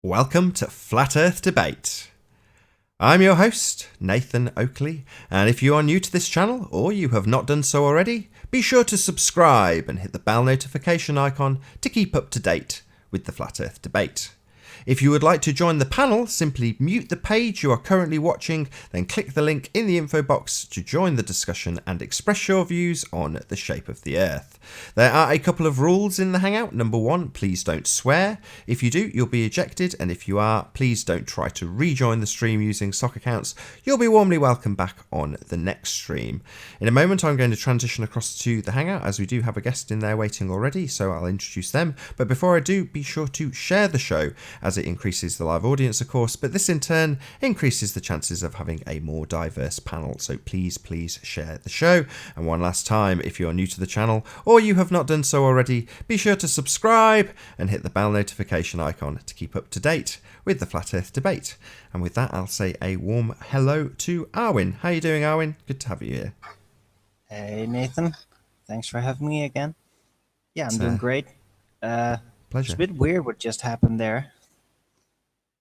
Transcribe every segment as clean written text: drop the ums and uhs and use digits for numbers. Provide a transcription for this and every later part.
Welcome to Flat Earth Debate. I'm your host, Nathan Oakley, and if you are new to this channel or you have not done so already, be sure to subscribe and hit the bell notification icon to keep up to date with the Flat Earth Debate. If you would like to join the panel, simply mute the page you are currently watching, then click the link in the info box to join the discussion and express your views on the shape of the Earth. There are a couple of rules in the Hangout. Number one, please don't swear. If you do, you'll be ejected, and if you are, please don't try to rejoin the stream using sock accounts. You'll be warmly welcomed back on the next stream. In a moment, I'm going to transition across to the Hangout, as we do have a guest in there waiting already, so I'll introduce them. But before I do, be sure to share the show, as it increases the live audience, of course, but this in turn increases the chances of having a more diverse panel. So please share the show. And one last time, if you're new to the channel or you have not done so already, be sure to subscribe and hit the bell notification icon to keep up to date with the Flat Earth Debate. And with that, I'll say a warm hello to Arwin. How are you doing, Arwin? Good to have you here. Hey Nathan, thanks for having me again. Yeah, I'm doing great. It's Pleasure. a bit weird what just happened there.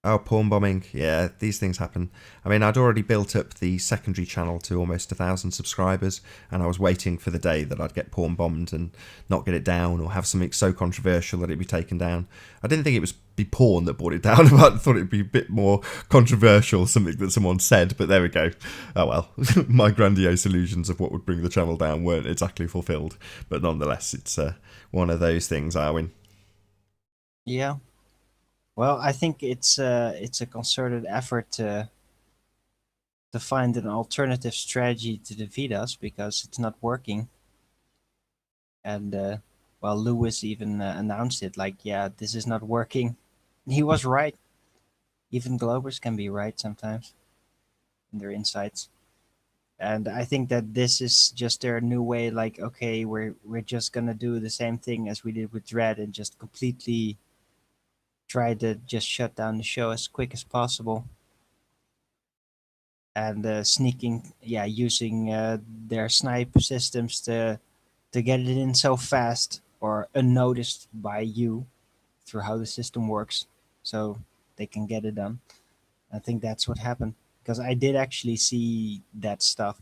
Oh, porn bombing. Yeah, these things happen. I mean, I'd already built up the secondary channel to almost 1,000 subscribers, and I was waiting for the day that I'd get porn bombed and not get it down, or have something so controversial that it'd be taken down. I didn't think it was be porn that brought it down, but I thought it'd be a bit more controversial, something that someone said, but there we go. Oh well, my grandiose illusions of what would bring the channel down weren't exactly fulfilled, but nonetheless, it's one of those things, Arwin. Yeah. Well, I think it's a concerted effort to find an alternative strategy to defeat us because it's not working. And well, Lewis even announced it like, yeah, this is not working. He was right. Even Globers can be right sometimes in their insights. And I think that this is just their new way. Like, okay, we're just gonna do the same thing as we did with Dread and just completely try to just shut down the show as quick as possible. And sneaking, yeah, using their snipe systems to get it in so fast or unnoticed by you through how the system works, so they can get it done. I think that's what happened because I did actually see that stuff,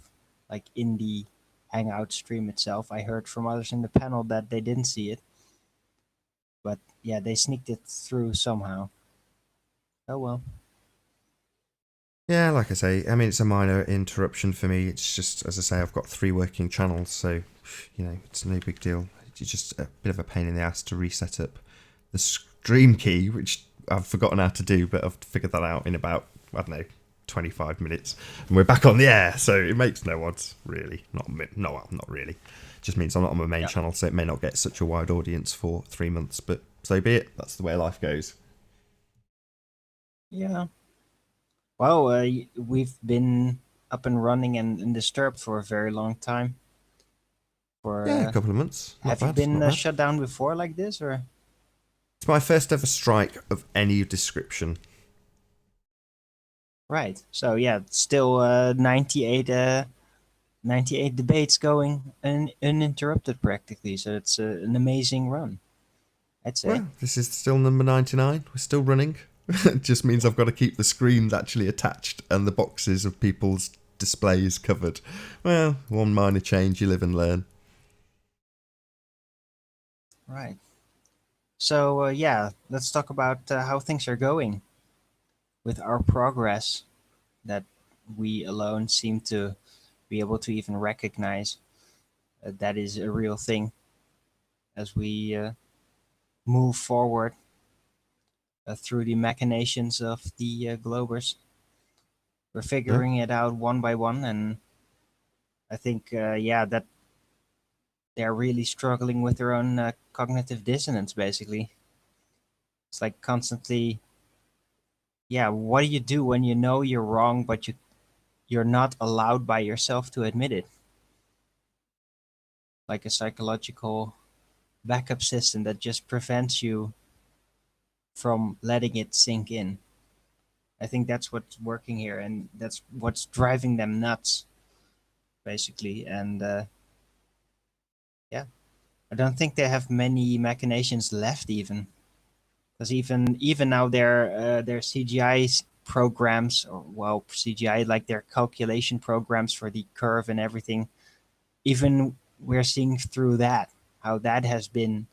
like in the Hangout stream itself. I heard from others in the panel that they didn't see it, but yeah, they sneaked it through somehow. Oh well. Yeah, like I say, I mean, it's a minor interruption for me. It's just, as I say, I've got 3 working channels, so, you know, it's no big deal. It's just a bit of a pain in the ass to reset up the stream key, which I've forgotten how to do, but I've figured that out in about, I don't know, 25 minutes. And we're back on the air, so it makes no odds, really. Not really. It just means I'm not on my main channel, so it may not get such a wide audience for 3 months, but so be it. That's the way life goes. Yeah. Well, we've been up and running and disturbed for a very long time. For Yeah, a couple of months. Not have you bad, been not bad. shut down before like this, or? It's my first ever strike of any description. Right. So yeah, still 98 debates going uninterrupted practically. So it's an amazing run, I'd say. Well, this is still number 99. We're still running. It just means I've got to keep the screens actually attached and the boxes of people's displays covered. Well, one minor change, you live and learn. Right. So yeah, let's talk about how things are going with our progress that we alone seem to be able to even recognize that is a real thing as we move forward through the machinations of the Globers. We're Yeah. figuring it out one by one, and I think, yeah, that they're really struggling with their own cognitive dissonance, basically. It's like constantly, yeah, what do you do when you know you're wrong, but you're not allowed by yourself to admit it? Like a psychological backup system that just prevents you from letting it sink in. I think that's what's working here, and that's what's driving them nuts, basically. And yeah, I don't think they have many machinations left, even Because even now their CGI programs, or well, CGI like their calculation programs for the curve and everything, even we're seeing through that how that has been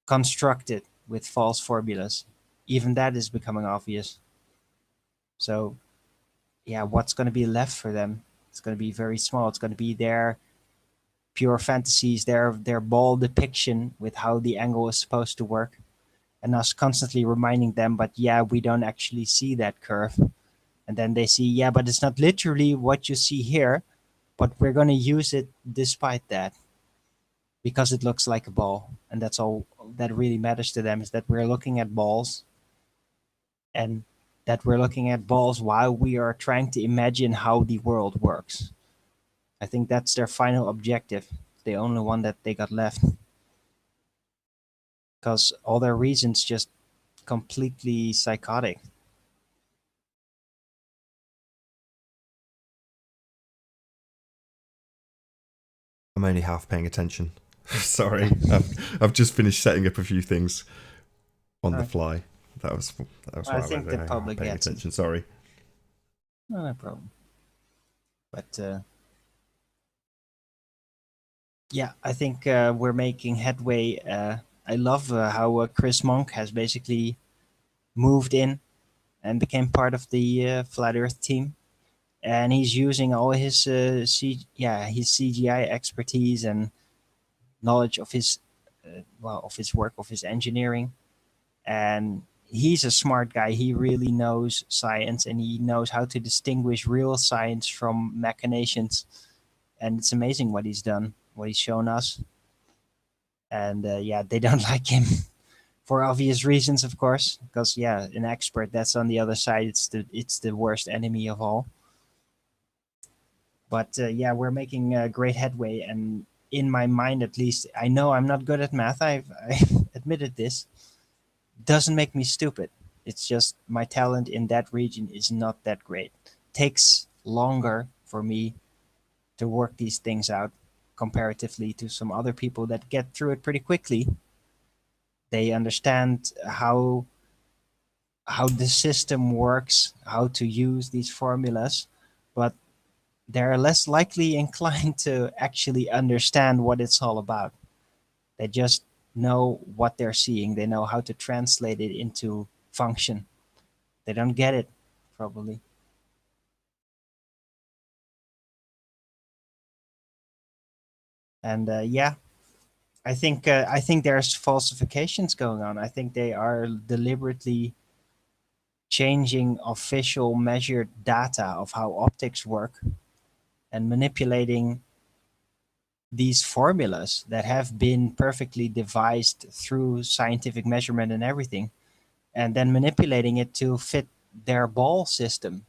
constructed with false formulas. Even that is becoming obvious. So yeah, what's going to be left for them? It's going to be very small. It's going to be their pure fantasies, their ball depiction with how the angle is supposed to work, and us constantly reminding them, but yeah, we don't actually see that curve. And then they see, yeah, but it's not literally what you see here, but we're going to use it despite that because it looks like a ball. And that's all that really matters to them, is that we're looking at balls, and that we're looking at balls while we are trying to imagine how the world works. I think that's their final objective, the only one that they got left, because all their reasons just completely psychotic. I'm only half paying attention. Sorry, I've just finished setting up a few things on the Uh, fly. That was I why I think was the public paying gets it. attention. Sorry. No, no problem. But yeah, I think we're making headway. I love how Chris Monk has basically moved in and became part of the Flat Earth team, and he's using all his his CGI expertise and knowledge of his of his work, of his engineering, and he's a smart guy. He really knows science, and he knows how to distinguish real science from machinations. And it's amazing what he's done, what he's shown us. And yeah, they don't like him for obvious reasons, of course, because yeah, an expert that's on the other side, it's the worst enemy of all. But yeah, we're making great headway, and in my mind at least, I know I'm not good at math. I've admitted this. Doesn't make me stupid. It's just my talent in that region is not that great. Takes longer for me to work these things out comparatively to some other people that get through it pretty quickly. They understand how the system works, how to use these formulas, but they're less likely inclined to actually understand what it's all about. They just know what they're seeing. They know how to translate it into function. They don't get it, probably. And yeah, I think there's falsifications going on. I think they are deliberately changing official measured data of how optics work and manipulating these formulas that have been perfectly devised through scientific measurement and everything, and then manipulating it to fit their ball system,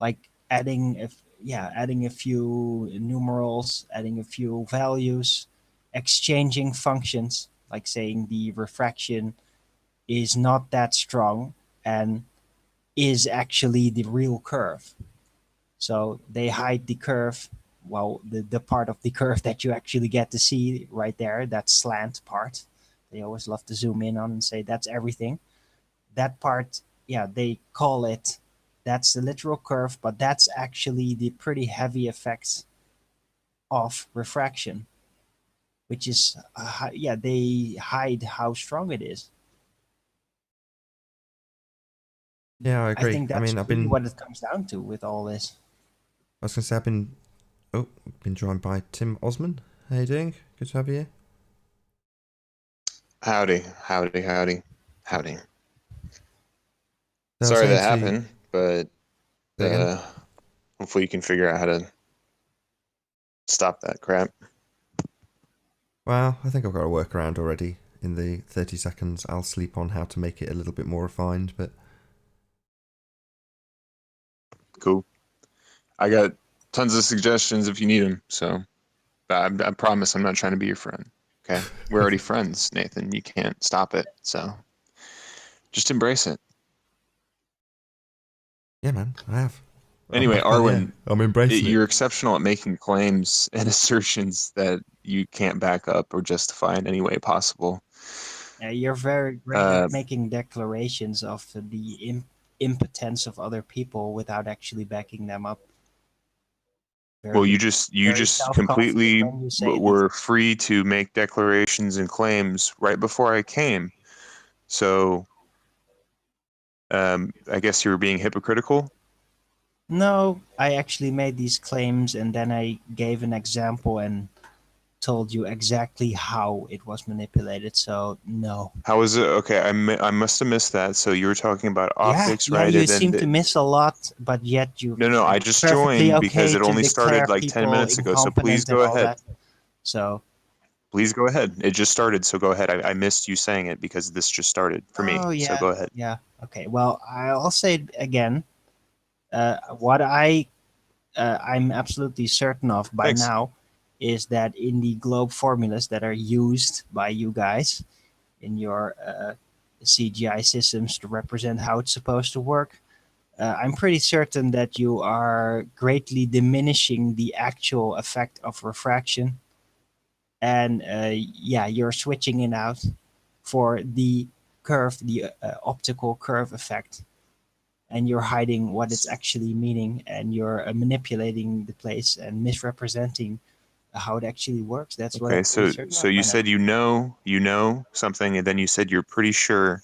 like adding a few numerals, adding a few values, exchanging functions, like saying the refraction is not that strong and is actually the real curve. So they hide the curve, well, the part of the curve that you actually get to see right there, that slant part. They always love to zoom in on and say that's everything. That part, yeah, they call it, that's the literal curve, but that's actually the pretty heavy effects of refraction, which is, yeah, they hide how strong it is. Yeah, I I agree. think I that's mean, really what it comes down to with all this. I was gonna say been joined by Tim Osman. How you doing? Good to have you here. Howdy, howdy, howdy, howdy. So I was Sorry saying that to happened, but say again. hopefully you can figure out how to stop that crap. Well, I think I've got a workaround already. In the 30 seconds, I'll sleep on how to make it a little bit more refined. But Cool. I got tons of suggestions if you need them. So, but I promise I'm not trying to be your friend. Okay, we're already friends, Nathan. You can't stop it. So, just embrace it. yeah, man, I have. Anyway, Yeah, Arwen, I'm embracing it. you're exceptional at making claims and assertions that you can't back up or justify in any way possible. You're very great at making declarations of the impotence of other people without actually backing them up. Well, Very, you very just self-confident completely when you say this. were free to make declarations and claims right before I came. So I guess you were being hypocritical. No, I actually made these claims and then I gave an example and told you exactly how it was manipulated. So no. How is it? Okay, I must have missed that. So you were talking about Yeah, optics, yeah, right? you And then seem to miss a lot, but yet you no, I it's just perfectly joined because okay it to only declare started like 10 people minutes ago. So please incompetent and go all ahead. that. So, Please go ahead. It just started, so go ahead. I missed you saying it because this just started for me. oh So yeah, go ahead. yeah, okay. Well, I'll say it again. What I'm absolutely certain of by Thanks. now is that in the globe formulas that are used by you guys in your CGI systems to represent how it's supposed to work, I'm pretty certain that you are greatly diminishing the actual effect of refraction, and yeah, you're switching it out for the curve, the optical curve effect, and you're hiding what it's actually meaning, and you're manipulating the place and misrepresenting how it actually works. That's what I'm Okay, pretty certain so of you by now. said you know something, and then you said you're pretty sure.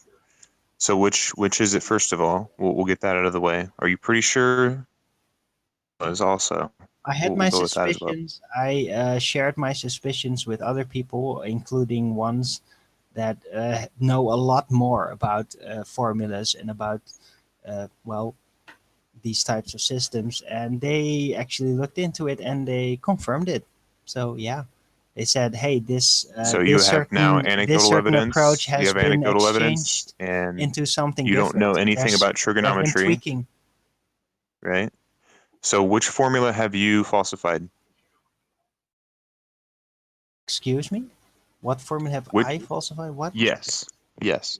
So which is it first of all? We'll get that out of the way. Are you pretty sure? Is also. I had We'll my go with that as well. suspicions. I shared my suspicions with other people, including ones that know a lot more about formulas and about well, these types of systems, and they actually looked into it and they confirmed it. So yeah, they said, "Hey, So you have now this anecdotal certain approach evidence. You has have been anecdotal evidence, exchanged and into something you don't know different. anything about There's been trigonometry, tweaking." right? So which formula have you falsified? Excuse me, what formula have Which I falsified? What? yes, yes.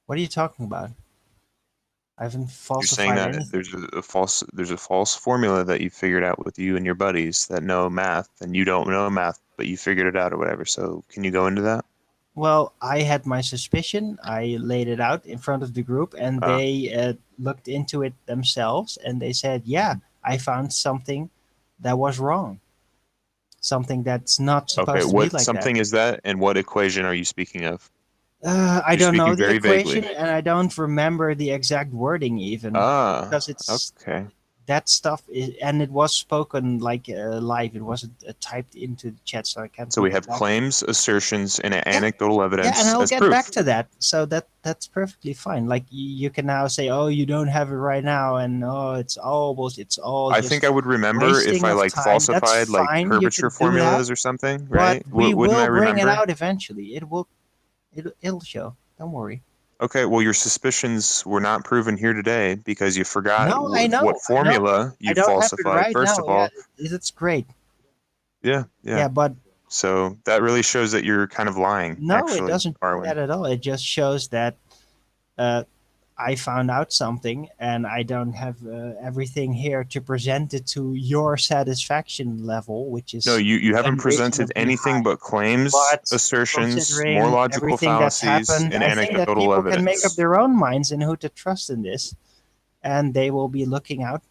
What are you talking about? I haven't You're saying falsified that anything. there's a false formula that you figured out with you and your buddies that know math, and you don't know math, but you figured it out or whatever. So can you go into that? Well, I had my suspicion. I laid it out in front of the group, and Uh, they looked into it themselves, and they said, "Yeah, I found something that was wrong. Something that's not okay, supposed to be what like that." something is that, and what equation are you speaking of? I You're don't know speaking the very equation, vaguely. and I don't remember the exact wording even Ah, because it's okay. that stuff is, and it was spoken like live. It wasn't typed into the chat, so I can't So we look have back. claims, assertions, and Yeah, anecdotal yeah, and evidence I'll as get back proof. to that. So that's perfectly fine. Like you can now say, "Oh, you don't have it right now," and "Oh, it's all bullshit. It's all I think I just would remember if wasting I of like time." That's falsified like fine. You curvature can do that, formulas or something, but right? we Wouldn't I will bring it remember? out eventually. It will. It'll show. Don't worry. Okay, well, your suspicions were not proven here today because you forgot No, I what know. I know. formula I you don't have it falsified, right first now. of Yeah, all. that's great. Yeah, yeah. Yeah, but So that really shows that you're kind of lying, no, it actually, doesn't do Arwen. that at all. It just shows that uh, I found out something, and I don't have everything here to present it to your satisfaction level, which No, is you haven't presented unreasonably anything high. but claims, But assertions, more considering logical everything that's fallacies, happened, and I think that anecdotal people can make up evidence. their own minds in who to trust in this, and they will be looking out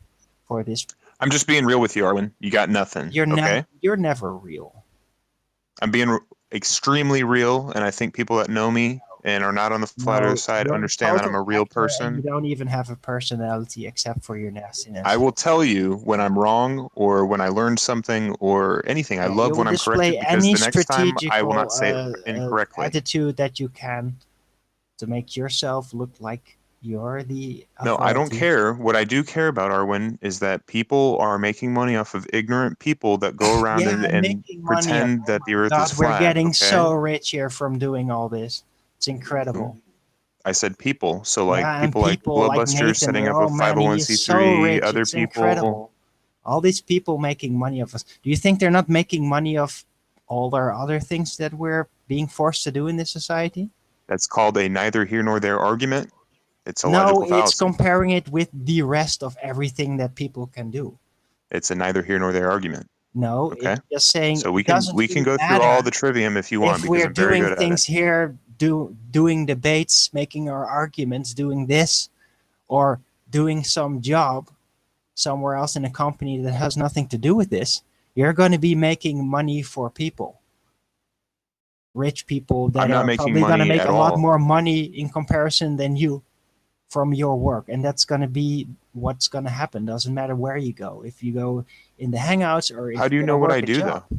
for this. I'm just being real with you, Arwen. You got nothing, okay? You're never real. I'm being extremely real, and I think people that know me and are not on the flat earth No, side you're a understand that I'm total a real actor, and you person. don't even have a personality except for your I nastiness. will tell you when I'm wrong or when I learned something or anything. I Yeah, you love will when I'm display corrected because any the next time I will strategical not say it incorrectly. attitude that you can to make yourself look like you're the No, I don't authority. care. What I do care about, Arwen, is that people are making money off of ignorant people that go around Yeah, I'm and making money. pretend Oh that the my earth is God, we're flat, getting okay? so rich here from doing all this. It's incredible. I said people. So like Yeah, and people like people like Bloodbusters Nathan, setting up a oh man, he is so 501c3, rich. other It's people. incredible. All these people making money of us. Do you think they're not making money of all our other things that we're being forced to do in this society? That's called a neither here nor there argument. It's a No, logical it's fallacy. comparing it with the rest of everything that people can do. It's a neither here nor there argument. No, Okay? it's just saying So it doesn't we can really go through all matter the trivium if you want if because we're I'm very doing good at it. things here doing debates, making our arguments, doing this, or doing some job somewhere else in a company that has nothing to do with this, you're going to be making money for people, rich people that I'm not are making probably going to money make at a lot all. more money in comparison than you from your work. And that's going to be what's going to happen. Doesn't matter where you go. If you go in the Hangouts or How if do you're you going to know what I work a do, job. though?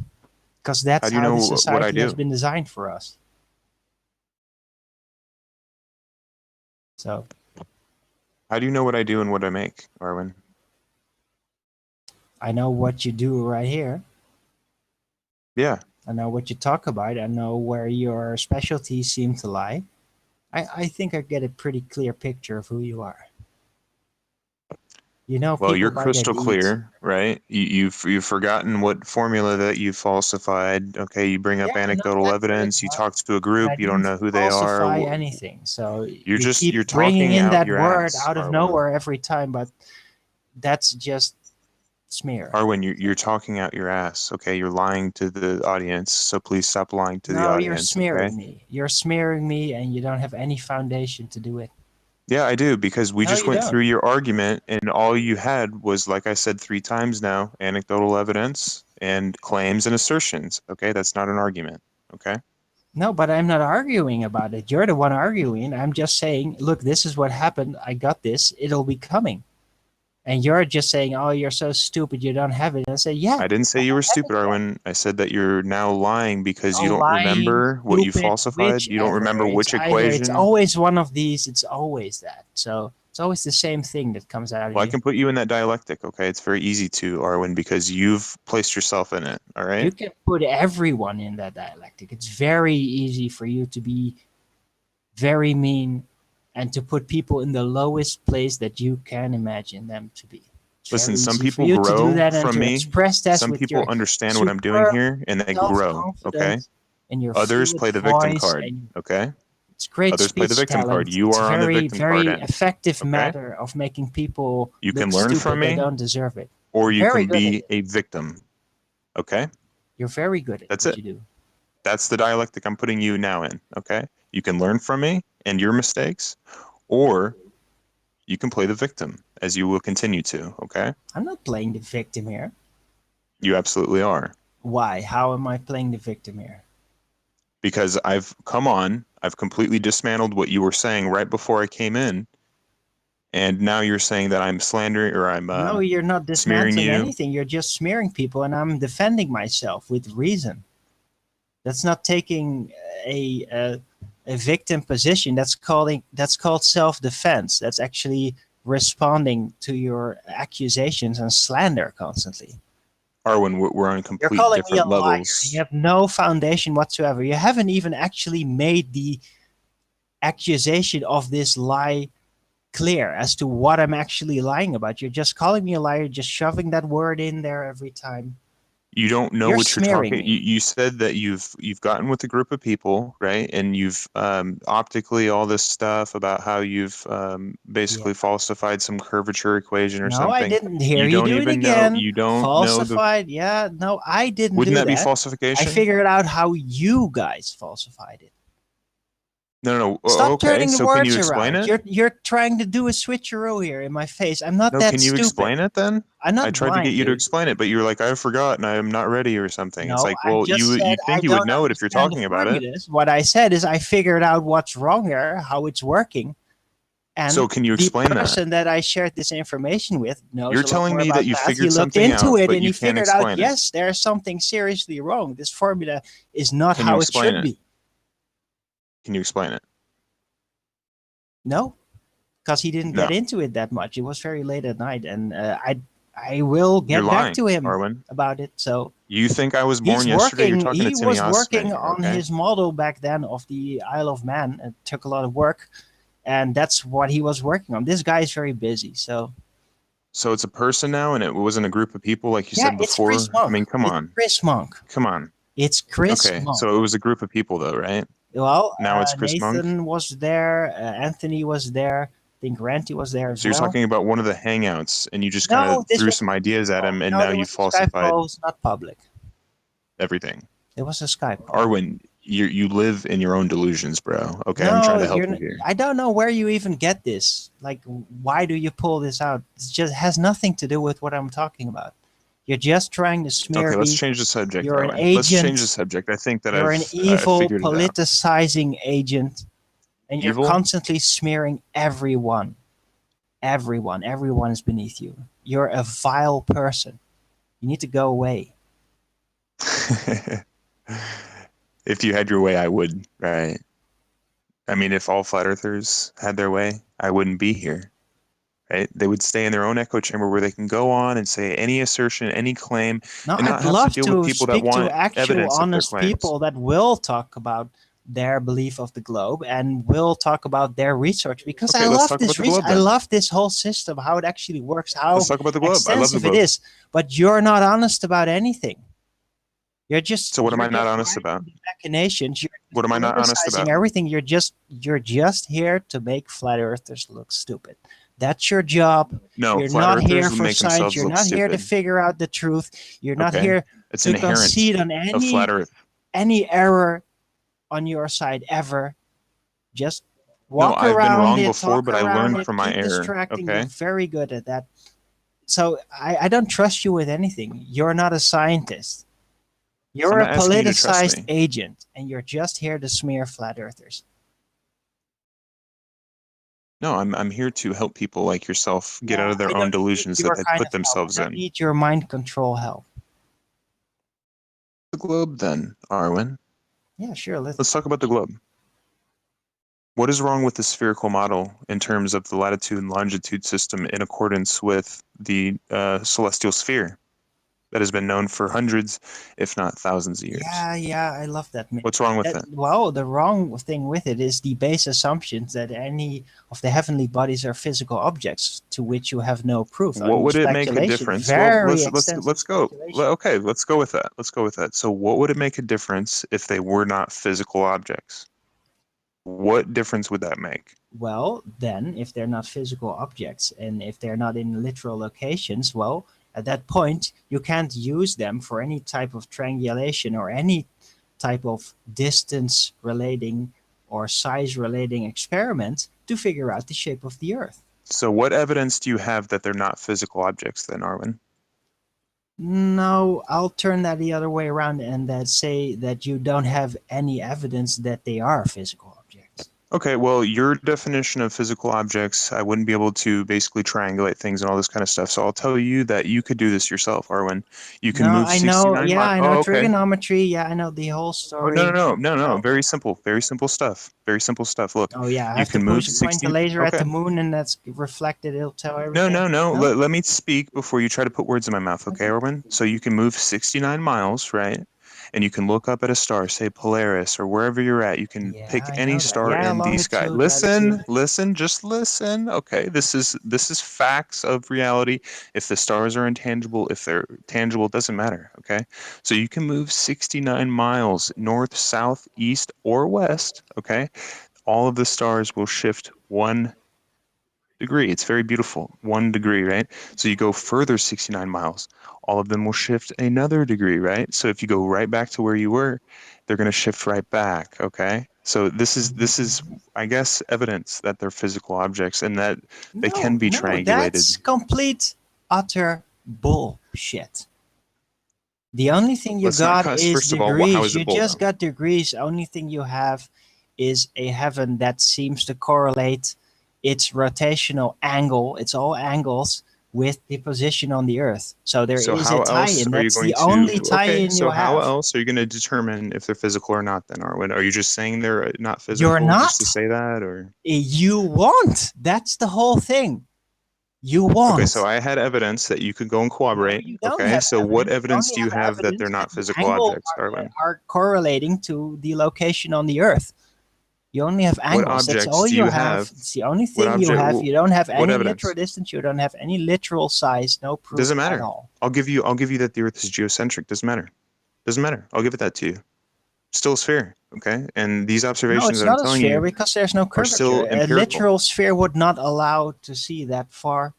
Because How that's do you how the know what I society has do? been designed for us. So How do you know what I do and what I make, Arwen? I know what you do right here. Yeah. I know what you talk about. I know where your specialties seem to lie. I think I get a pretty clear picture of who you are. You know Well, people you're by their crystal deeds. clear, right? You've forgotten what formula that you falsified. Okay, you bring up Yeah, I know anecdotal that good. evidence. You talk to a But I group. You don't didn't know who they are. falsify anything. So You're you keep you're bringing talking in out that your word ass, out of Arwen. nowhere every time, but that's just smear. Arwen, you're talking out your ass. Okay, you're lying to the audience. So please stop lying to the No, you're audience. Okay. smearing me. You're smearing me, and you don't have any foundation to do it. Yeah, I do, because we No, just you went don't. through your argument, and all you had was, like I said 3 times now, anecdotal evidence and claims and assertions. Okay, that's not an argument. Okay. No, but I'm not arguing about it. You're the one arguing. I'm just saying, look, this is what happened. I got this. It'll be coming. And you're just saying, oh, you're so stupid. You don't have it. And I say, yeah, I didn't say I you were don't have it stupid, yet. Arwen. I said that you're now lying because you Oh, don't lying, remember what you stupid, falsified. You don't whichever. remember It's which either, it's equation. always one of these. It's always that. So it's always the same thing that comes out of Well, I you. can put you in that dialectic. Okay, it's very easy to, Arwen, because you've placed yourself in it. All right. You can put everyone in that dialectic. It's very easy for you to be very mean and to put people in the lowest place that you can imagine them to be. It's Listen, very some easy for people you to do grow that and from to me. express that Some with people your understand what I'm doing superb here and they grow. Okay. self-confidence and your Others fluid play the victim voice card. and Okay. it's great Others play the speech victim card. talent. You It's are on the very, victim card very end. effective Okay. matter of making people You can look learn from stupid. They me don't deserve it. or You're you very can good at be it. a victim. Okay. You're very good at That's what it. you do. That's the dialectic I'm putting you now in. Okay. You can learn from me and your mistakes, or you can play the victim as you will continue to. Okay. I'm not playing the victim here. You absolutely are. Why? How am I playing the victim here? Because I've come on, I've completely dismantled what you were saying right before I came in, and now you're saying that I'm slandering or I'm No, you're not smearing dismantling you. anything. You're just smearing people, and I'm defending myself with reason. That's not taking a victim position. That's called self-defense. That's actually responding to your accusations and slander constantly. Arwen, we're on You're complete calling me a different liar. You levels. have no foundation whatsoever. You haven't even actually made the accusation of this lie clear as to what I'm actually lying about. You're just calling me a liar, just shoving that word in there every time. You don't know You're what you're smearing talking. me. You said that you've gotten with a group of people, right? And you've optically all this stuff about how you've Yeah. basically falsified some curvature equation or No, I something. didn't hear You you don't do it even know. again. You don't know the. Falsified. Yeah, no, I didn't Wouldn't do that be that. I falsification? figured out how you guys falsified it. No, no, no. Stop Okay, turning the so can you words explain around. it? You're trying to do a switcheroo here in my face. I'm not No, that can you stupid. explain it then? I'm I not tried to get blind, you to dude. explain it, but you were like, I forgot and I'm not ready or something. It's No, like, I well, just said you'd I think you would don't know it if you're understand the talking about it. formulas. What I said is I figured out what's wrong there, how it's working, So and can you the explain that? person that I shared this information with knows You're a lot telling more me that about you math. He figured looked something into out, it but and he you can't figured out, explain it. yes, there's something seriously wrong. This formula is not Can you how it explain should it? be. Can you explain it? No, because he didn't get No, into it that much. It was very late at night, and I will you're get back lying, to him Arwen. about it. So You think I was born he's yesterday? You're working. talking to He Timmy was working Ostman, on okay? his model back then of the Isle of Man. It took a lot of work, and that's what he was working on. This guy is very busy, so So it's a person now, and it wasn't a group of people like you yeah, said it's Chris before. I Monk. mean, come It's on, Chris Monk. come on. It's Chris Okay, Monk. so it was a group of people though, right? Well, Now it's Chris Monk. Nathan was there. Anthony was there. I think Ranty was there as So you're well. talking about one of the hangouts, and you just kind No, of this threw was a some ideas Skype at call. him, and No, now there you was a Skype falsified call. It's not public. everything. It was a Skype call. Arwen, you live in your own delusions, bro. Okay, I'm No, trying to help you're you not, here. I don't know where you even get this. Like, why do you pull this out? It just has nothing to do with what I'm talking about. You're just trying to smear Okay, let's me. change the subject, You're an Arwen. Let's change the agent. subject. I think that You're an I've evil, figured it out. politicizing agent, and you're Evil? constantly smearing everyone. Everyone. Everyone is beneath you. You're a vile person. You need to go away. If you had your way, I would, right? I mean, if all flat earthers had their way, I wouldn't be here, right? They would stay in their own echo chamber where they can go on and say any assertion, any claim, No, and not I'd have to love deal with to people that speak to want actual evidence of their honest claims. people that will talk about their belief of the globe and will talk about their research because I Okay, let's love talk about this the research. globe I then. love this whole system, how it actually works, how Let's talk about the globe. I love the extensive it globe. is. But you're not honest about anything. You're just So what am you're I not just honest writing about? the machinations. You're What just am I not honest politicizing about? everything. You're just here to make flat earthers look stupid. That's your job. No, You're flat not here earthers will for make science. themselves You're look not here to stupid. figure out the truth. You're not Okay? here It's to inherent concede on of flat earth. any error on your side ever. Just No, walk I've been around wrong it, before, talk but I around learned it, from my keep error. distracting. You're Okay? very good at that. So I don't trust you with anything. You're not a scientist. I'm You're a not asking you to trust politicized me. agent, and you're just here to smear flat earthers. No, I'm here to help people like yourself get out Yeah, of their I own don't need delusions that your they kind put of help. I themselves don't in. need your mind control help. The globe then, Arwen. Yeah, sure. Let's talk about the globe. What is wrong with the spherical model in terms of the latitude and longitude system in accordance with the celestial sphere that has been known for hundreds, if not thousands of years? Yeah, I love that myth. What's wrong with That, that? well, the wrong thing with it is the base assumptions that any of the heavenly bodies are physical objects to which you have no proof, What only would it make a speculation, difference? Well, very let's extensive go. speculation. Okay, let's go with that. Let's go with that. So, what would it make a difference if they were not physical objects? What difference would that make? Well, then, if they're not physical objects and if they're not in literal locations, well, at that point, you can't use them for any type of triangulation or any type of distance relating or size relating experiment to figure out the shape of the Earth. So, what evidence do you have that they're not physical objects then, Arwen? No, I'll turn that the other way around and that say that you don't have any evidence that they are physical objects. Okay, well, your definition of physical objects, I wouldn't be able to basically triangulate things and all this kind of stuff. So I'll tell you that you could do this yourself, Arwen. You can No, move I know. 69 Yeah, miles. I know Oh, okay. trigonometry. Yeah, I know the whole Oh, no, no, story. no, no, no. Oh, Very simple. Very simple stuff. Very simple stuff. Look, oh yeah, I you have to can move point the 60. laser at Okay. the moon and that's reflected. It'll tell No, everything. no, no. No. Let me speak before you try to put words in my mouth, okay, Okay. Erwin? So you can move 69 miles, right? And you can look up at a star, say Polaris or wherever you're at. You can Yeah, pick I any know that. star Yeah, in the sky. longitude, Listen, latitude. listen, just listen. Okay, this is facts of reality. If the stars are intangible, if they're tangible, it doesn't matter, okay? So you can move 69 miles north, south, east, or west, okay? All of the stars will shift 1 degree. It's very beautiful. 1 degree, right? So you go further 69 miles, all of them will shift another degree, right? So if you go right back to where you were, they're going to shift right back, okay? So this is I guess evidence that they're physical objects and that they can No, be no, triangulated. that's complete, utter bullshit. The only thing you Let's not got cuss. is First of all, how degrees. is You it bull just though? got degrees. Only thing you have is a heaven that seems to correlate its rotational angle, it's all angles, with the position on the Earth. So there So is a how else tie-in. are you That's going the to only okay, tie-in you so how have. else are you going to determine if they're physical or not then, Arwen? Are you just saying they're not You're physical just to not. say that or You want. That's the whole thing. You Okay, so want. I had evidence that you could go and No, cooperate. you don't Okay, have so what evidence. You evidence only do you have have that they're evidence that not the physical angle objects, Arlen? are correlating to the location on the Earth. You only have What angles. That's objects all do you you have. have? It's the only What thing you object? have. You don't have What any literal evidence? distance. You don't have any literal size. No proof Doesn't at matter. all. I'll give you that the Earth is geocentric. Doesn't matter. Doesn't matter. I'll give it that to you. Still a sphere. Okay, and these No, observations it's that I'm not a telling sphere you because there's no are still curvature. A empirical. literal sphere would not allow to see that far.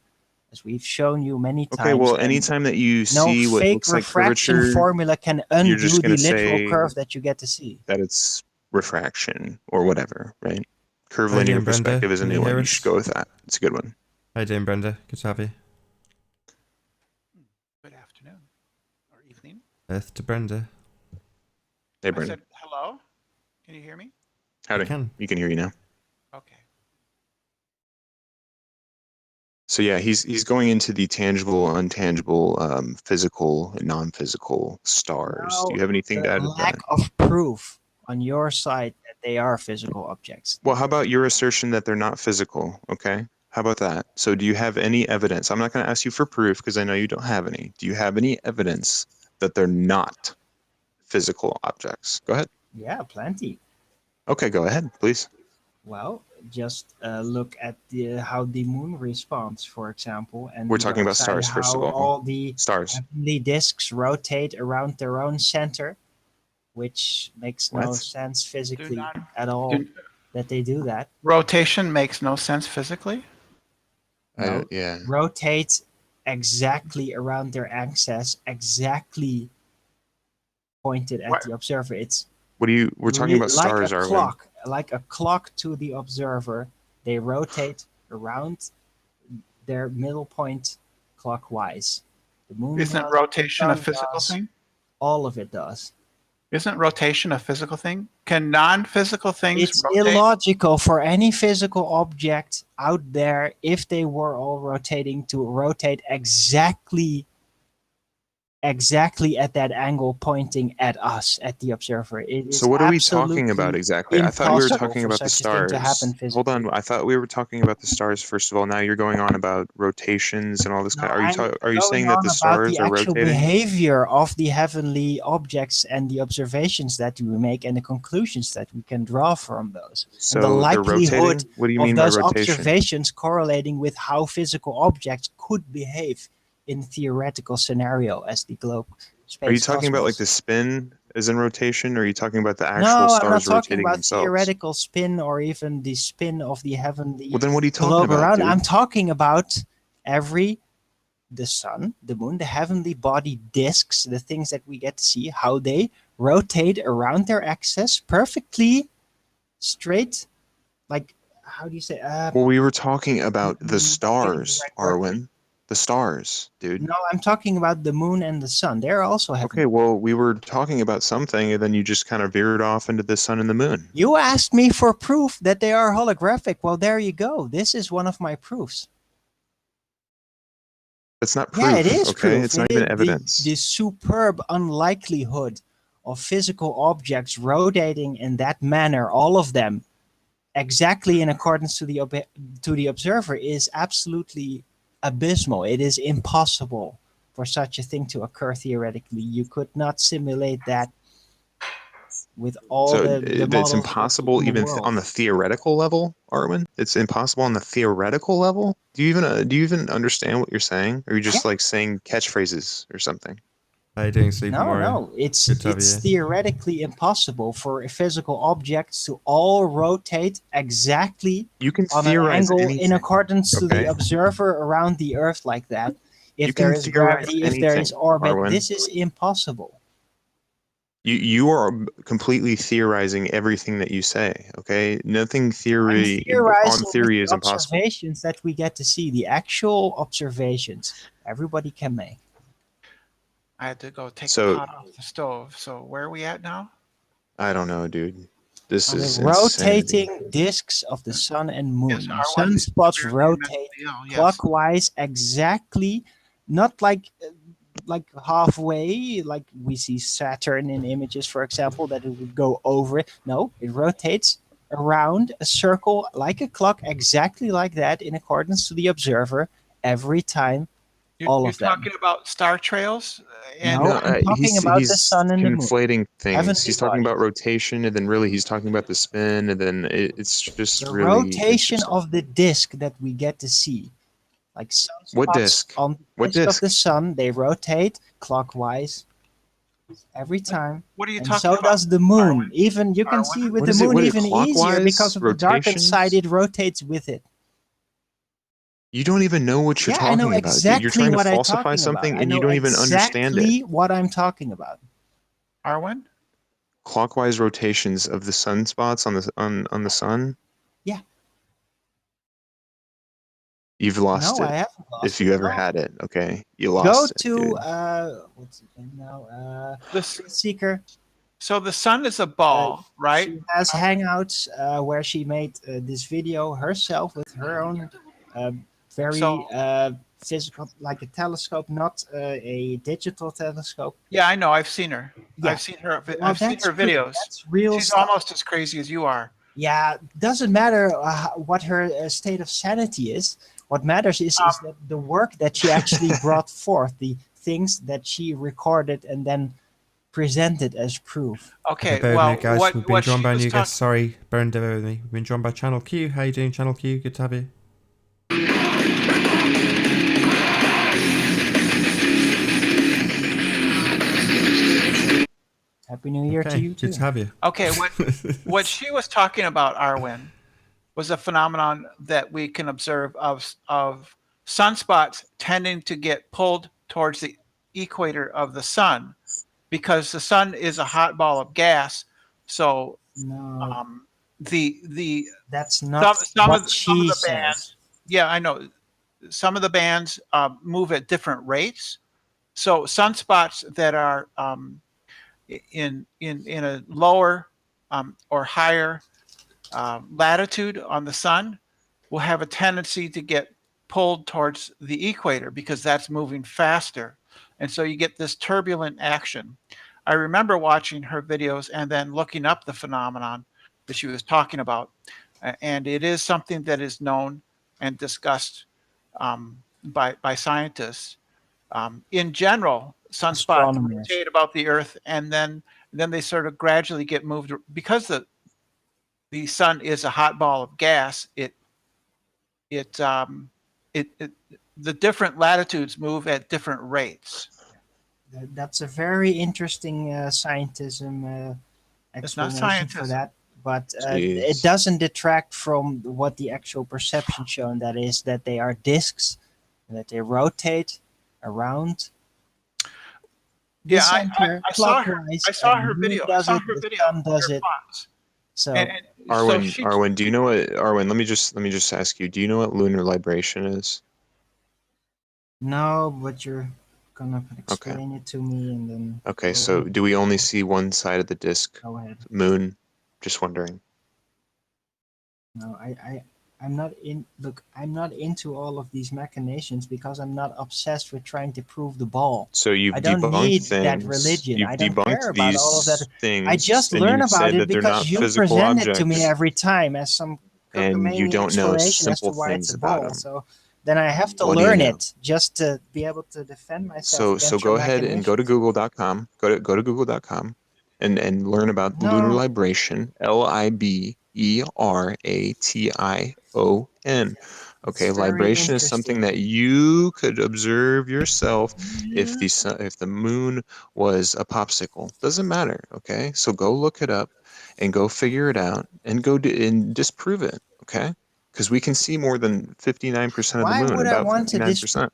as we've shown you many times. Okay, well, and anytime that you no see what fake looks like refraction curvature, formula can you're undo just the going to literal say curve that you get to see. that it's refraction or whatever, right? How you Curvilinear doing, Brenda? perspective is a Can new you one. hear You us? should go with that. It's a good one. How you doing, Brenda? Good to have you. Good afternoon or evening. Earth to Brenda. Hey, I Brandon. said hello. Can you hear me? Howdy. can. You can hear you now. Okay. So yeah, he's going into the tangible, untangible, physical, and non-physical stars. Do you have anything to The add to lack that? of proof on your side that they are physical objects. Well, how about your assertion that they're not physical? Okay. How about that? So do you have any evidence? I'm not going to ask you for proof because I know you don't have any. Do you have any evidence that they're not physical objects? Go ahead. Yeah, plenty. Okay, go ahead, please. Well, just look at how the moon responds, for example, and We're the talking dark about side, stars, how first of all. all the Stars. heavenly disks rotate around their own center, which makes no What? sense physically not- at all do- that they do that. Rotation makes no sense physically. No, Yeah. rotate exactly around their axis, exactly pointed at What? the observer. It's We're talking about like stars, a are we? clock, like a clock to the observer. They rotate around their middle point clockwise. The moon Isn't does, rotation a sun physical does, thing? all of it does. Isn't rotation a physical thing? Can non-physical things It's rotate? illogical for any physical object out there, if they were all rotating, to rotate exactly at that angle pointing at us, at the observer. It is So what are we talking about absolutely exactly? I thought we were impossible talking for about the such a thing to happen stars. Hold physically. on, I thought we were talking about the stars first of all. Now you're going on about rotations and all this No, kind. I'm Are you going saying that on the about the stars are actual rotating? behavior of the heavenly objects and the observations that we make and the conclusions that we can draw from those. And the So they're likelihood rotating? What do you of mean by those rotation? observations correlating with how physical objects could behave in theoretical scenario as the globe Are you space talking about like cosmos. the spin is in rotation, or are you talking about the actual No, I'm not stars talking rotating about themselves? theoretical spin or even the spin of the Well, heavenly then what are you talking globe about, around. dude? I'm talking about the sun, the moon, the heavenly body disks, the things that we get to see, how they rotate around their axis perfectly straight. Like, how do you say? Well, we were talking about the Getting the stars, right word. Arwen. The stars, dude. No, I'm talking about the moon and the sun. They're also heavenly. Okay, well, we were talking about something, and then you just kind of veered off into the sun and the moon. You asked me for proof that they are holographic. Well, there you go. This is one of my proofs. That's not proof, Yeah, it is okay? proof. It's not even evidence. The superb unlikelihood of physical objects rotating in that manner, all of them, exactly in accordance to the observer, is absolutely abysmal. It is impossible for such a thing to occur theoretically. You could not simulate that with all So the it's models impossible in the even world. on the theoretical level, Arwen? It's impossible on the theoretical level? Do you even understand what you're saying? Or are you just like saying catchphrases or something? How you doing, Sleeping Warrior? No, it's Good to have you. theoretically impossible for physical objects to all rotate exactly You can on an theorize angle in anything, accordance to the okay? observer around the Earth like that. You If can there is theorize gravity, if there is anything, orbit, Arwen. this is impossible. You are completely theorizing everything that you say, okay? Nothing I'm theory on theorizing with theory the is impossible. observations that we get to see, the actual observations everybody can make. I had to go take So- the pot off the stove. So where are we at now? I don't know, dude. This The is insanity. rotating disks of the sun and moon. Yes, R1 Sunspots severely rotate mentally ill, yes. clockwise exactly, not like halfway, like we see Saturn in images, for example, that it would go over it. No, it rotates around a circle like a clock, exactly like that, in accordance to the observer every time. All You're of them. talking about star trails? And No, I'm talking about the sun and the moon. conflating things. Heavenly He's talking bodies. about rotation, and then really he's talking about the spin, and then it's just The really rotation interesting. of the disk that we get to see, like sunspots What disk? on the What disk of the disk? sun, they rotate clockwise every time. what are you And talking so about? does the moon. Arwen? Even you can Arwen? see with What the is it? moon What is even easier clockwise because of the darkened rotations? side, it rotates with it. You don't even know what you're Yeah, I know talking about. You're exactly trying to what I'm falsify talking about. something, I and you know don't even understand it. exactly what I'm talking about. Arwen? Clockwise rotations of the sunspots on the sun. Yeah. You've lost No, it. I haven't lost If it. you ever No. had it, okay, you Go lost it, to dude. what's it now? This, Seeker. so the sun is a ball, right? She has hangouts where she made this video herself with her own very So- physical, like a telescope, not a digital telescope. Yeah, I know. I've seen her. Yeah. I've seen her. Well, I've seen that's her good. videos. That's real She's stuff. almost as crazy as you are. Yeah, doesn't matter what her state of sanity is. What matters is that the work that she actually brought forth, the things that she recorded and then presented as proof. Okay, bear with well, me, guys. We've been what joined she by a was new guest. talking. Sorry, bear with me. We've been joined by Channel Q. How you doing, Channel Q? Good to have you. Happy New Year to Okay, you too. good to have you. Okay, what she was talking about, Arwen, was a phenomenon that we can observe of sunspots tending to get pulled towards the equator of the sun because the sun is a hot ball of gas. So No, the that's not some what of she the says. bands, yeah, I know, some of the bands move at different rates. So sunspots that are in a lower or higher latitude on the sun will have a tendency to get pulled towards the equator because that's moving faster. And so you get this turbulent action. I remember watching her videos and then looking up the phenomenon that she was talking about. And it is something that is known and discussed by scientists. In general, sunspots Astronomers. rotate about the Earth, and then they sort of gradually get moved because the sun is a hot ball of gas. It the different latitudes move at different rates. That's a very interesting scientism It's not explanation for scientism. that. But it Jeez. doesn't detract from what the actual perception shown, that is that they are disks, and that they rotate around the Yeah, center I saw her. clockwise. I saw And her the moon video. I does saw it, her the video. sun does Her it. plots. So And so Arwen, she. Arwen, do you know what Arwen? Let me just ask you. Do you know what lunar libration is? no, but you're gonna Okay. explain it to me, and then Okay. So do we only see one side of the disk? go ahead. Moon. Just wondering. No, I'm not in. Look, I'm not into all of these machinations because I'm not obsessed with trying to prove the ball. So you've I don't debunked need that things. religion. You've I don't care debunked about all of that. these I things, just and learn you about said it that they're because not you physical present it to me objects, every time as some and you cockamamie don't know explanation as to simple why it's things a about ball. them. So then I have to What do you learn know? it just to be able to defend myself So against go your ahead and go to machinations. google.com. Go to google.com and learn about lunar No, libration. Liberation. it's Okay, very libration is something interesting. that you could observe yourself if the moon was a popsicle. Doesn't matter, okay? So go look it up and go figure it out and and disprove it, okay? Because we can see more than 59% of the Why moon, would I about want to 59%.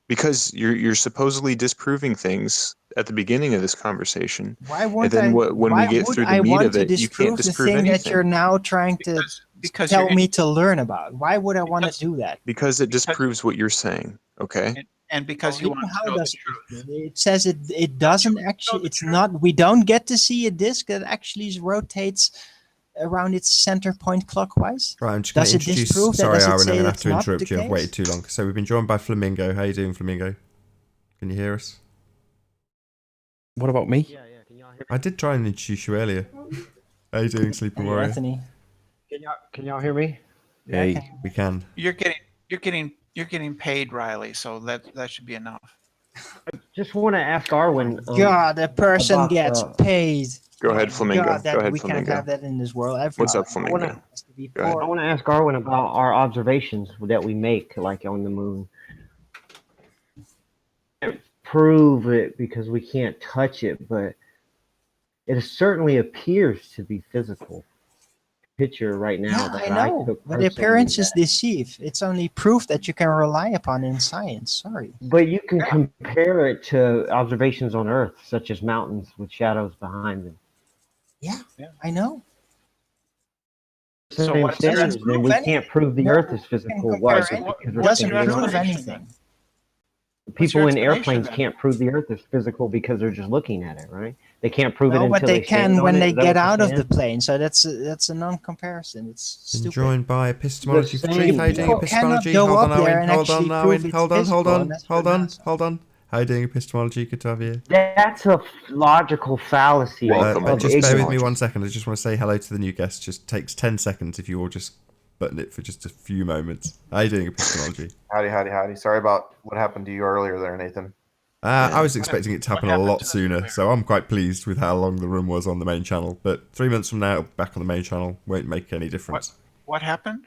Because you're supposedly disproving things at the beginning of this conversation, Why and won't then I? when we Why get would through the I meat want of to it, you can't disprove the disprove thing that anything you're now trying to Because tell you're me to learn about? Why would I want to because do that? because it because disproves what you're saying. Okay, and Oh, because you yeah, want to how know the does it truth. disprove it? It says it Don't you doesn't want to know actually. the It's truth? not. We don't get to see a disk that actually rotates around its center point clockwise. Right, I'm just going Does to it introduce. disprove that? Sorry, Does it Aaron, I'm say going to have that's to not the interrupt you. I've waited case? too long. So we've been joined by Flamingo. How you doing, Flamingo? Can you hear us? What about me? Yeah, yeah. Can y'all hear me? I did try and introduce you earlier. How you doing, Sleeping Hey, Warrior? Anthony. Can y'all hear me? Yeah, I Hey, can- We can. You're getting paid, Riley. So that should be enough. Just want to ask Arwen God, a person about gets paid. go Oh ahead, my Flamingo. God, Go that ahead, we can't Flamingo. have that in this world. What's up, Everybody I want to Flamingo? has to be Go ahead. poor. I want to ask Arwen about our observations that we make, like on the moon. Can't prove it because we can't touch it, but it certainly appears to be physical. picture right now Yeah, that I I know, took but personally. appearances deceive. It's only proof that you can rely upon in science. Sorry. But you can compare it to observations on Earth, such as mountains with shadows behind them. Yeah, Yeah. I know. So Same what's your standards, Doesn't then prove we anything. can't prove the No, Earth is you can physical. compare so anything. Because It we're what's doesn't your standing on prove it. explanation then? anything. What's your People in explanation airplanes then? can't prove the Earth is physical because they're just looking at it, right? They can't prove it No, but until they they stand can on when it. they Is that get what you're out of the saying? plane. So that's a non-comparison. It's Been stupid. joined by The epistemology for truth. same. How you doing, People cannot epistemology? go Hold on, up there Owen. and Hold on, actually Owen. prove it's Hold on, hold physical, and on, that's for hold on, NASA. hold on. How you doing, epistemology? Good to have you. That's a logical fallacy Welcome, of Just bear with me ignorance. 1 second. I just want to say hello to the new guest. Just takes 10 seconds if you all just button it for just a few moments. How you doing, epistemology? Howdy, howdy, howdy. Sorry about what happened to you earlier there, Nathan. I was expecting it to happen a happened lot to the sooner, nuclear? so I'm quite pleased with how long the room was on the main channel. But 3 months from now, back on the main channel won't make any difference. What happened?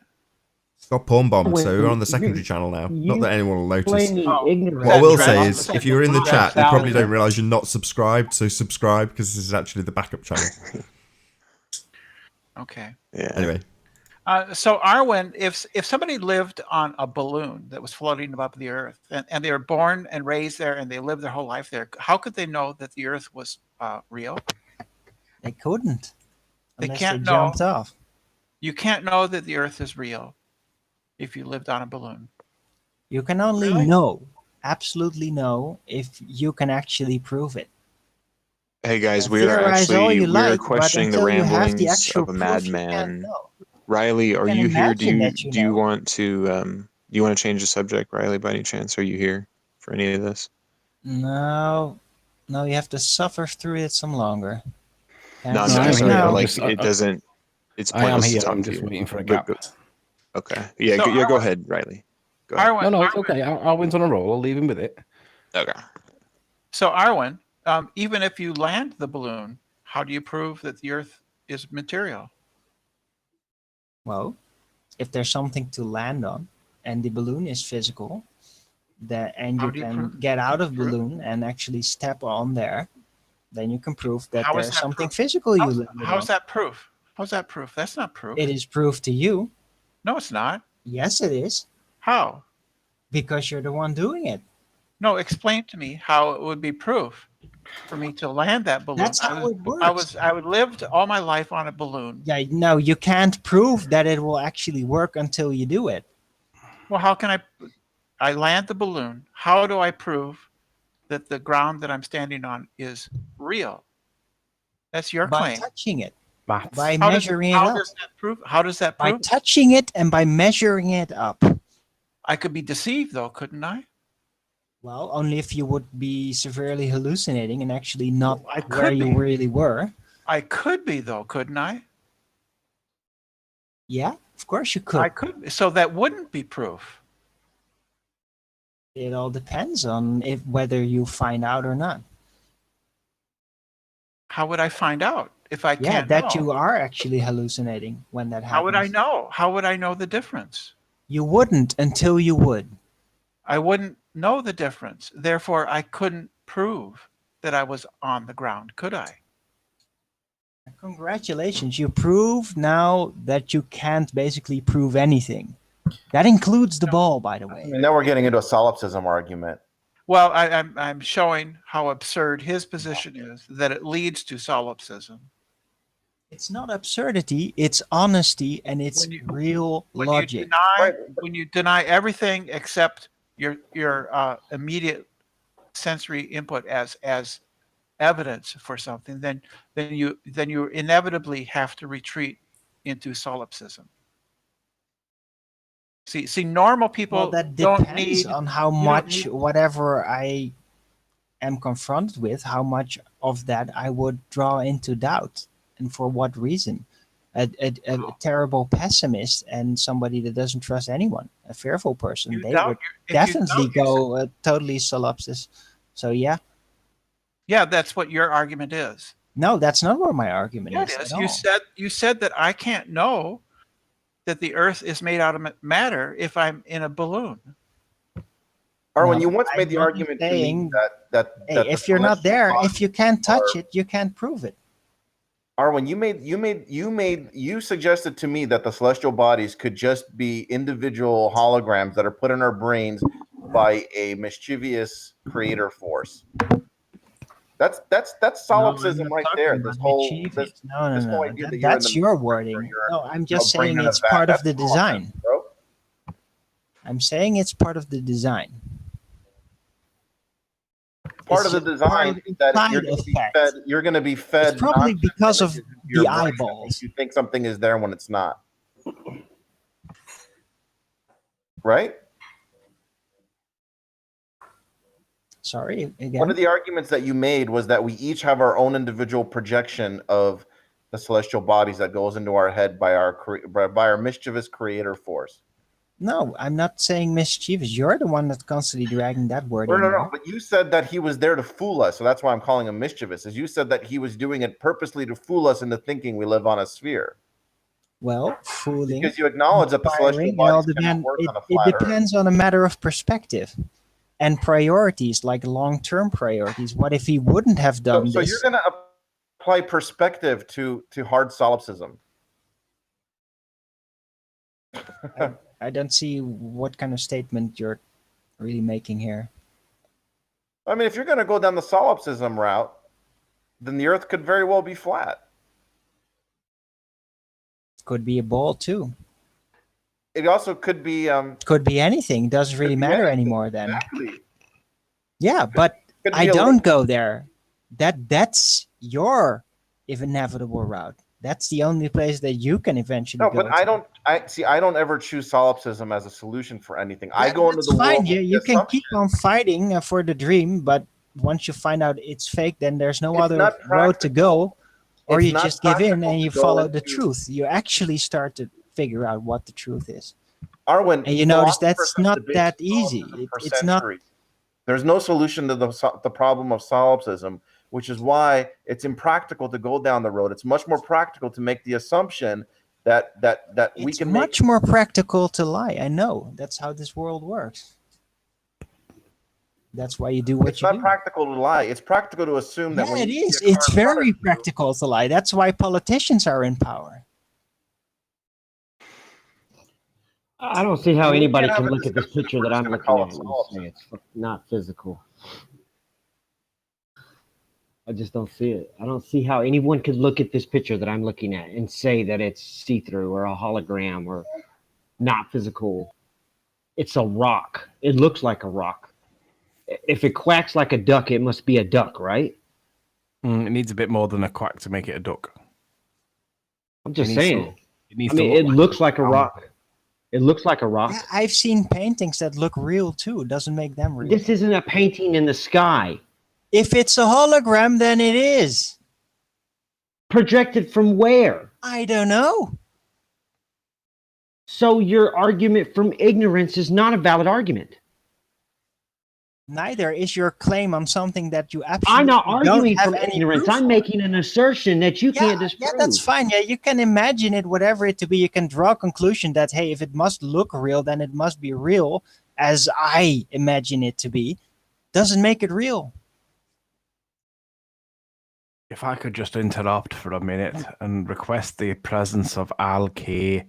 Got porn bombed, so we're When on the secondary you- channel now. you Not that anyone will notice. Explaining Oh, ignorance. What I will that say trans- is, if you're in the That's chat, you probably fallacy. don't realise you're not subscribed, so subscribe, because this is actually the backup channel. Okay. Yeah. Anyway, So Arwen, if somebody lived on a balloon that was floating above the Earth, and they were born and raised there, and they lived their whole life there, how could they know that the Earth was real? They couldn't They unless can't they know. jumped off. You can't know that the Earth is real if you lived on a balloon. You can only Really? know, absolutely know, if you can actually prove it. Hey guys, And we are theorize all actually you we are like, but questioning the until you have the ramblings actual of a proof, you can't madman. know. Riley, are can you here? Do imagine you that you do you know. want to change the subject, Riley, by any chance? Are you here for any of this? No, no, you have to suffer through it some longer. Not No, I'm necessarily, here. but I'm like just- it doesn't. It's I am pointless to here. talk I'm to just you. waiting for a Go, gap. go. Okay. Yeah. So Go, yeah. Go Arwen, ahead, Riley. Go ahead. No, Arwen, it's okay. Arwen's on a roll. I'll leave him with it. Okay. so Arwen, even if you land the balloon, how do you prove that the Earth is material? Well, if there's something to land on, and the balloon is physical, and How you do you can prove? get out of prove? balloon and actually step on there, then you can prove that How is there's that something proof? physical you How's, landed how's on. that proof? How's that proof? That's not proof. It is proof to you. No, it's not. Yes, it is, How? because you're the one doing it. No, explain to me how it would be proof for me to land that balloon. That's how it works. I would lived all my life on a balloon. Yeah, no, you can't prove that it will actually work until you do it. Well, how can I land the balloon? How do I prove that the ground that I'm standing on is real? That's your By claim. touching it, Maths. by How measuring it how up. does that prove? How does that By prove? touching it and by measuring it up. I could be deceived though, couldn't I? Well, only if you would be severely hallucinating and actually not I where could you be. really were. I could be though, couldn't I? Yeah, of course you I could. could be. So that wouldn't be proof. It all depends on whether you find out or not. How would I find out if I Yeah, can't that know? you are actually hallucinating when that happens. How would I know? How would I know the difference? You wouldn't until you would. I wouldn't know the difference. Therefore, I couldn't prove that I was on the ground, could I? Congratulations, you prove now that you can't basically prove anything. That includes the ball, by the I way. mean, now we're getting into a solipsism argument. Well, I'm showing how absurd his position is, that it leads to solipsism. It's not absurdity, it's honesty, and it's When you- real When logic. when you deny everything except your immediate sensory input as evidence for something, then you inevitably have to retreat into solipsism. See, normal people Well, that don't depends need. on how you don't much need- whatever I am confronted with, how much of that I would draw into doubt, and for what reason. A terrible pessimist and somebody that doesn't trust anyone, a fearful person, You they doubt would if you definitely doubt yourself. go totally solipsis. So yeah, Yeah, that's what your argument is. no, that's not what my argument Yeah, it is is. at all. You said that I can't know that the Earth is made out of matter if I'm in a balloon. Arwen, No, you once I'm made the not argument to me saying- that Hey, the if you're not celestial there, bodies if you can't touch are- it, you can't prove it. Arwen, you suggested to me that the celestial bodies could just be individual holograms that are put in our brains by a mischievous creator force. That's No, I'm solipsism not right talking there. about This whole mischievous. No, this whole no. idea that you're in That's the your Matrix or wording. you're No, I'm just saying bringing it's it back. part of That's the design. solipsism, bro. I'm saying it's part of the design. Part It's of the just part design of that side you're going to be effect. fed. You're going to be fed. It's probably nonsense because of images into your the brain that eyeballs. makes you think something is there when it's not. Right? Sorry, again. One of the arguments that you made was that we each have our own individual projection of the celestial bodies that goes into our head by our mischievous creator force. No, I'm not saying mischievous. You're the one that's constantly dragging that word in No. there. But you said that he was there to fool us, so that's why I'm calling him mischievous. As you said that he was doing it purposely to fool us into thinking we live on a sphere. Well, fooling, Because you acknowledge that the celestial inspiring, it all bodies cannot work on a it flat Earth. depends on a matter of perspective and priorities, like long-term priorities. What if he wouldn't have done So this? you're going to apply perspective to hard solipsism. I don't see what kind of statement you're really making here. I mean, if you're going to go down the solipsism route, then the Earth could very well be flat. Could be a ball too. It also could be. Could be anything. Doesn't really be matter anything. anymore then. Exactly. Yeah, but Could be I a don't go there. That's your inevitable route. That's the only place that you can eventually No, go. but I don't. I don't ever choose solipsism as a solution for anything. I Yeah, go into that's the fine. world. You, with you the can keep assumption on fighting for the dream, but once you find out it's fake, then there's no It's other not road to go, or It's you not just give in practical and to you go follow the into- truth. You actually start to figure out what the truth is. Arwen, And you notice philosophers that's have not debated that easy. solipsism for It's not. centuries. There's no solution to the problem of solipsism, which is why it's impractical to go down the road. It's much more practical to make the assumption that we It's can much more practical to lie. I know. That's how this world works. That's why you do what It's you not do. practical to lie. It's practical to assume that Yeah, when it you is. see a car It's in front of very you- practical to lie. That's why politicians are in power. I don't see how We anybody can't can have a look at this discussion if picture we're that just I'm gonna looking call at it and solipsism. say it's not physical. I just don't see it. I don't see how anyone could look at this picture that I'm looking at and say that it's see-through or a hologram or not physical. It's a rock. It looks like a rock. If it quacks like a duck, it must be a duck, right? It needs a bit more than a quack to make it a duck. I'm just It needs saying. to- It needs I mean, to it looks like a rock. It looks like a rock. Yeah, I've seen paintings that look real too. It doesn't make them real. This isn't a painting in the sky. If it's a hologram, then it is. Projected from where? I don't know. So your argument from ignorance is not a valid argument. Neither is your claim on something that you absolutely I'm not don't arguing have from any ignorance. proof I'm for. making an assertion that you can't Yeah, disprove. that's fine. Yeah, you can imagine it, whatever it to be. You can draw a conclusion that, hey, if it must look real, then it must be real, as I imagine it to be. Doesn't make it real. If I could just interrupt for a minute and request the presence of Al K.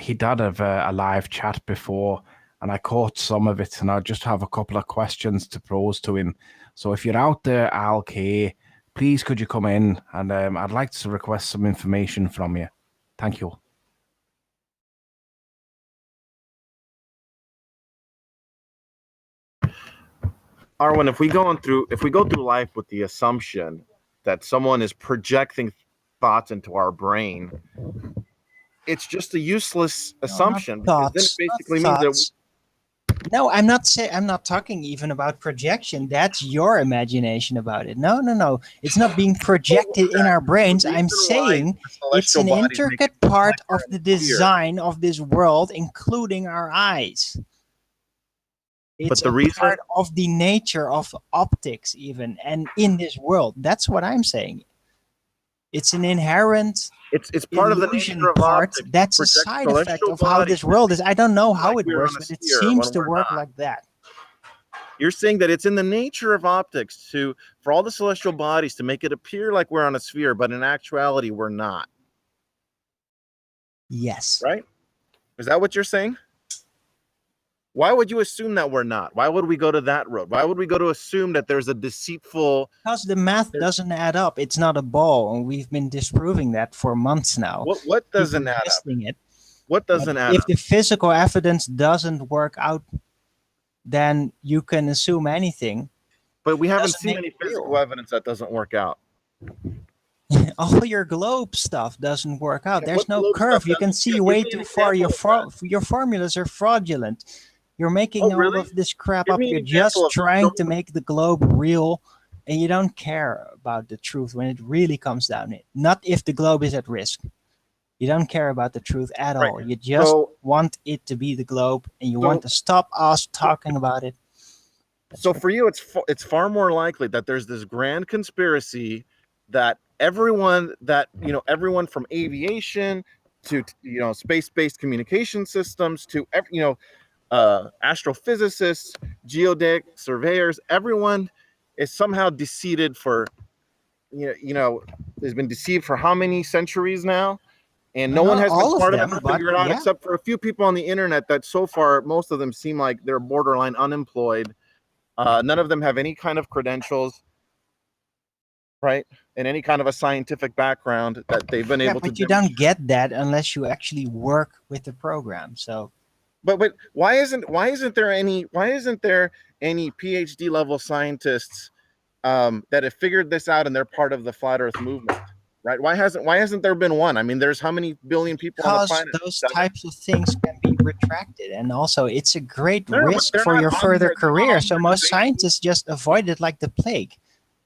He did have a live chat before, and I caught some of it, and I just have a couple of questions to pose to him. So if you're out there, Al K., please could you come in, and I'd like to request some information from you. Thank you. Arwen, if we go through life with the assumption that someone is projecting thoughts into our brain, it's just a useless assumption. Because then it basically means that No, I'm not saying. I'm not talking even about projection. That's your imagination about it. No. It's not being projected in our brains. I'm saying it's an intricate part of the design of this world, including our eyes. It's the a reason- part of the nature of optics, even, and in this world. That's what I'm saying. It's an inherent it's part of the illusion nature of part. optics. That's a Project side effect celestial of how bodies this world is. I don't know how like it we're works, on a but it sphere seems when to we're work not. like that. You're saying that it's in the nature of optics for all the celestial bodies to make it appear like we're on a sphere, but in actuality we're not. Yes. Right? Is that what you're saying? Why would you assume that we're not? Why would we go to that road? Why would we go to assume that there's a deceitful... Because the math doesn't add up. It's not a ball, and we've been disproving that for months now. What doesn't People add up? testing it. What doesn't add If up? the physical evidence doesn't work out, then you can assume anything. But we haven't doesn't seen make any it physical real. evidence that doesn't work out. All your globe stuff doesn't work out. Yeah, There's what no globe curve. stuff You can doesn't- see give way me an too far. example of Your formulas are fraudulent. You're making all really? of this crap Give up. me an You're example just of trying to some- make the globe real, and you don't care about the truth when it really comes down to it. Not if the globe is at risk. You don't care about the truth at Right. all. You just So- want it to be the globe, and you So- want to stop us talking about it. So for you, it's far more likely that there's this grand conspiracy that everyone from aviation to space-based communication systems to astrophysicists, geodetic surveyors, everyone is somehow deceived for has been deceived for how many centuries now, and no one Not has been all of smart them, enough to but figure it out, yeah. except for a few people on the internet that so far most of them seem like they're borderline unemployed. None of them have any kind of credentials, right? And any kind of a scientific background that they've been able to But you demonstrate. don't get that unless you actually work with the program. So But why isn't there any PhD level scientists that have figured this out and they're part of the flat Earth movement, right? Why hasn't there been one? I mean, there's how many billion people on the because planet? those 7? types of things can be retracted, and also it's a great No, but risk they're for not your on further here- they're not career. on So here most debating. scientists just avoid it like the plague.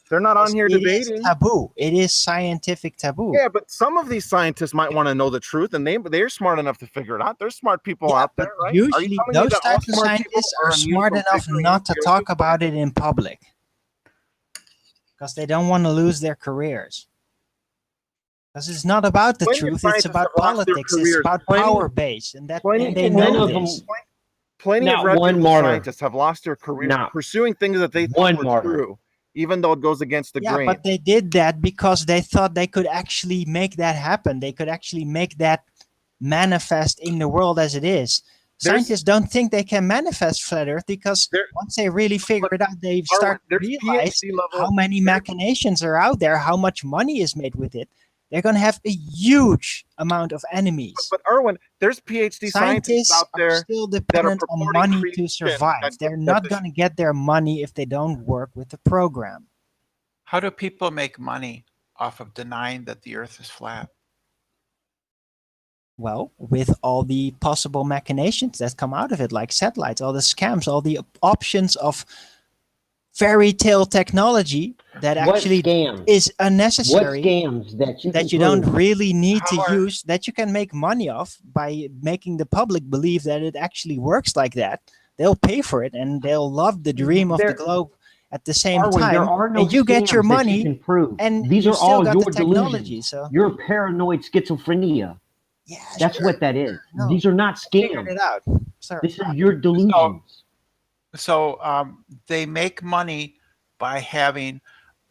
They're not on here It is debating. taboo. It is scientific taboo. Yeah, but some of these scientists might want to know the truth, and they're smart enough to figure it out. There's smart people out but there, right? Are you usually telling me those that all types of smart people scientists are immune smart from enough figuring not to out talk the about it in public because they don't want to lose their careers. Because it's not about the Plenty of truth; it's scientists about have lost their politics. It's careers. about Plenty- power base, and they None know of them- this. Plenty Not of reputable one martyr. scientists have lost their careers Not pursuing things that they one thought were martyr. true, even though it goes against the Yeah, grain. but they did that because they thought they could actually make that happen. They could actually make that manifest in the world as it is. There's- Scientists don't think they can manifest flat Earth because There- once they really figure it out, they start to there's realize PhD level- how many machinations are out there, how much money is made with it. They're going to have a huge amount of enemies. But Erwin, there's PhD scientists out are there still that are dependent on purporting money to creation survive. that- They're that not this- going to get their money if they don't work with the program. How do people make money off of denying that the Earth is flat? Well, with all the possible machinations that come out of it, like satellites, all the scams, all the options of fairy tale technology that What actually scams? is What unnecessary, scams that you that can you don't prove? really need to How are- use, that you can make money off by making the public believe that it actually works like that. They'll pay for it and they'll love the dream of the There- globe at the same Arwen, time. there are no And you get your scams that money, you can prove. and These you are still all got your the technology. delusions. So You're paranoid schizophrenia. yeah, That's sure. what that is. No, These are not Figured scams. it out. Sorry. This is your delusions. So they make money by having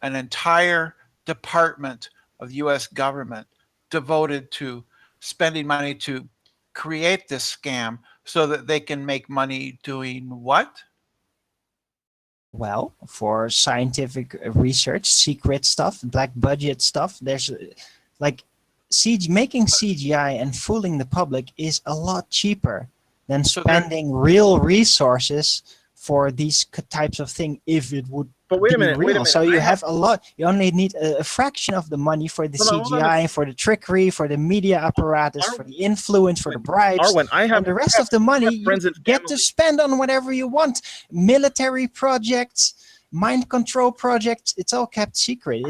an entire department of the U.S. government devoted to spending money to create this scam so that they can make money doing what? Well, for scientific research, secret stuff, black budget stuff, there's like making CGI and fooling the public is a lot cheaper than So there- spending real resources for these types of thing if it would But wait a be minute, real. wait a minute. So you I have a lot. You only need a fraction of the money for the Hold on a CGI, for the trickery, for the media apparatus, for the influence, for the bribes. Arwen, And the rest of the money you friends and get to family. spend on whatever you want. Military projects, mind control projects, it's all kept secret.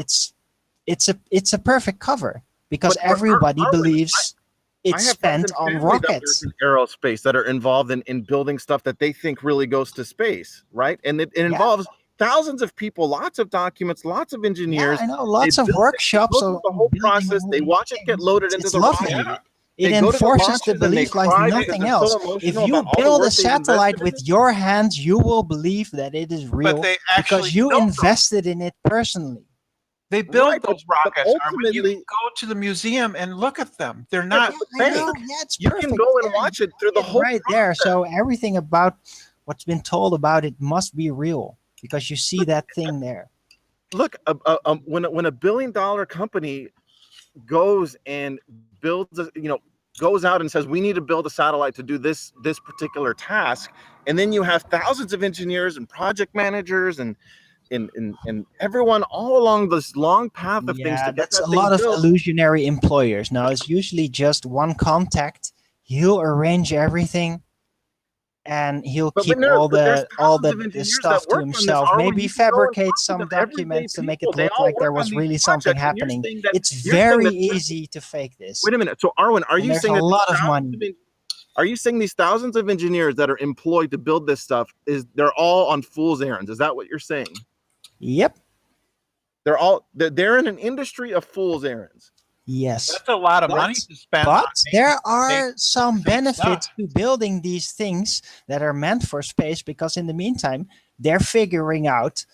It's a perfect cover because But everybody Arwen, believes I it's have friends spent and on family that rockets. work in aerospace that are involved in building stuff that they think really goes to space, right? And it involves thousands of people, lots of documents, lots of engineers. Yeah, I know lots They of build it, workshops. go through the whole building process. all They these watch it get things. loaded into It's the lovely. rocket. It They go to the enforces the launches and they belief like cry because nothing they're else. so If emotional you about all the build a work they've invested satellite in with it. your hands, you will believe that it is real But they actually because you built them. invested in it personally. They build Right, those but rockets. Armin. You ultimately, can go to the museum and look at them. They're Yeah, not but I Benny, know. Yeah, it's you perfect. can go and Yeah, watch it through the it's whole right there. So everything about what's been told about it must be real because you see that thing there. look. When when a $1 billion company goes and builds, goes out and says we need to build a satellite to do this particular task, and then you have thousands of engineers and project managers and everyone all along this long path of things Yeah, to get that's that a thing lot of built. illusionary employers. Now it's usually just one contact. He'll arrange everything, and he'll But keep there's all thousands of the engineers stuff that to work on this. himself. Arwen, Maybe you can go and fabricate talk to some them, everyday documents to make people. it They look all like work there on was these really something projects, and you're happening. saying that It's you're saying very that. easy to fake this. Wait a minute. So Arwen, are And you there's saying a that lot of money. are you saying these thousands of engineers that are employed to build this stuff they're all on fool's errands? Is that what you're saying? Yep. They're in an industry of fool's errands. Yes. That's a lot of money to spend. on But there are fake some benefits stuff. to building these things that are meant for space because in the meantime they're figuring out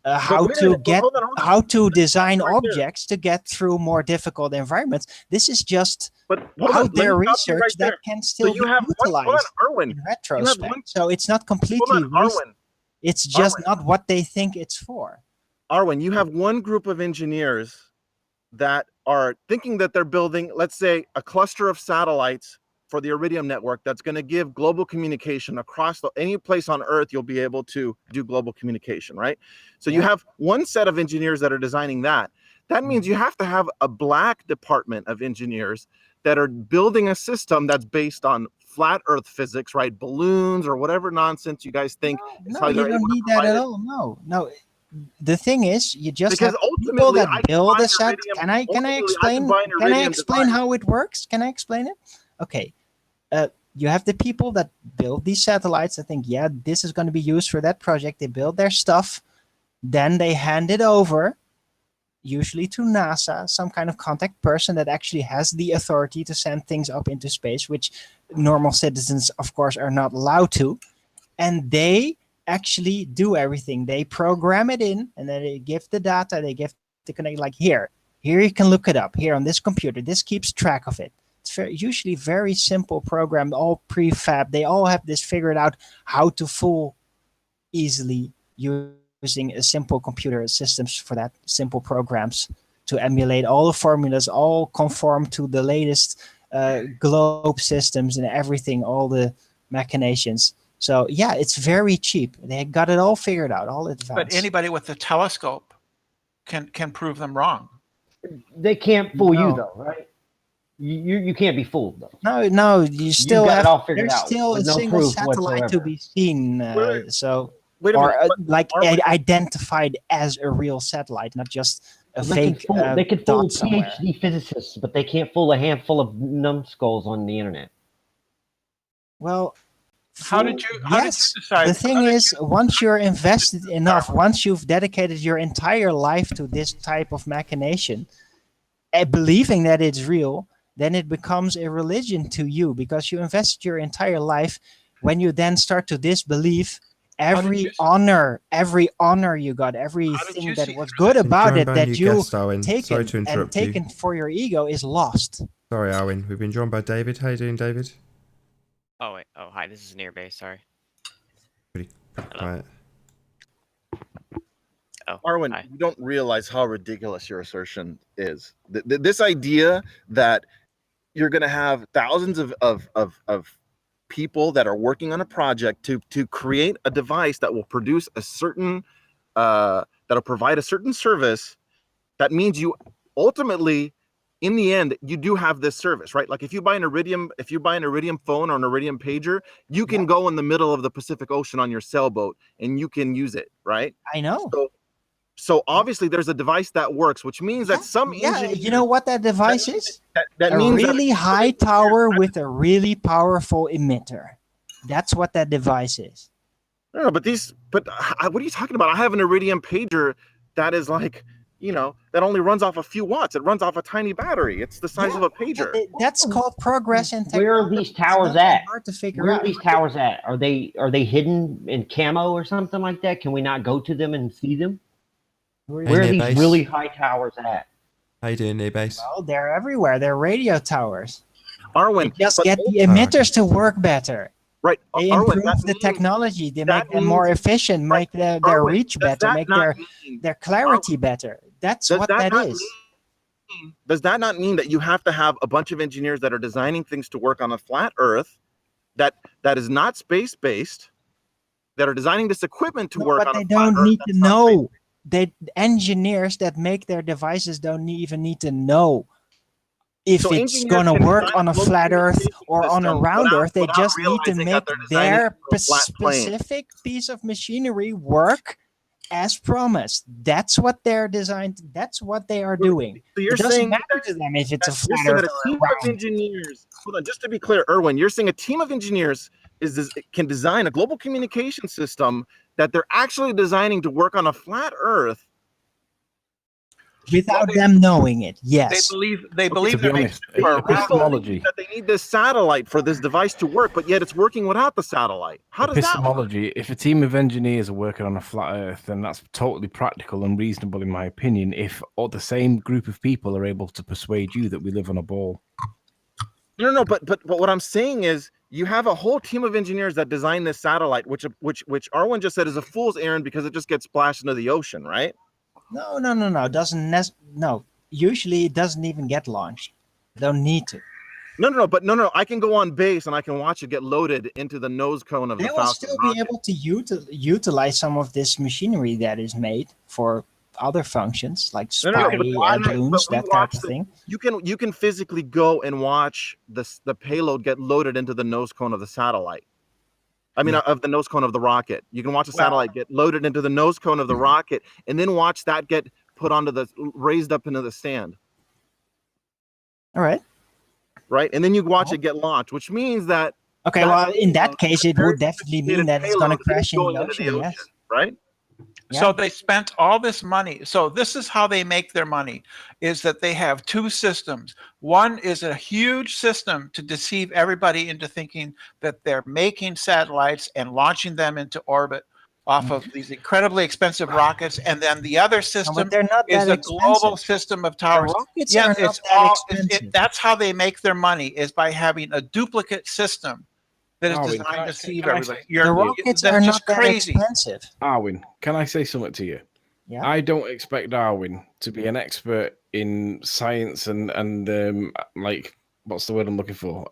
how wait a to minute, get hold on. how to design right there. objects to get through more difficult environments. This is just But hold on, out let me there stop you research right there. that can So still you be have hold on, utilized Arwen. in You have retrospect. one. So it's not Hold completely on, Arwen. it's just Arwen. not what they think it's for. Arwen, you have one group of engineers that are thinking that they're building, let's say, a cluster of satellites for the Iridium network that's going to give global communication across any place on Earth. You'll be able to do global communication, right? So you have one set of engineers that are designing that. That means you have to have a black department of engineers that are building a system that's based on flat Earth physics, right? Balloons or whatever nonsense you guys think is No, how you they're able don't to need that provide at it. all. No. The thing is, you just Because have people ultimately, that I can build buy a an set. Iridium. Can I Ultimately, I can explain? buy an Can I Iridium explain device. how it works? Can I explain it? Okay. You have the people that build these satellites. I think, yeah, this is going to be used for that project. They build their stuff, then they hand it over, usually to NASA, some kind of contact person that actually has the authority to send things up into space, which normal citizens, of course, are not allowed to. And they actually do everything. They program it in, and then they give the data. They give the connect like here you can look it up here on this computer. This keeps track of it. It's usually very simple program, all prefab. They all have this figured out how to fool easily using a simple computer systems for that, simple programs to emulate all the formulas, all conform to the latest globe systems and everything, all the machinations. So yeah, it's very cheap. They got it all figured out, all advanced. But anybody with a telescope can prove them wrong. They can't fool you No. though, right? You can't be fooled though. No, you still got have. it all figured There's out still a with no single proof satellite to whatsoever. be seen. So Wait a or minute. identified as a real satellite, not just a fake They can fool dot somewhere. PhD physicists, but they can't fool a handful of numbskulls on the internet. Well, How did you decide? The thing is, once you're invested enough, once you've dedicated your entire life to this type of machination, believing that it's real, then it becomes a religion to you because you invested your entire life. When you then start to disbelieve, every honor you got, everything that was good about it that you taken for your ego is lost. Sorry, Arwen. We've been joined by David. How you doing, David? Oh wait. Oh hi. This is Nearbase. Sorry. Pretty quiet. Oh, Arwen, hi. you don't realize how ridiculous your assertion is. This idea that you're going to have thousands of people that are working on a project to create a device that will produce a certain that'll provide a certain service. That means you ultimately, in the end, you do have this service, right? Like if you buy an Iridium phone or an Iridium pager, you can go in the middle of the Pacific Ocean on your sailboat and you can use it, right? I know. So obviously there's a device that works, which means that some engineer, you know what that device is? that a means really high tower with a really powerful emitter. That's what that device is. No, but what are you talking about? I have an Iridium pager that is like that only runs off a few watts. It runs off a tiny battery. It's the size of a pager. That's called progress in technology. Where are these It's towers not at? hard to figure Where out. are these towers at? Are they hidden in camo or something like that? Can we not go to them and see them? Where are these Nearbase. really high towers at? How you doing, Nearbase? Well, they're everywhere. They're radio towers. Arwen, They just but get the emitters to work better. right, They Arwen, improve that the means- technology. They that make them more means- efficient, right, make their Arwen, reach does better, that make not mean- their clarity better. That's does what that that not is. Does that not mean that you have to have a bunch of engineers that are designing things to work on a flat Earth that is not space-based, that are designing this equipment to No, work but on they a flat don't Earth need to that's not space- know. The engineers that make their devices don't even need to know if So it's engineers going to can work design on a global flat Earth communication or on a system round without- Earth. They without just need to realizing that make they're designing their for a flat plane. specific piece of machinery work as promised. That's what they're designed. That's what they are doing. So you're It doesn't saying matter to them if it's a you're flat saying Earth that a or a team of round. engineers. Hold on, just to be clear, Erwin, you're saying a team of engineers can design a global communication system that they're actually designing to work on a flat Earth. Without them knowing it, yes. They believe To be they're honest, making for a round. epistemology. That they need this satellite for this device to work, but yet it's working without the satellite. How does that work? Epistemology, if a team of engineers are working on a flat Earth, then that's totally practical and reasonable, in my opinion, if all the same group of people are able to persuade you that we live on a ball. No, but what I'm saying is you have a whole team of engineers that design this satellite, which Arwen just said is a fool's errand because it just gets splashed into the ocean, right? No. No. Usually it doesn't even get launched. Don't need to. No. I can go on base and I can watch it get loaded into the nose cone of They the will Falcon still rocket. be able to utilize some of this machinery that is made for other functions like No, spy but why not- balloons, but we that type watched of the- thing. You can physically go and watch the payload get loaded into the nose cone of the satellite. I mean, of the nose cone of the rocket. You can watch the satellite get loaded into the nose cone of the rocket, and then watch that get put onto raised up into the stand. All right. Right, and then you watch it get launched, which means that Okay. that Well, in that payload- case, it would definitely mean that it's going to payload is crash in going the into ocean. Yes. right? So they spent all this money. So this is how they make their money, is that they have two systems. One is a huge system to deceive everybody into thinking that they're making satellites and launching them into orbit off of these incredibly expensive rockets. And then the other No, system but they're not is that a global expensive. system of The towers. rockets Yeah, are not it's that all, expensive. that's how they make their money, is by having a duplicate system that is Arwen, designed to deceive can I everybody. say- The rockets that's are just not that crazy. expensive. Arwen, can I say something to you? Yeah. I don't expect Darwin to be an expert in science and like what's the word I'm looking for?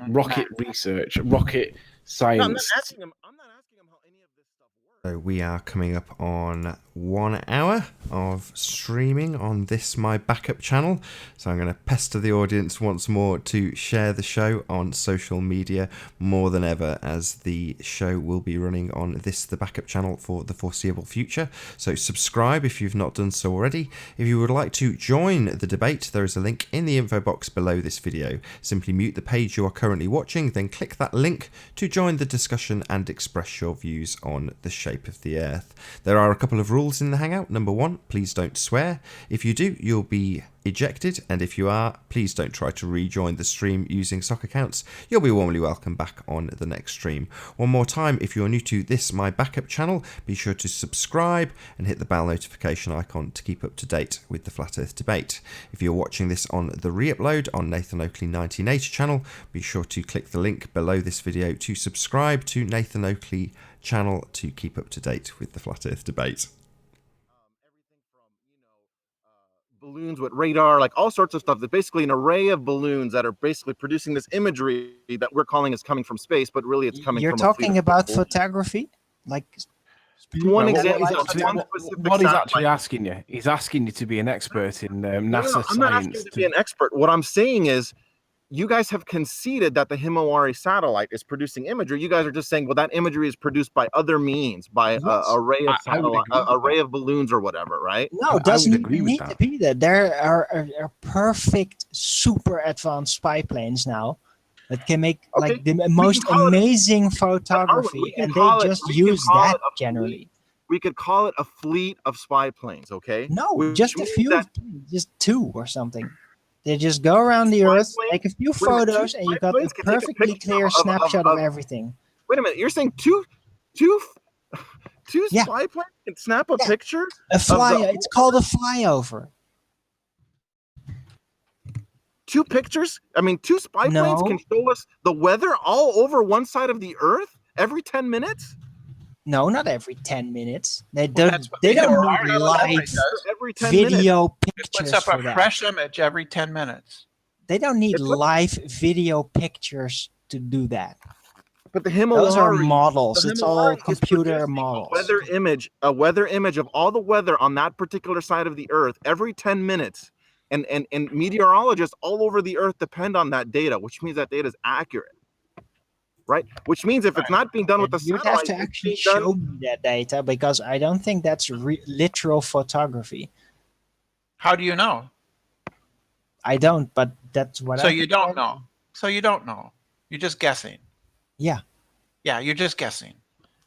Rocket research, rocket No, I'm not science. asking him. I'm not asking him how any of this stuff works. So we are coming up on 1 hour of streaming on this my backup channel. So I'm going to pester the audience once more to share the show on social media more than ever, as the show will be running on this the backup channel for the foreseeable future. So subscribe if you've not done so already. If you would like to join the debate, there is a link in the info box below this video. Simply mute the page you are currently watching, then click that link to join the discussion and express your views on the shape of the Earth. There are a couple of rules in the Hangout. Number 1, please don't swear. If you do, you'll be ejected, and if you are, please don't try to rejoin the stream using stock accounts. You'll be warmly welcome back on the next stream. One more time, if you're new to this my backup channel, be sure to subscribe and hit the bell notification icon to keep up to date with the Flat Earth debate. If you're watching this on the re-upload on Nathan Oakley 1980 channel, be sure to click the link below this video to subscribe to Nathan Oakley channel to keep up to date with the Flat Earth debate. Everything from balloons with radar, like all sorts of stuff. There's basically an array of balloons that are basically producing this imagery that we're calling is coming from space, but really it's coming You're from a fleet talking of about people. photography, like One Well, example. what he's actually asking you, he's asking you to be an expert in NASA I'm not asking science. you to be an expert. What I'm saying is, you guys have conceded that the Himawari satellite is producing imagery. You guys are just saying, well, that imagery is produced by other means, by Yes. a array of I would agree with array of balloons or whatever, right? no, I it doesn't would agree even with need that. to be that. There are perfect, super advanced spy planes now that can make Okay, like the can most call it- amazing we photography, can and call they it- just we can use call that it a generally. we could call it a fleet of spy planes. Okay. No, Which just a means few, that just 2 or something. They just go around the spy Earth, planes. take a few Wait a minute, 2 photos, and you spy got a planes can take a perfectly picture clear snapshot of everything. Wait a minute, you're saying two Yeah. spy planes can snap a Yeah. picture? It's called a flyover. 2 pictures? I mean, 2 spy planes No. can show us the weather all over one side of the Earth every 10 minutes? No, not every 10 minutes. They Well, don't. that's what They the don't Himalayan need satellite live does. Every 10 minutes. video It puts pictures up a for that. fresh image every 10 minutes. They don't need It puts- live video pictures to do that. But the Those are Himalayan models. the It's all Himalayan is computer producing models. a weather image of all the weather on that particular side of the Earth every 10 minutes. And meteorologists all over the Earth depend on that data, which means that data is accurate. Right? Which means if it's not being done with the You'd have satellite, to it's actually being done. show me that data because I don't think that's literal photography. How do you know? I don't, but that's what So I you think don't I- know. So you don't know. You're just guessing. Yeah. Yeah, you're just guessing.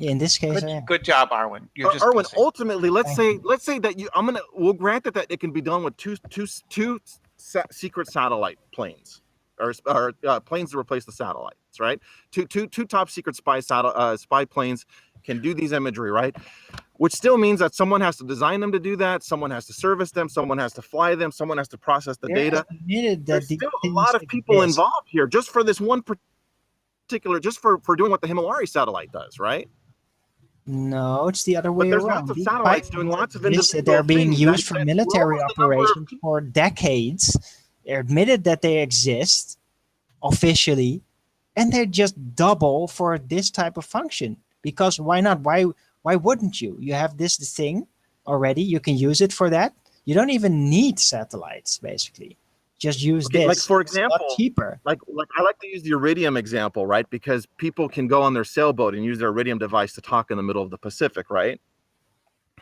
In this case, I am. Good job, Arwen. You're just Erwin, guessing. ultimately, let's Thank say that we'll grant that it can be done with two secret satellite planes or planes to replace the satellites, right? Two top secret spy planes can do these imagery, right? Which still means that someone has to design them to do that, someone has to service them, someone has to fly them, someone has to process the data. Admitted that There's these still a things lot of people exist. involved here just for this one particular, just for doing what the Himalayan satellite does, right? No, it's the other way But there's around. lots of These satellites pipelines doing lots of exist, individual they're being things used for that military lowers the number of operations for decades. They're admitted that they exist officially, and they're just double for this type of function. Because why not? Why wouldn't you? You have this thing already. You can use it for that. You don't even need satellites, basically. Just use Okay, this. like for It's a lot example, cheaper. like I like to use the Iridium example, right? Because people can go on their sailboat and use their Iridium device to talk in the middle of the Pacific, right?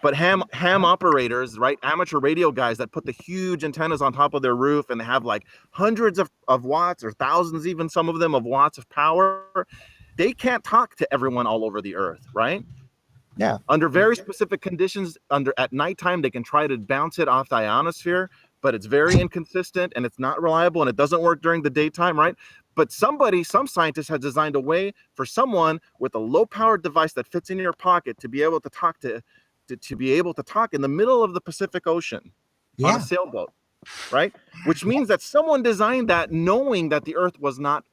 But ham operators, right? Amateur radio guys that put the huge antennas on top of their roof and they have like hundreds of watts or thousands, even some of them, of watts of power. They can't talk to everyone all over the Earth, right? Yeah. Under very specific conditions, at nighttime, they can try to bounce it off the ionosphere, but it's very inconsistent and it's not reliable and it doesn't work during the daytime, right? But some scientist has designed a way for someone with a low-powered device that fits in your pocket to be able to talk to be able to talk in the middle of the Pacific Ocean on a sailboat, right? Which means that someone designed that knowing that the Earth was not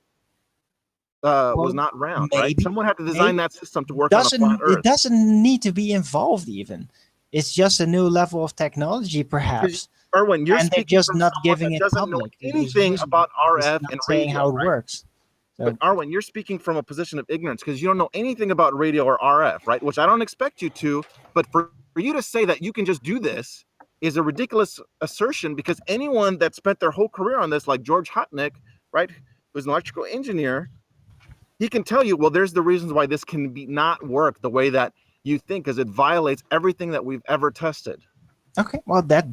round, right? Someone had to design that system to work on a flat Earth. It doesn't need to be involved even. It's just a new level of technology, perhaps. Erwin, you're and they're speaking just from not someone giving that it doesn't know public. anything about RF and saying radio, how it right? works. So, But Arwen, you're speaking from a position of ignorance because you don't know anything about radio or RF, right? Which I don't expect you to. But for you to say that you can just do this is a ridiculous assertion because anyone that spent their whole career on this, like George Hotnick, right, who's an electrical engineer, he can tell you, well, there's the reasons why this can not work the way that you think, because it violates everything that we've ever tested. okay, well that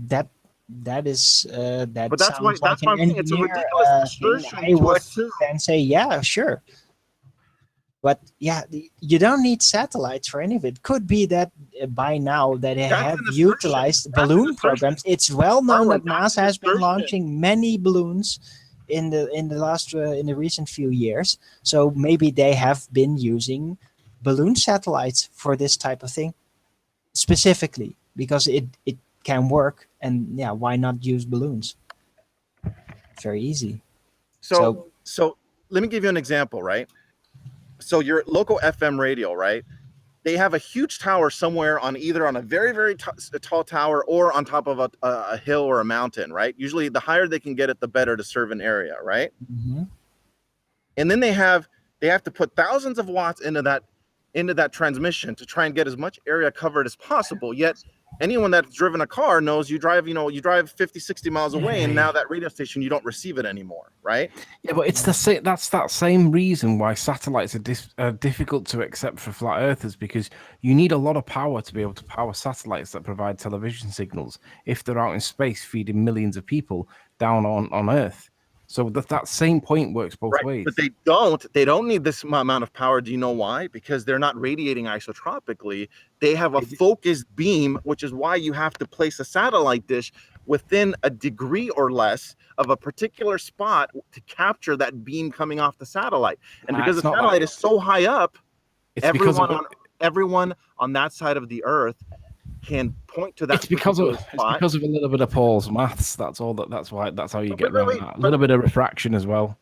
is that. But that's why sounds like I'm an saying it's a engineer, ridiculous thing. assertion I to would assume. then say, yeah, sure. But yeah, you don't need satellites for any of it. Could be that by now that they That's have an assertion. utilized That's an balloon assertion. programs. It's well known Erwin, that NASA has been assertion. launching many balloons in the recent few years. So maybe they have been using balloon satellites for this type of thing specifically because it can work. And yeah, why not use balloons? Very easy. So let me give you an example, right? So your local FM radio, right? They have a huge tower somewhere on either on a very, very tall tower or on top of a hill or a mountain, right? Usually the higher they can get it, the better to serve an area, right? Mm-hmm. And then they have to put thousands of watts into that transmission to try and get as much area covered as possible. Yet anyone that's driven a car knows you drive 50, 60 miles away, and now that radio station, you don't receive it anymore, right? Yeah, but it's that's that same reason why satellites are difficult to accept for flat earthers, because you need a lot of power to be able to power satellites that provide television signals if they're out in space feeding millions of people down on Earth. So that same point works both Right, ways. but they don't need this amount of power. Do you know why? Because they're not radiating isotropically. They have a focused beam, which is why you have to place a satellite dish within a degree or less of a particular spot to capture that beam coming off the satellite. And because It's the not satellite that. is so high up, It's because of everyone on that side of the Earth can point to that it's because of spot. a little bit of Paul's maths. That's all. That's how you get Wait, around that. A little bit of refraction as well.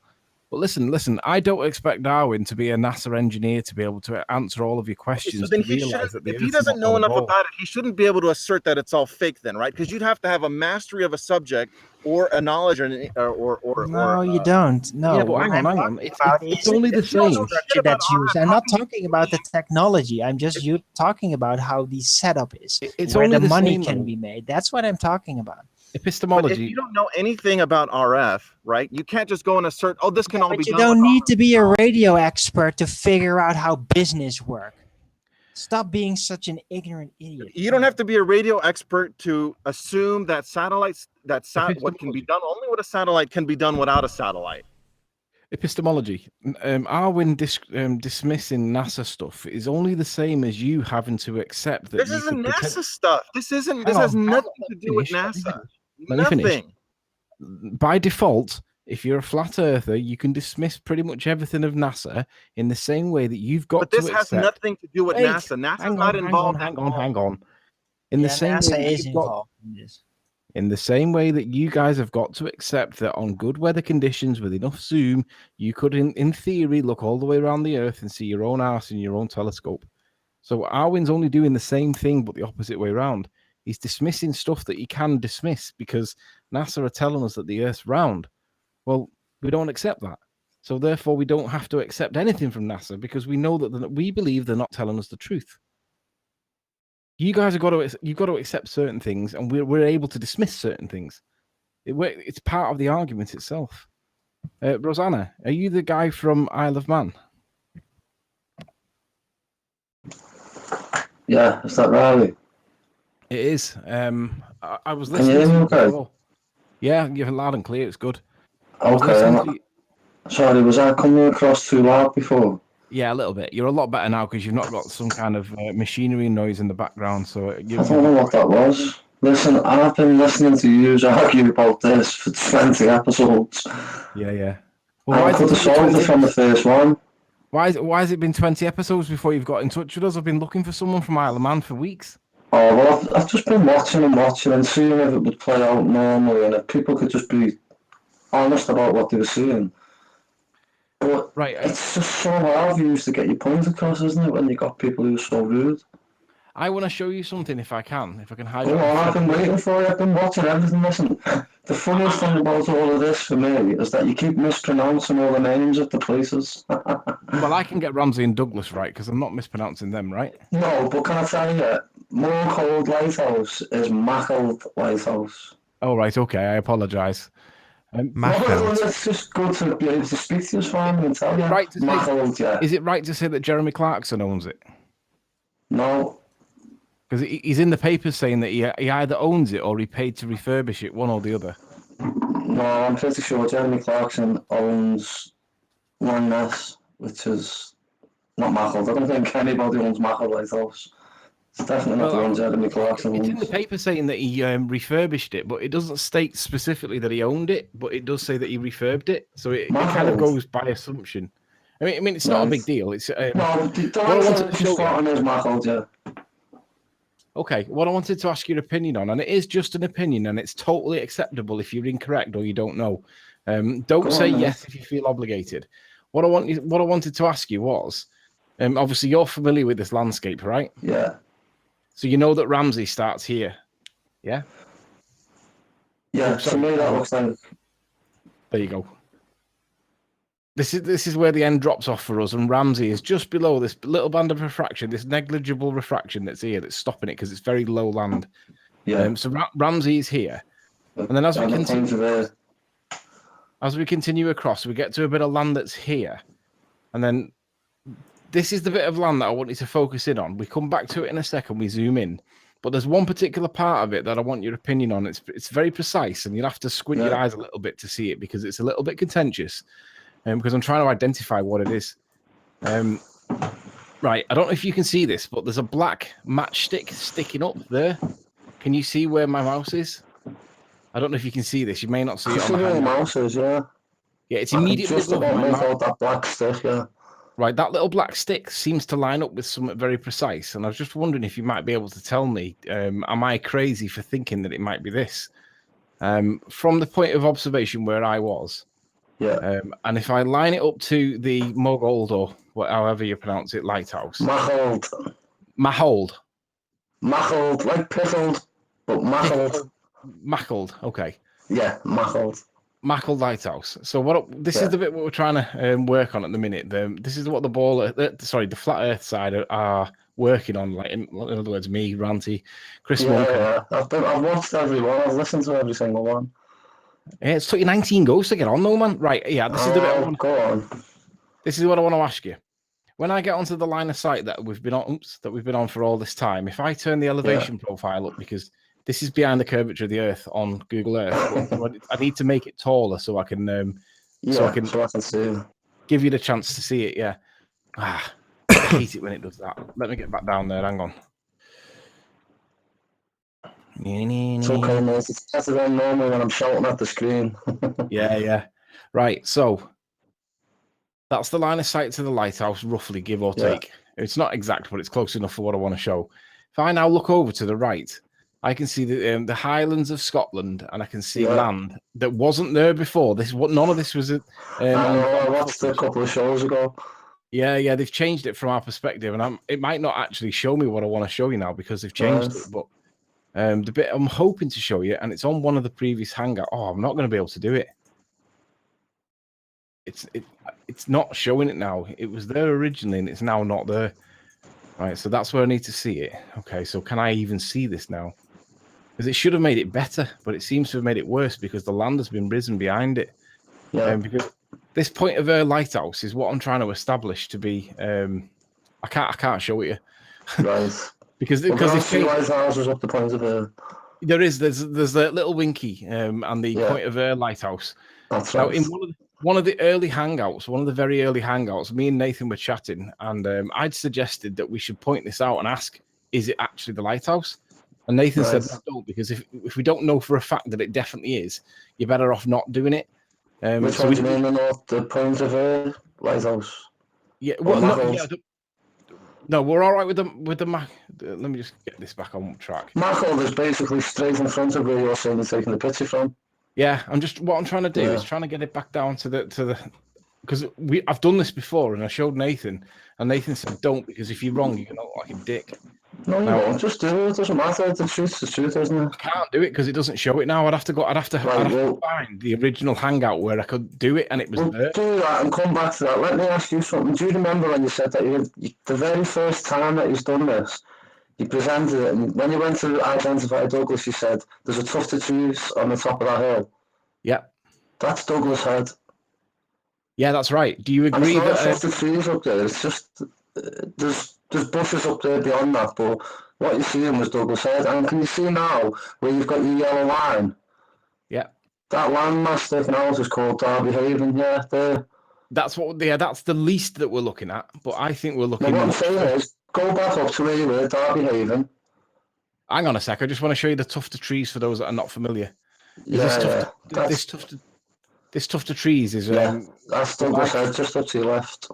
But listen. I don't expect Darwin to be a NASA engineer to be able to answer all of your questions. So then to realize that the if he Earth's doesn't not know on a enough ball. about it, he shouldn't be able to assert that it's all fake then, right? Because you'd have to have a mastery of a subject or a knowledge No, you don't. No. Yeah, but what hang I'm on. talking about It's is only the the same. structure that's used. I'm not talking about the technology. I'm just talking about how the setup is, It's where only the the money same, can though. be made. That's what I'm talking about. But if Epistemology. you don't know anything about RF, right, you can't just go and assert, oh, this can all be But you done. don't need to be a radio expert to figure out how business work. Stop being such an ignorant idiot. You don't have to be a radio expert to assume that what can be Epistemology. done only with a satellite can be done without a satellite. Epistemology. Arwin dismissing NASA stuff is only the same as you having to accept that This you isn't could NASA stuff. This has Hang nothing on, to do with let me NASA. finish. Let me finish. Nothing. By default, if you're a flat earther, you can dismiss pretty much everything of NASA in the same way that you've got But this to has accept. nothing to do with Wait, NASA. NASA's hang not on, involved. hang on. In the same NASA way that is you've got, involved in this. in the same way that you guys have got to accept that on good weather conditions with enough zoom, you could, in theory, look all the way around the Earth and see your own arse in your own telescope. So Arwin's only doing the same thing, but the opposite way around. He's dismissing stuff that he can dismiss because NASA are telling us that the Earth's round. Well, we don't accept that. So therefore, we don't have to accept anything from NASA because we know that we believe they're not telling us the truth. You guys have you've got to accept certain things, and we're able to dismiss certain things. It's part of the argument itself. Rosanna, are you the guy from Isle of Man? Yeah, is that right? It is. I was Can you listening hear to me you okay? before. Yeah, you're loud and clear. It's good. I was Okay, listening to you. sorry, was I coming across too loud before? Yeah, a little bit. You're a lot better now because you've not got some kind of machinery noise in the background. So I don't know what that was. Listen, I've been listening to you argue about this for 20 episodes. Yeah. Well, I could have solved it from the first one. Why has it been 20 episodes before you've got in touch with us? I've been looking for someone from Isle of Man for weeks. Oh, well, I've just been watching and seeing if it would play out normally and if people could just be honest about what they were seeing. But right, it's just so hard for you to get your point across, isn't it, when you got people who are so rude? I want to show you something if I can hide it. I've been waiting for you. I've been watching everything. Listen, the funniest thing about all of this for me is that you keep mispronouncing all the names of the places. Well, I can get Ramsey and Douglas right because I'm not mispronouncing them, right? No, but can I tell you, More Cold Lighthouse is Mackled Lighthouse. Oh, right, okay, I apologise. It's just good to be able to speak to you, Simon, and tell you. Right to Mackled, yeah. Is it right to say that Jeremy Clarkson owns it? No. Because he's in the papers saying that he either owns it or he paid to refurbish it, one or the other. No, I'm pretty sure Jeremy Clarkson owns Langness, which is not Mackled. I don't think anybody owns Mackled Lighthouse. It's definitely not the one Jeremy Clarkson owns. It's in the paper saying that he refurbished it, but it doesn't state specifically that he owned it, but it does say that he refurbed it. So it kind of goes by assumption. I mean, it's not a big deal. It's no, don't want to show you. Mackled, yeah. Okay, what I wanted to ask your opinion on, and it is just an opinion, and it's totally acceptable if you're incorrect or you don't know. Don't say yes if you feel obligated. What I wanted to ask you was, obviously you're familiar with this landscape, right? Yeah. So you know that Ramsey starts here, yeah? Yeah. To me that looks like. There you go. This is where the end drops off for us, and Ramsey is just below this little band of refraction, this negligible refraction that's here, that's stopping it because it's very low land. Yeah. So Ramsey is here, and then as we continue across, we get to a bit of land that's here, and then this is the bit of land that I want you to focus in on. We come back to it in a second. We zoom in, But there's one particular part of it that I want your opinion on. It's very precise, and you'll have to squint your eyes a little bit to see it because it's a little bit contentious. Because I'm trying to identify what it is. Right, I don't know if you can see this, but there's a black matchstick sticking up there. Can you see where my mouse is? I don't know if you can see this. You may not see it on the where handout. mouse is, yeah. Yeah, it's I can immediately just above about my make mouse. out that black stick, yeah. Right, that little black stick seems to line up with something very precise, and I was just wondering if you might be able to tell me, am I crazy for thinking that it might be this? From the point of observation where I was, and if I line it up to the Mogold, or however you pronounce it, lighthouse. Mahold. Mahold, like pickled, but Mahold. Mackled, okay. Yeah, Mahold. Mackled Lighthouse. So this is the bit what we're trying to work on at the minute. This is what the Flat Earth side are working on. Like in other words, me, Ranty, Chris Monk. Yeah. I've watched every one. I've listened to every single one. Yeah, it's took you 19 goes to get on, though, man. Right? Yeah, this is the bit. Go on. This is what I want to ask you. When I get onto the line of sight that we've been on for all this time, if I turn the elevation profile up, because this is behind the curvature of the Earth on Google Earth, I need to make it taller so I can so I can see. Give you the chance to see it. Yeah. I hate it when it does that. Let me get back down there. Hang on. It's okay, mate. It's better than normal when I'm shouting at the screen. Yeah. Right. So that's the line of sight to the lighthouse, roughly, give or take. It's not exact, but it's close enough for what I want to show. If I now look over to the right, I can see the Highlands of Scotland, and I can see land that wasn't there before. None of this was. I watched a couple of shows ago. Yeah, they've changed it from our perspective, and it might not actually show me what I want to show you now because they've changed it. But the bit I'm hoping to show you, and it's on one of the previous hangouts. Oh, I'm not going to be able to do it. It's not showing it now. It was there originally, and it's now not there. Right, so that's where I need to see it. Okay, so can I even see this now? Because it should have made it better, but it seems to have made it worse because the land has been risen behind it. Because this point of lighthouse is what I'm trying to establish to be. I can't show it you. Right. because they've changed. Lighthouses up the point of There's a little winky and the point of lighthouse. That's now right. in one of the early hangouts, one of the very early hangouts, me and Nathan were chatting, and I'd suggested that we should point this out and ask, is it actually the lighthouse? And Nathan said, no, because if we don't know for a fact that it definitely is, you're better off not doing it. Which one do you mean, the point of lighthouse? Yeah, well, no, we're all right with the Mac. Let me just get this back on track. Mackle is basically straight in front of where you're saying taking the picture from. Yeah, what I'm trying to do is trying to get it back down to the because I've done this before and I showed Nathan, and Nathan said don't, because if you're wrong you're gonna look like a dick. No, you won't. Just do it. It doesn't matter. The truth, isn't it? I can't do it because it doesn't show it now. I'd have to find the original hangout where I could do it, and it was there. Do that and come back to that. Let me ask you something. Do you remember when you said that the very first time that he's done this, you presented it, and when you went to identify Douglas, you said there's a tuft of trees on the top of that hill. Yeah. That's Douglas Head. Yeah, that's right. Do you agree and that it's not a tuft of trees up there? It's just there's bushes up there beyond that, but what you're seeing was Douglas Head. And can you see now where you've got your yellow line? Yeah. That landmass sticking out is called Derby Haven. Yeah, there. That's the least that we're looking at, but I think we're looking. What I'm saying is, go back up to where you were, Derby Haven. Hang on a sec. I just want to show you the tuft of trees for those that are not familiar. This tuft of trees is that's Douglas Head, just up to your left.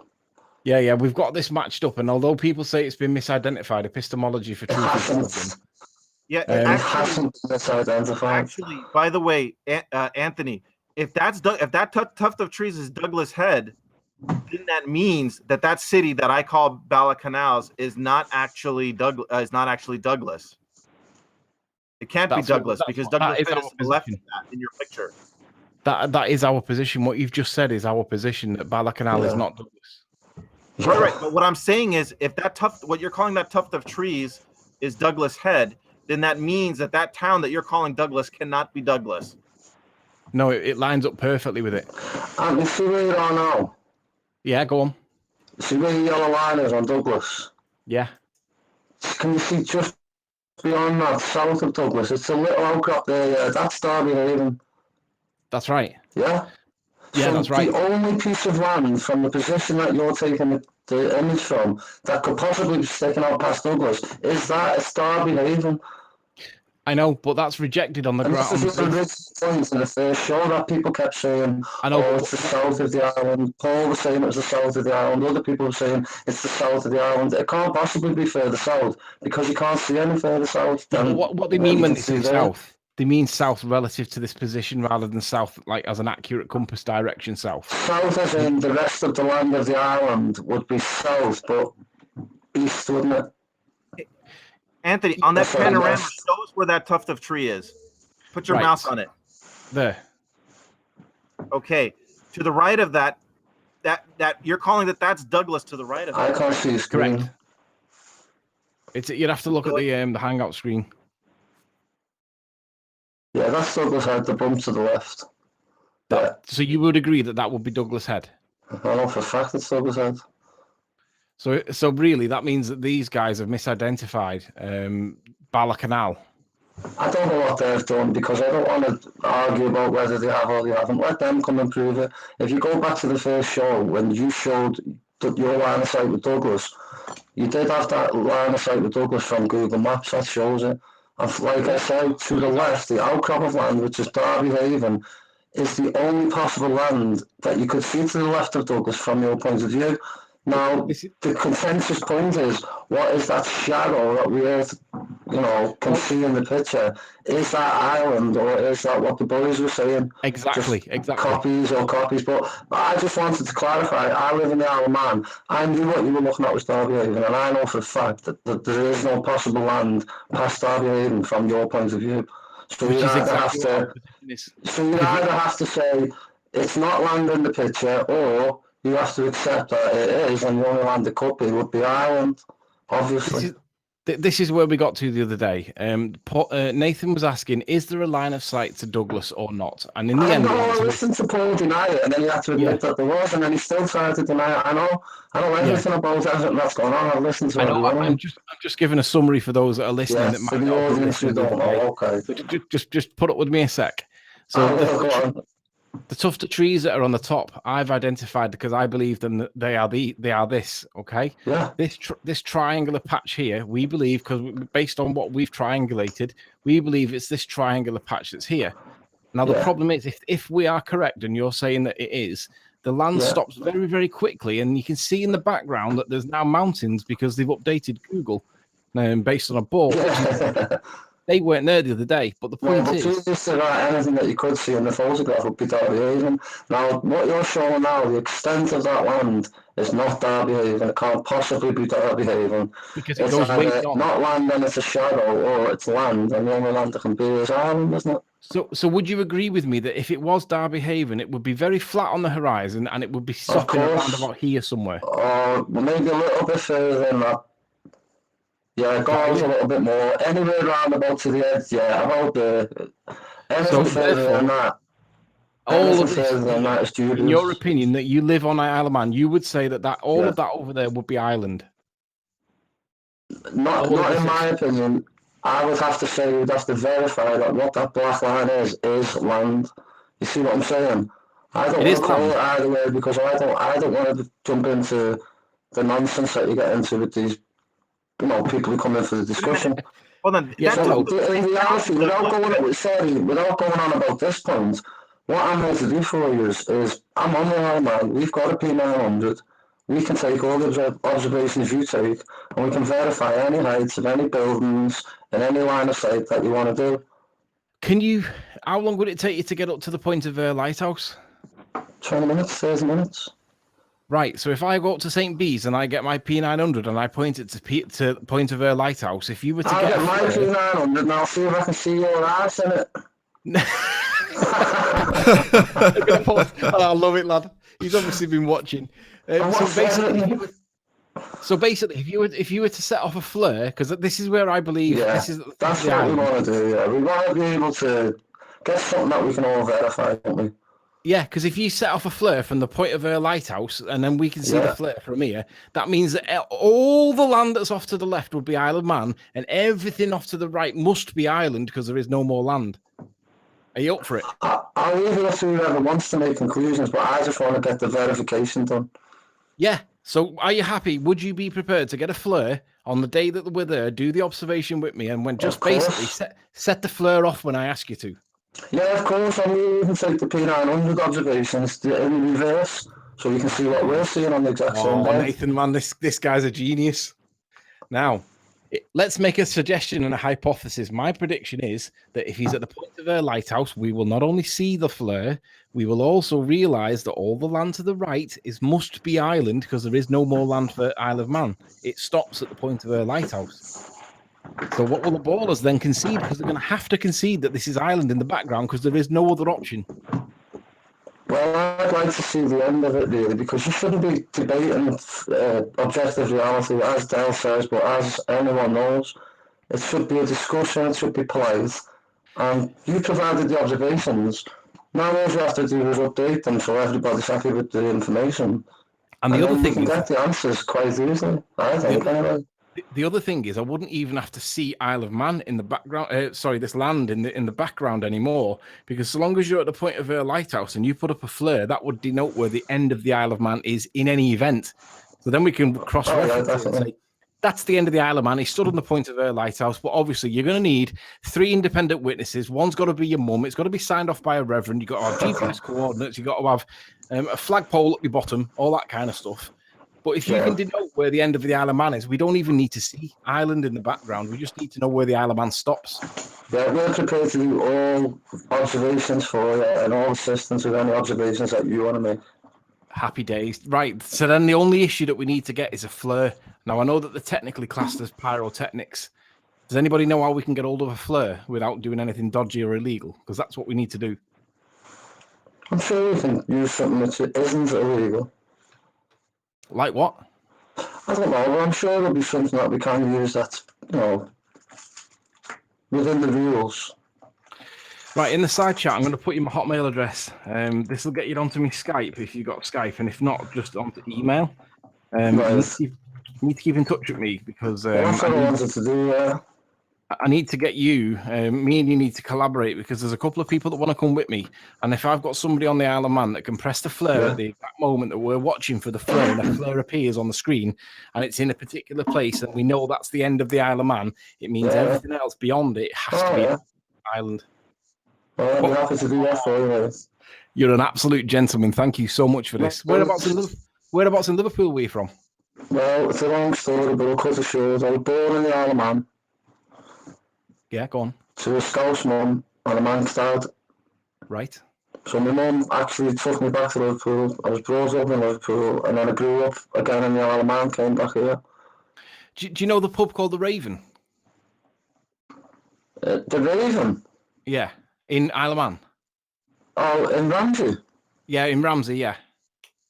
Yeah, we've got this matched up, and although people say it's been misidentified, epistemology for truth is yeah, actually, by the way, Anthony, if that tuft of trees is Douglas Head, then that means that city that I call Bala-Canals is not actually Douglas. It can't be Douglas because Douglas Head is to the left of that in your picture. That is our position. What you've just said is our position, that Bala-Canal is not Douglas. Right. But what I'm saying is, if what you're calling that tuft of trees is Douglas Head, then that means that town that you're calling Douglas cannot be Douglas. No, it lines up perfectly with it. And you see where you are now? Yeah, go on. See where the yellow line is on Douglas? Yeah. Can you see just beyond that, south of Douglas, it's a little outcrop there, yeah, that's Derby Haven, That's right. yeah? Yeah, So that's right. the only piece of land from the position that you're taking the image from that could possibly be sticking out past Douglas is that it's Derby Haven. I know, but that's rejected on the And this ground. is the original point in the first show that people kept saying, I know, oh, it's the south of the island. Paul was saying it was the south of the island. Other people were saying it's the south of the island. It can't possibly be further south because you can't see any further south than what they mean you when can they see say there. south, they mean south relative to this position rather than south like as an accurate compass direction south. South as in the rest of the land of the island would be south, but east, wouldn't it? Anthony, on that That's what I panorama, guessed. show us where that tuft of tree is. Put your Right. mouse on it. There. Okay. To the right of that you're calling that's Douglas to the right of I it. can't see the screen. Correct. You'd have to look at the hangout screen. Yeah, that's Douglas Head, the bump to the left. Yeah, So you would agree that would be Douglas Head. I know for a fact it's Douglas Head. So really, that means that these guys have misidentified Bala Canal. I don't know what they've done because I don't want to argue about whether they have or they haven't. Let them come and prove it. If you go back to the first show when you showed your line of sight with Douglas, you did have that line of sight with Douglas from Google Maps. That shows it. And like I said, to the left, the outcrop of land, which is Derby Haven, is the only possible land that you could see to the left of Douglas from your point of view. Now, the consensus point is, what is that shadow that we can see in the picture? Is that island, or is that what the boys were saying? Exactly. Copies. But I just wanted to clarify, I live in the Isle of Man. I knew what you were looking at was Derby Haven, and I know for a fact that there is no possible land past Derby Haven from your point of view. So you either have to say it's not land in the picture, or you have to accept that it is, and the only land it could be would be Ireland, obviously. This is where we got to the other day. Nathan was asking, is there a line of sight to Douglas or not? And in the end, I listened to Paul deny it, and then he had to admit that there was, and then he still tried to deny it. I know everything about everything that's going on. I've listened to everyone. I'm just giving a summary for those that are listening. Yes, for the audience who don't know. Okay. So just put up with me a sec. So the tuft of trees that are on the top, I've identified because I believe them. They are this. Okay. Yeah. This triangular patch here, we believe, because based on what we've triangulated, we believe it's this triangular patch that's here. Now the problem is, if we are correct, and you're saying that it is, the land stops very, very quickly, and you can see in the background that there's now mountains because they've updated Google, based on a board. They weren't there the other day, but the point is... anything that you could see in the photograph would be Derby Haven. Now, what you're showing now, the extent of that land is not Derby Haven. It can't possibly be Derby Haven. Because it goes way beyond. Not land and it's a shadow, or it's land, and the only land it can be is Ireland, isn't it? So would you agree with me that if it was Derby Haven, it would be very flat on the horizon, and it would be stopping around about here somewhere? Or maybe a little bit further than that. Yeah, it goes a little bit more. Anywhere around about to the edge, about the... Anything further than that. All of this, in your opinion, that you live on Isle of Man, you would say that all of that over there would be island? Not in my opinion. I would have to say you'd have to verify that what that black line is land. You see what I'm saying? I don't want to call it either way because I don't want to jump into the nonsense that you get into with these people who come in for the discussion. Well then, in reality, without going on about this point, what I'm here to do for you is I'm on the line, man. We've got a P900. We can take all the observations you take, and we can verify any heights of any buildings and any line of sight that you want to do. How long would it take you to get up to the point of lighthouse? 20 minutes, 30 minutes. Right, so if I go up to St. Bees and I get my P900 and I point it to point of lighthouse, if you were to get my P900 and I'll see if I can see your ass in it. I love it, lad. He's obviously been watching. So basically, if you were to set off a flare, because this is where I believe that's what we want to do. Yeah, we want to be able to get something that we can all verify, don't we? Yeah, because if you set off a flare from the point of her lighthouse, and then we can see the Yeah. flare from here, that means that all the land that's off to the left would be Isle of Man, and everything off to the right must be island because there is no more land. Are you up for it? I'll leave it up to whoever wants to make conclusions, but I just want to get the verification done. Yeah. So are you happy? Would you be prepared to get a flare on the day that we're there, do the observation with me, and when just basically set the flare off when I ask you to? Yeah, of course. I will even take the P900 observations in reverse, so you can see what we're seeing on the exact same Oh, day. Nathan, man, this guy's a genius. Now, let's make a suggestion and a hypothesis. My prediction is that if he's at the point of her lighthouse, we will not only see the flare, we will also realise that all the land to the right must be island because there is no more land for Isle of Man. It stops at the point of her lighthouse. So what will the ballers then concede? Because they're going to have to concede that this is island in the background because there is no other option. Well, I'd like to see the end of it, really, because you shouldn't be debating objective reality, as Dale says, but as anyone knows, it should be a discussion, it should be polite, and you provided the observations. Now all you have to do is update them so everybody's happy with the information. And the other then thing you can get the answers quite easily, I think, anyway. The other thing is, I wouldn't even have to see Isle of Man in the background. This land in the background anymore, because so long as you're at the point of her lighthouse and you put up a flare, that would denote where the end of the Isle of Man is in any event. So then we can cross-reference it and say that's the end of the Isle of Man. He stood on the point of her lighthouse, but obviously you're going to need 3 independent witnesses. One's got to be your mum. It's got to be signed off by a reverend. You've got to have GPS coordinates. You've got to have a flagpole up your bottom, all that kind of stuff. But if you can denote where the end of the Isle of Man is, we don't even need to see island in the background. We just need to know where the Isle of Man stops. Yeah, we're prepared to do all observations for you and all assistance with any observations that you want to make. Happy days. Right, so then the only issue that we need to get is a flare. Now, I know that they're technically classed as pyrotechnics. Does anybody know how we can get hold of a flare without doing anything dodgy or illegal? Because that's what we need to do. I'm sure we can use something that isn't illegal. Like what? I don't know, but I'm sure there'll be something that we can use that's, within the rules. Right, in the side chat, I'm going to put you my Hotmail address. This will get you onto my Skype if you've got Skype, and if not, just onto email. You need to keep in touch with me because that's what I wanted to do, I need to get you, me and you need to collaborate because there's a couple of people that want to come with me. And if I've got somebody on the Isle of Man that can press the flare at the exact moment that we're watching for the flare and the flare appears on the screen and it's in a particular place and we know that's the end of the Isle of Man, it means everything else beyond it has to be island. Well, I'm happy to do that for you. You're an absolute gentleman. Thank you so much for this. Whereabouts in Liverpool were you from? Well, it's a long story, but I'll cut it short. I was born in the Isle of Man. Yeah, go on. To a Scouse mum and a Manx dad. Right. So my mum actually took me back to Liverpool. I was brought up in Liverpool, and then I grew up again in the Isle of Man, came back here. Do you know the pub called the Raven? The Raven? Yeah, in Isle of Man. Oh, in Ramsey? Yeah, in Ramsey, yeah.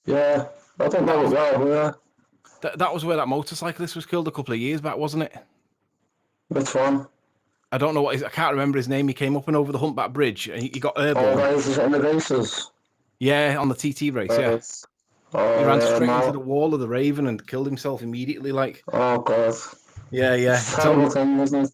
Yeah, I don't know it well, but yeah. That was where that motorcyclist was killed a couple of years back, wasn't it? Which one? I don't know I can't remember his name. He came up and over the humpback bridge and he got airborne. Oh, is in the races? Yeah, on the TT race, yeah. He ran straight into the wall of the Raven and killed himself immediately, like. Oh, God. Yeah. It's a terrible thing, isn't it?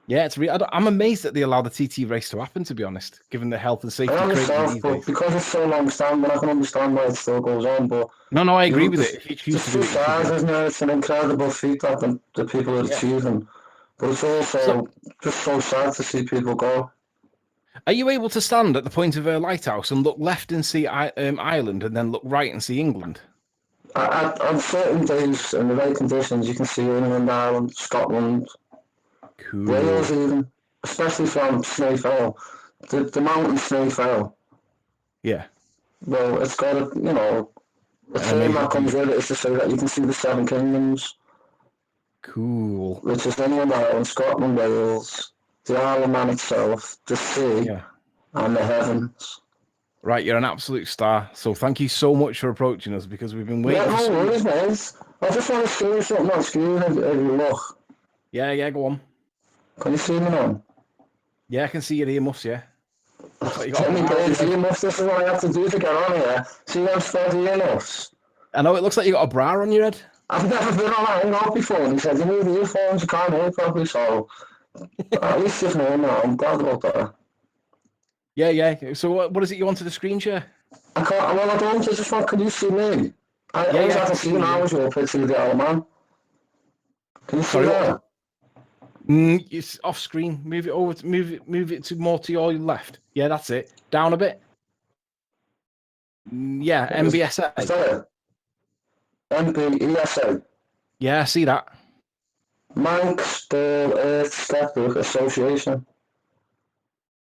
Yeah, it's I'm amazed that they allow the TT race to happen, to be honest, given the health and safety. I myself, but because it's so long standing, I can understand why it still goes on. But no, I agree with it. If you choose it's to do it, sad, isn't it? It's an incredible feat that the people are achieving. But it's also just so sad to see people go. Are you able to stand at the point of her lighthouse and look left and see Ireland and then look right and see England? On certain days, in the right conditions, you can see England, Ireland, Scotland, Wales even, especially from Snaefell. The mountain Snaefell. Yeah. Well, it's got a, the thing that comes with it is to say that you can see the Seven Kingdoms. Cool. Which is England, Ireland, Scotland, Wales, the Isle of Man itself, the sea, and the heavens. Right, you're an absolute star. So thank you so much for approaching us because we've been waiting. Yeah, no worries, mate. I just want to see something on screen if you look. Yeah, go on. Can you see me now? Yeah, I can see your earmuffs, yeah. Looks like you got Let a me bra on birds your head. earmuffs. This is what I have to do to get on here. See them steady earmuffs? I know it looks like you got a bra on your head. I've never been on a hangout before, and he said, you need earphones, you can't hear properly, so at least you've known that. I'm glad about that. Yeah. So what is it you wanted to screen share? I can't, well, I don't, I just want, can you see me? I Yeah, always I have can to see see you. now as your picture of the old man. Can you see Sorry, what was that? It's off screen. Move it over. Move it to more to your left. Yeah, that's it. Down a bit. Yeah, Is MBSA. that it? MBESA. Yeah, I see that. Manx Ball Earth Skeptic Association.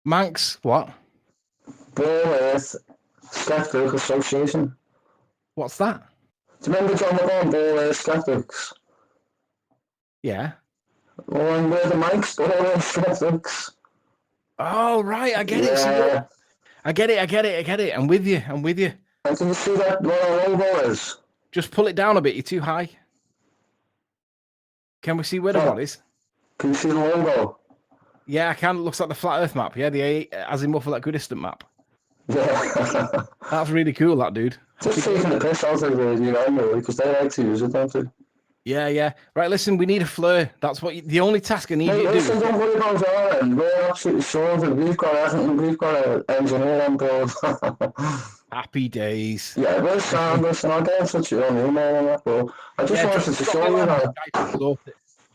Manx, what? Ball Earth Skeptic Association. What's that? Do you remember John McGon, Ball Earth Skeptics? Yeah. Well, and we're the Manx Ball Earth Skeptics. Oh, right. I get it. See, Yeah. I get it. I'm with you. And can you see that what our logo is? Just pull it down a bit. You're too high. Can we see where the what is? Can you see the logo? Yeah, I can. It looks like the flat Earth map. Yeah, the Azimuth equidistant map. Yeah. That's really cool, that dude. Just taking the piss out of the really, because they like to use it, don't they? Yeah. Right, listen, we need a flare. That's what the only task I need you to do. Listen, don't worry about our end. We're absolutely sorted. We've got everything. We've got an engineer on board. Happy days. Yeah, we're sound. Listen, I'll get in touch with you on email and that, but I just wanted to show you that.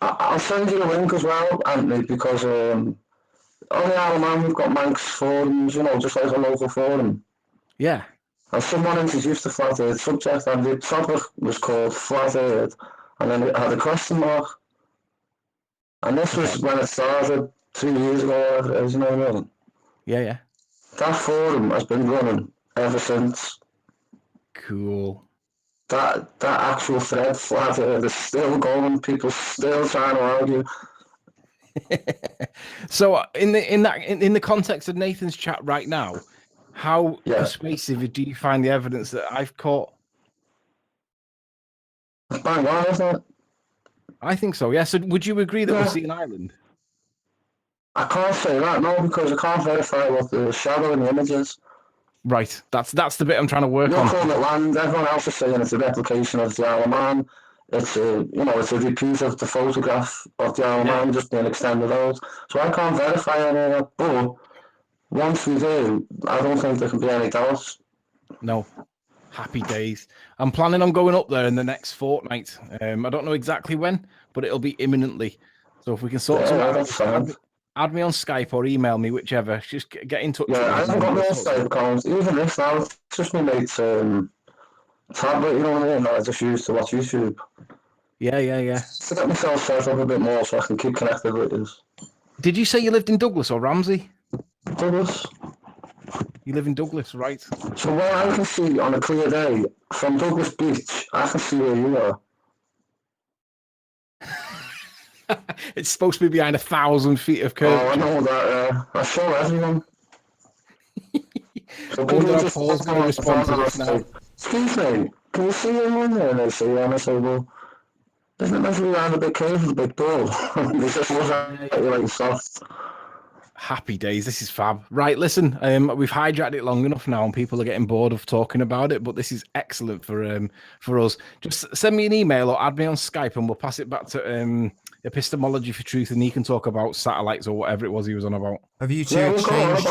I'll send you the link as well, Anthony, because on the Isle of Man we've got Manx forums, just like a local forum. Yeah. And someone introduced the flat earth subject, and the topic was called flat earth, and then it had a question mark. And this was when it started 2 years ago, you know what I mean? Yeah. That forum has been running ever since. Cool. That actual thread, flat earth, is still going. People still trying to argue. So in the context of Nathan's chat right now, how persuasive do you find the evidence that I've caught? It's bang on, isn't it? I think so. Yeah. So would you agree that we're seeing an island? I can't say that, no, because I can't verify what the shadow in the image is. Right. That's the bit I'm trying to work on. You're calling it land. Everyone else is saying it's a replication of the Isle of Man. It's a repeat of the photograph of the Isle of Man just being extended out. So I can't verify any of that. But once we do, I don't think there can be any doubts. No. Happy days. I'm planning on going up there in the next fortnight. I don't know exactly when, but it'll be imminently. So if we can sort something out, add me on Skype or email me, whichever. Just get in touch with me. I haven't got no Skype account. Even this now, it's just my mate's tablet, you know what I mean? That I just use to watch YouTube. Yeah. To get myself set up a bit more so I can keep connected with you. Did you say you lived in Douglas or Ramsey? Douglas. You live in Douglas, right? So what I can see on a clear day from Douglas Beach, I can see where you are. It's supposed to be behind 1,000 feet of curvature. Oh, I know that. I show everyone. So I wonder how Paul's going to respond to this now. Excuse me, can you see anyone there? And they say, yeah, and I say, well, isn't it meant to be around a bit curved, a bit dull? They just look at you like soft. Happy days. This is fab. Right, listen, we've hijacked it long enough now and people are getting bored of talking about it, but this is excellent for us. Just send me an email or add me on Skype and we'll pass it back to Epistemology for Truth and he can talk about satellites or whatever it was he was on about. Have you two exchanged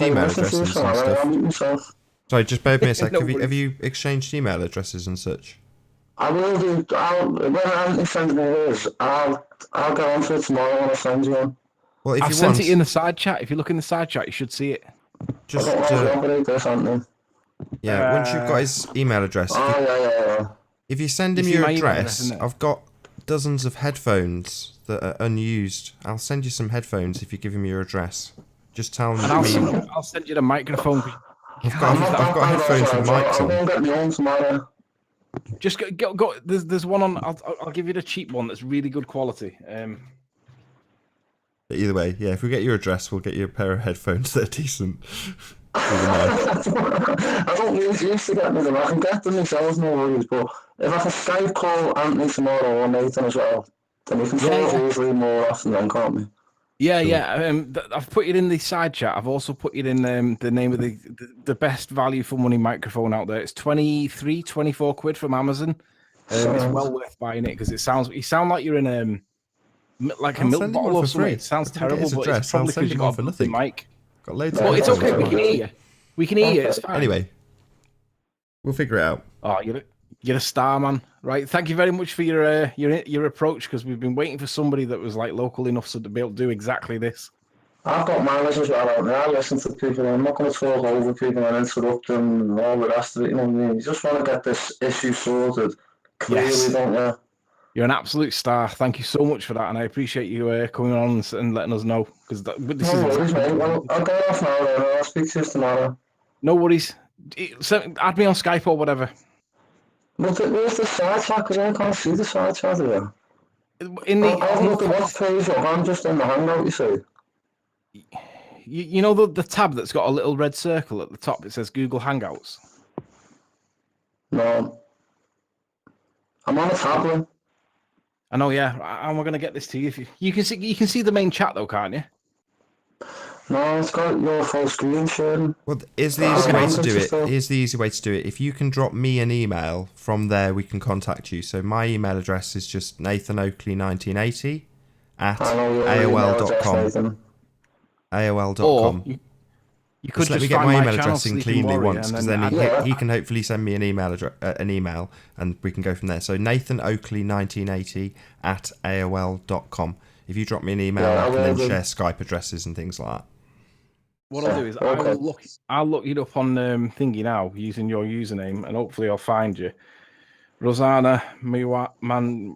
email addresses and stuff? Sorry, just bear with me a sec. Have you exchanged email addresses and such? I will do. When Anthony sends me his, I'll get on to it tomorrow when I send you one. Well, if I've sent it in the side chat. If you look in the side chat, you should see it. Just I don't know how to operate this, Anthony. Yeah, once you've got his email address. Yeah. If you send him your address, I've got dozens of headphones that are unused. I'll send you some headphones if you give him your address. Just tell him. I'll send you the microphone. I've got headphones with mics on. I'll go get my own tomorrow. Just go. There's one on. I'll give you the cheap one that's really good quality. Either way, yeah. If we get your address, we'll get you a pair of headphones that are decent. I don't really used to get them. I can get them myself, no worries. But if I can Skype call Anthony tomorrow or Nathan as well, then we can talk easily more often, then, can't we? Yeah, Cool. yeah. I've put it in the side chat. I've also put it in the name of the best value for money microphone out there. It's 24 quid from Amazon. It's Sounds- well worth buying it because you sound like you're in like a I'll milk send you bottle one or for something. free. It sounds If I can get terrible, his but address, it's probably I'll send because you've him one got for a built-in nothing. mic. Got loads Yeah, of Well, it's mics okay. as We well. can hear you. We can hear you. It's fine. Anyway, we'll figure it out. Oh, you're a star, man. Right. Thank you very much for your approach because we've been waiting for somebody that was like local enough so to be able to do exactly this. I've got manners as well out there. I listen to people. I'm not going to talk over people and interrupt them and all the rest of it. You know what I mean? You just want to get this issue sorted clearly, Yes. don't you? You're an absolute star. Thank you so much for that, and I appreciate you coming on and letting us know because this No is worries, exactly. mate. Well, I'll go off now then. I'll speak to you tomorrow. No worries. Add me on Skype or whatever. Where's the side chat? Because I can't see the side chat here. In the I've looked the watch page up. I'm just on the hangout, you see. you know the tab that's got a little red circle at the top. It says Google Hangouts. No. I'm on a tablet. I know, yeah. And we're gonna get this to you. If you can see the main chat though, can't you? No, it's got your full screen sharing. Well, here's the easy way to do it. Here's the easy way to do it. If you can drop me an email, from there we can contact you. So my email address is just nathanoakley1980 at AOL.com. AOL.com. Or you could Just let me just get find my my email channel, address in Sleeping cleanly Warrior, once, and because then then he can hopefully send me an email and we can go from there. So nathanoakley1980 at AOL.com. If you drop me an email, Yeah, I can I then will do. share Skype addresses and things like that. What I'll do is Okay. I'll look it up on thingy now using your username, and hopefully I'll find you. Rosanna Rosanna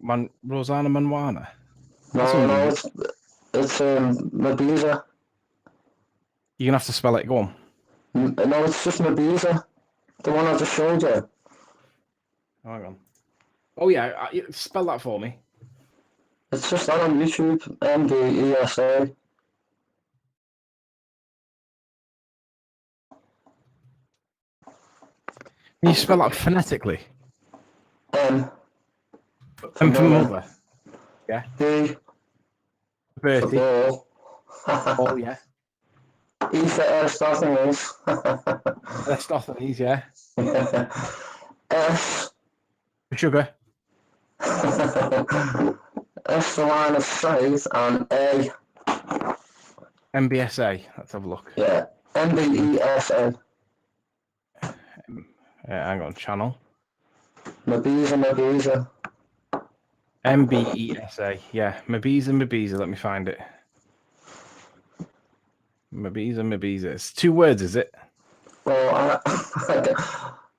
Manwana. That's No, unusual. it's Mabiza. You're gonna have to spell it. Go on. No, it's just Mabiza. The one I just showed you. Hang on. Oh yeah, spell that for me. It's just that on YouTube. MBESA. Can you spell that phonetically? M. And for mother. Yeah. B. For Bertie. ball. Oh yeah. E for Aristophanes. Aristophanes, yeah. S. For sugar. S for line of sight and A. MBSA. Let's have a look. Yeah. MBESA. Hang on, channel. Mabiza. MBESA. Yeah, Mabiza. Let me find it. Mabiza. It's 2 words, is it? Well,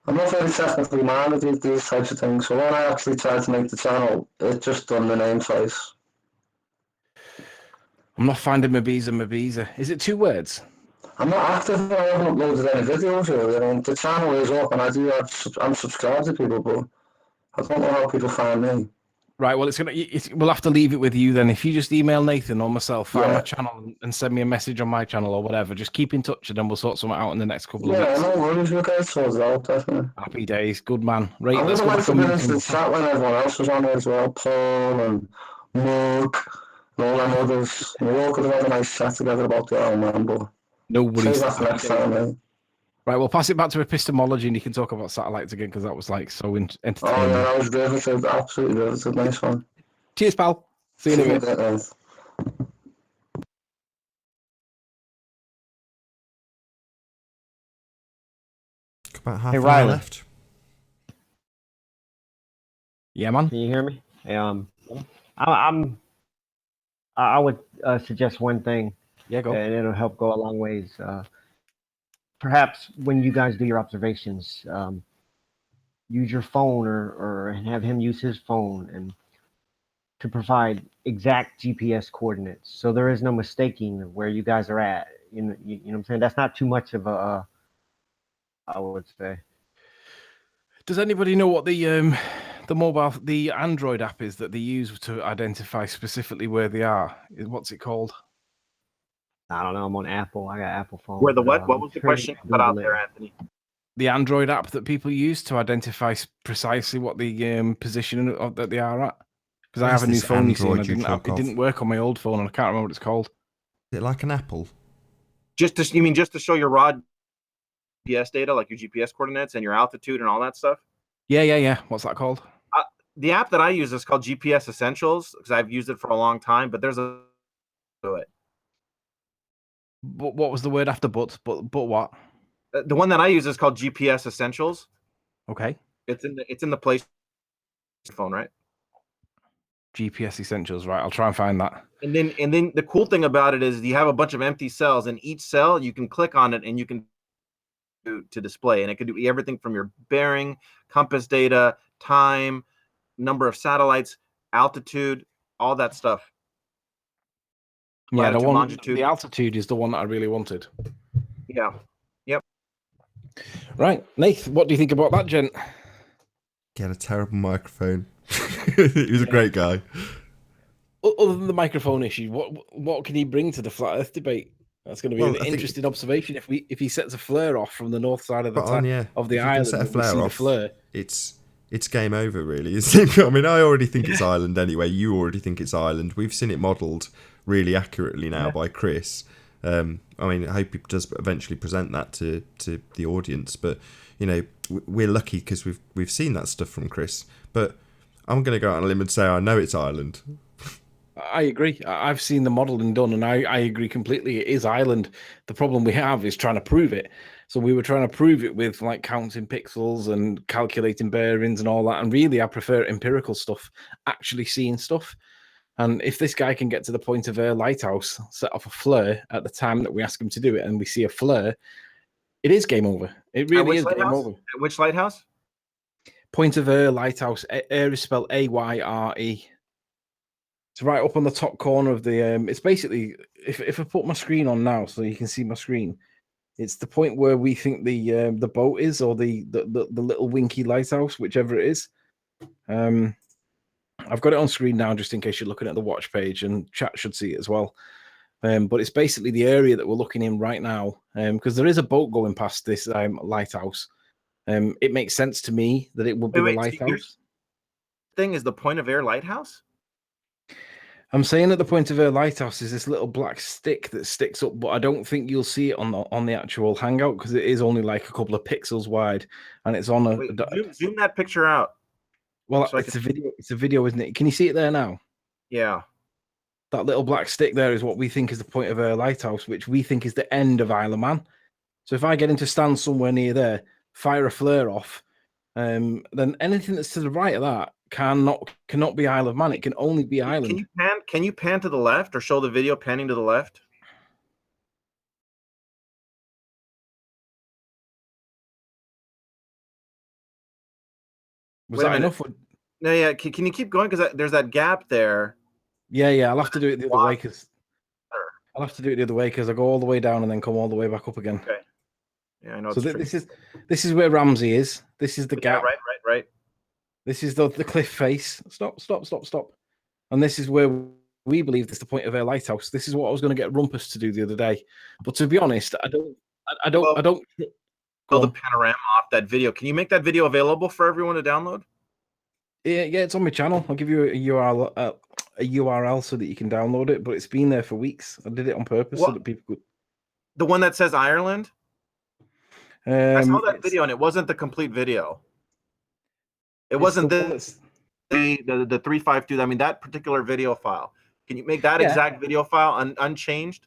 I'm not very technically minded with these types of things, so when I actually tried to make the channel, it just done the name twice. I'm not finding Mabiza. Is it 2 words? I'm not active. I haven't uploaded any videos really. I mean, the channel is up, and I'm subscribed to people, but I don't know how people find me. Right, well, we'll have to leave it with you then. If you just email Nathan or myself, find my Yeah. channel and send me a message on my channel or whatever. Just keep in touch and then we'll sort something out in the next couple of Yeah, weeks. no worries. We'll get it sorted out, definitely. Happy days. Good man. Right, I would let's have go liked back to on be into the mute. chat when everyone else was on it as well. Paul and Mark and all them others. We all could have had a nice chat together about the old man, but No worries. save that for Happy next days. time, mate. Right, we'll pass it back to epistemology and you can talk about satellites again because that was like so entertaining. Oh yeah, that was riveted. Absolutely riveted. Nice one. Cheers, pal. See you in a bit. mate. About half Hey, an hour Riley. left. Yeah, man. Can you hear me? I would suggest one thing, Yeah, go. and it'll help go a long ways. Perhaps when you guys do your observations, use your phone or have him use his phone and to provide exact GPS coordinates, so there is no mistaking where you guys are at. You know what I'm saying? That's not too much of a, I would say. Does anybody know what the Android app is that they use to identify specifically where they are? What's it called? I don't know. I'm on Apple. I got Apple phone. Where the but, what? What was the sure you question? can Cut out Google it. there, Anthony. The Android app that people use to identify precisely what the position that they are at. Because I What have is a new this phone, you see, and Android you talk it of? didn't work on my old phone, and I can't remember what it's called. Is it like an apple? Just to show your raw GPS data, like your GPS coordinates and your altitude and all that stuff? Yeah. What's that called? The app that I use is called GPS Essentials because I've used it for a long time, but there's a to it. But what was the word after but what? The one that I use is called GPS Essentials. Okay. It's in the Play phone, right? GPS Essentials, right? I'll try and find that. And then the cool thing about it is you have a bunch of empty cells, and each cell you can click on it and you can to display, and it can do everything from your bearing, compass data, time, number of satellites, altitude, all that stuff. Yeah, Latitude, longitude. the altitude is the one that I really wanted. Yeah. Yep. Right, Nath, what do you think about that, gent? He had a terrible microphone. He was a great guy. Other than the microphone issue, what can he bring to the flat Earth debate? That's going to be Well, an I think- interesting observation. If he sets a flare off from the north side of the Spot on, yeah. of the If you can island, set a and we flare see the off, flare. It's game over, really. Isn't it? I mean, I already think it's Ireland anyway. You already think it's Ireland. We've seen it modelled really accurately now by Chris. I mean, I hope he does eventually present that to the audience. But you know, we're lucky because we've seen that stuff from Chris. But I'm going to go out on a limb and say I know it's Ireland. I agree. I've seen the modelling done, and I agree completely. It is Ireland. The problem we have is trying to prove it. So we were trying to prove it with like counting pixels and calculating bearings and all that. And really, I prefer empirical stuff, actually seeing stuff. And if this guy can get to the point of a lighthouse, set off a flare at the time that we ask him to do it, and we see a flare, it is game over. It really is game over. At which lighthouse? Point of Ayre lighthouse. Ayre is spelled Ayre. It's right up on the top corner of the. It's basically if I put my screen on now, so you can see my screen. It's the point where we think the boat is, or the little winky lighthouse, whichever it is. I've got it on screen now, just in case you're looking at the watch page, and chat should see it as well. But it's basically the area that we're looking in right now, because there is a boat going past this lighthouse. It makes sense to me that it would be the lighthouse. Thing is the Point of Ayre lighthouse. I'm saying at the Point of Ayre lighthouse is this little black stick that sticks up, but I don't think you'll see it on the actual hangout because it is only like a couple of pixels wide, and it's on a. Wait, zoom that picture out. Well, so it's a video. It's a video, isn't it? Can you see it there now? Yeah. That little black stick there is what we think is the Point of Ayre lighthouse, which we think is the end of Isle of Man. So if I get him to stand somewhere near there, fire a flare off, then anything that's to the right of that cannot be Isle of Man. It can only be Ireland. Can you pan to the left or show the video panning to the left? Was that enough? No, yeah. Can you keep going? Because there's that gap there. Yeah. I'll have to do it the other way because I go all the way down and then come all the way back up again. Okay. Yeah, I know. So this is where Ramsey is. This is the gap. Right. This is the cliff face. Stop. And this is where we believe this is the Point of Ayre lighthouse. This is what I was going to get Rumpus to do the other day, but to be honest, I don't. Build a panorama off that video. Can you make that video available for everyone to download? Yeah, it's on my channel. I'll give you a URL so that you can download it. But it's been there for weeks. I did it on purpose so that people could. The one that says Ireland. I saw that video and it wasn't the complete video. It wasn't the 352. I mean, that particular video file. Can you make that exact video file unchanged?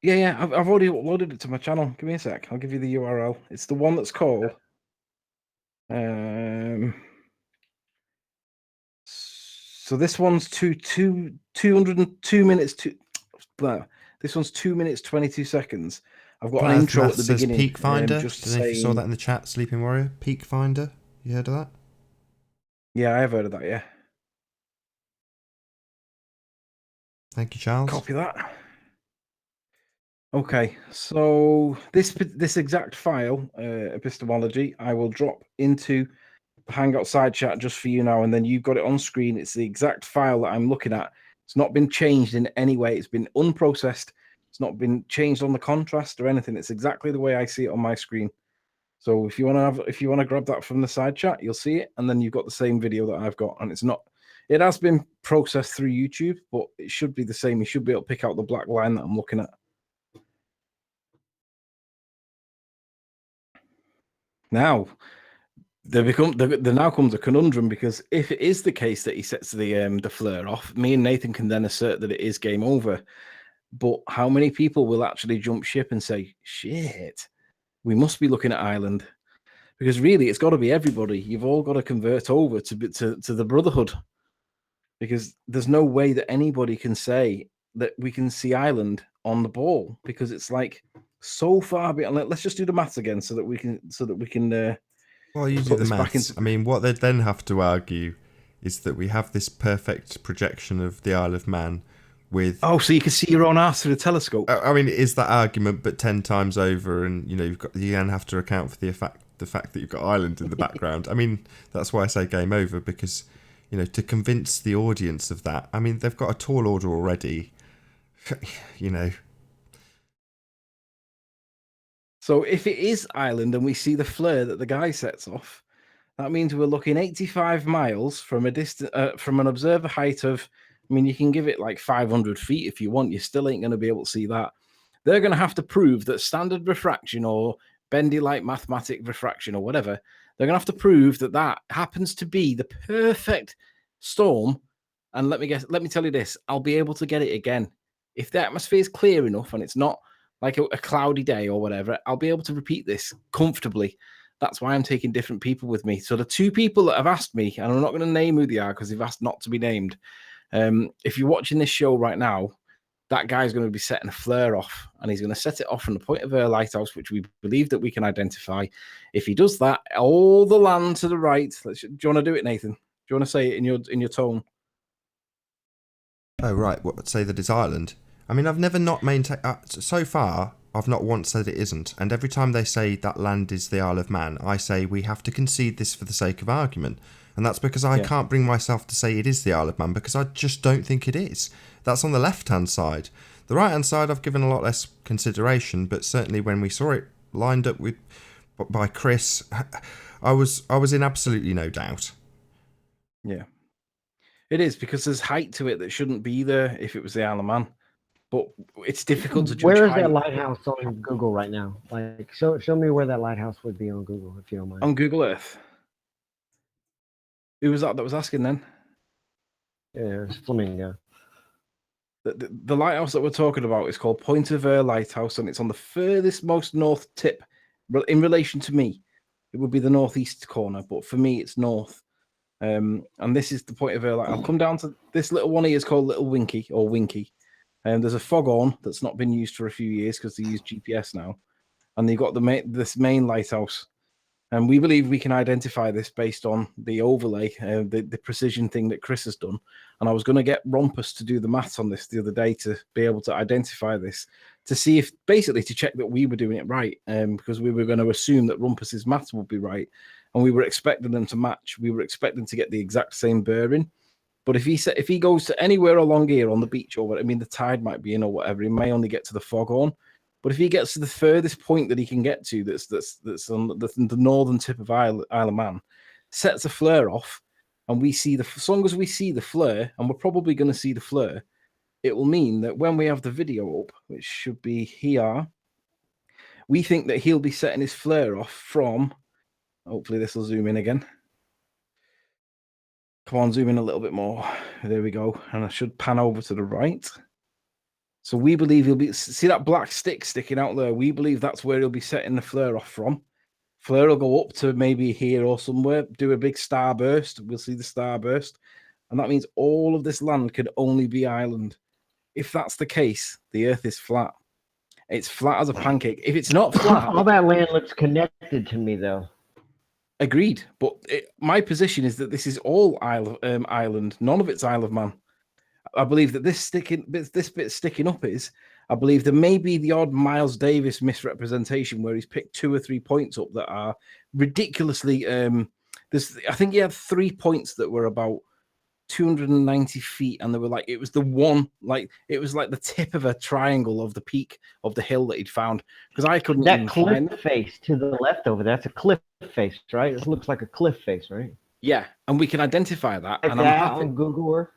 Yeah. I've already uploaded it to my channel. Give me a sec. I'll give you the URL. It's the one that's called. So this one's 202 minutes. This one's 2 minutes 22 seconds. I've got an intro at the beginning. Peak Finder. Just if you saw that in the chat, Sleeping Warrior. Peak Finder. You heard of that? Yeah, I have heard of that. Yeah. Thank you, Charles. Copy that. Okay, so this exact file, epistemology, I will drop into the Hangout side chat just for you now, and then you've got it on screen. It's the exact file that I'm looking at. It's not been changed in any way. It's been unprocessed. It's not been changed on the contrast or anything. It's exactly the way I see it on my screen. So if you want to grab that from the side chat, you'll see it, and then you've got the same video that I've got, and it's not. It has been processed through YouTube, but it should be the same. You should be able to pick out the black line that I'm looking at. Now, there now comes a conundrum, because if it is the case that he sets the flare off, me and Nathan can then assert that it is game over. But how many people will actually jump ship and say, shit, we must be looking at Ireland? Because really, it's got to be everybody. You've all got to convert over to the Brotherhood, because there's no way that anybody can say that we can see Ireland on the ball, because it's like so far beyond. Let's just do the maths again so that we can Well, you do put the this back maths. into. I mean, what they'd then have to argue is that we have this perfect projection of the Isle of Man with. Oh, so you can see your own ass through the telescope. I mean, it is that argument, but 10 times over, and you then have to account for the fact that you've got Ireland in the background. I mean, that's why I say game over, because to convince the audience of that. I mean, they've got a tall order already. So if it is Ireland and we see the flare that the guy sets off, that means we're looking 85 miles from a distance, from an observer height of. I mean, you can give it like 500 feet if you want. You still ain't going to be able to see that. They're going to have to prove that standard refraction or bendy light mathematic refraction or whatever, they're going to have to prove that that happens to be the perfect storm. And let me tell you this, I'll be able to get it again. If the atmosphere is clear enough and it's not like a cloudy day or whatever, I'll be able to repeat this comfortably. That's why I'm taking different people with me. So the two people that have asked me, and I'm not going to name who they are because they've asked not to be named. If you're watching this show right now, that guy's going to be setting a flare off, and he's going to set it off from the point of Ayr Lighthouse, which we believe that we can identify. If he does that, all the land to the right. Do you want to do it, Nathan? Do you want to say it in your tone? Oh, right. What, say that it's Ireland? I mean, I've never not maintained. So far, I've not once said it isn't. And every time they say that land is the Isle of Man, I say we have to concede this for the sake of argument. And that's because I can't bring myself to say it is the Isle of Man, because I just don't think it is. That's on the left-hand side. The right-hand side, I've given a lot less consideration, but certainly when we saw it lined up by Chris, I was in absolutely no doubt. Yeah. It is, because there's height to it that shouldn't be there if it was the Isle of Man. But it's difficult to judge. Where is height. that lighthouse on Google right now? Like, show me where that lighthouse would be on Google, if you don't mind. On Google Earth. Who was that was asking then? Yeah, it's Flamingo. The lighthouse that we're talking about is called Point of Ayr Lighthouse, and it's on the furthest most north tip. In relation to me, it would be the northeast corner, but for me, it's north. And this is the Point of Ayr Lighthouse. I'll come down to this little one here is called Little Winky or Winky. And there's a foghorn that's not been used for a few years because they use GPS now. And they've got this main lighthouse. And we believe we can identify this based on the overlay, the precision thing that Chris has done. And I was going to get Rumpus to do the maths on this the other day to be able to identify this, to see if, basically to check that we were doing it right, because we were going to assume that Rumpus's maths would be right. And we were expecting them to match. We were expecting to get the exact same bearing. But if he goes to anywhere along here on the beach or what, I mean, the tide might be in or whatever, he may only get to the foghorn. But if he gets to the furthest point that he can get to, that's on the northern tip of Isle of Man, sets a flare off, and we see as long as we see the flare, and we're probably going to see the flare, it will mean that when we have the video up, which should be here, we think that he'll be setting his flare off from. Hopefully, this will zoom in again. Come on, zoom in a little bit more. There we go, and I should pan over to the right. So we believe he'll be, see that black stick sticking out there? We believe that's where he'll be setting the flare off from. Flare will go up to maybe here or somewhere, do a big starburst. We'll see the starburst. And that means all of this land could only be island. If that's the case, the Earth is flat. It's flat as a pancake. If it's not flat... All that land looks connected to me, though. Agreed. But my position is that this is all island. None of it's Isle of Man. I believe that this bit sticking up is, I believe there may be the odd Miles Davis misrepresentation where he's picked 2 or 3 points up that are ridiculously. I think he had 3 points that were about 290 feet, and they were like, it was the one, like it was like the tip of a triangle of the peak of the hill that he'd found, because I couldn't. That cliff face to the left over, that's a cliff face, right? It looks like a cliff face, right? Yeah, and we can identify that. Like and that I'm happy on Google Earth.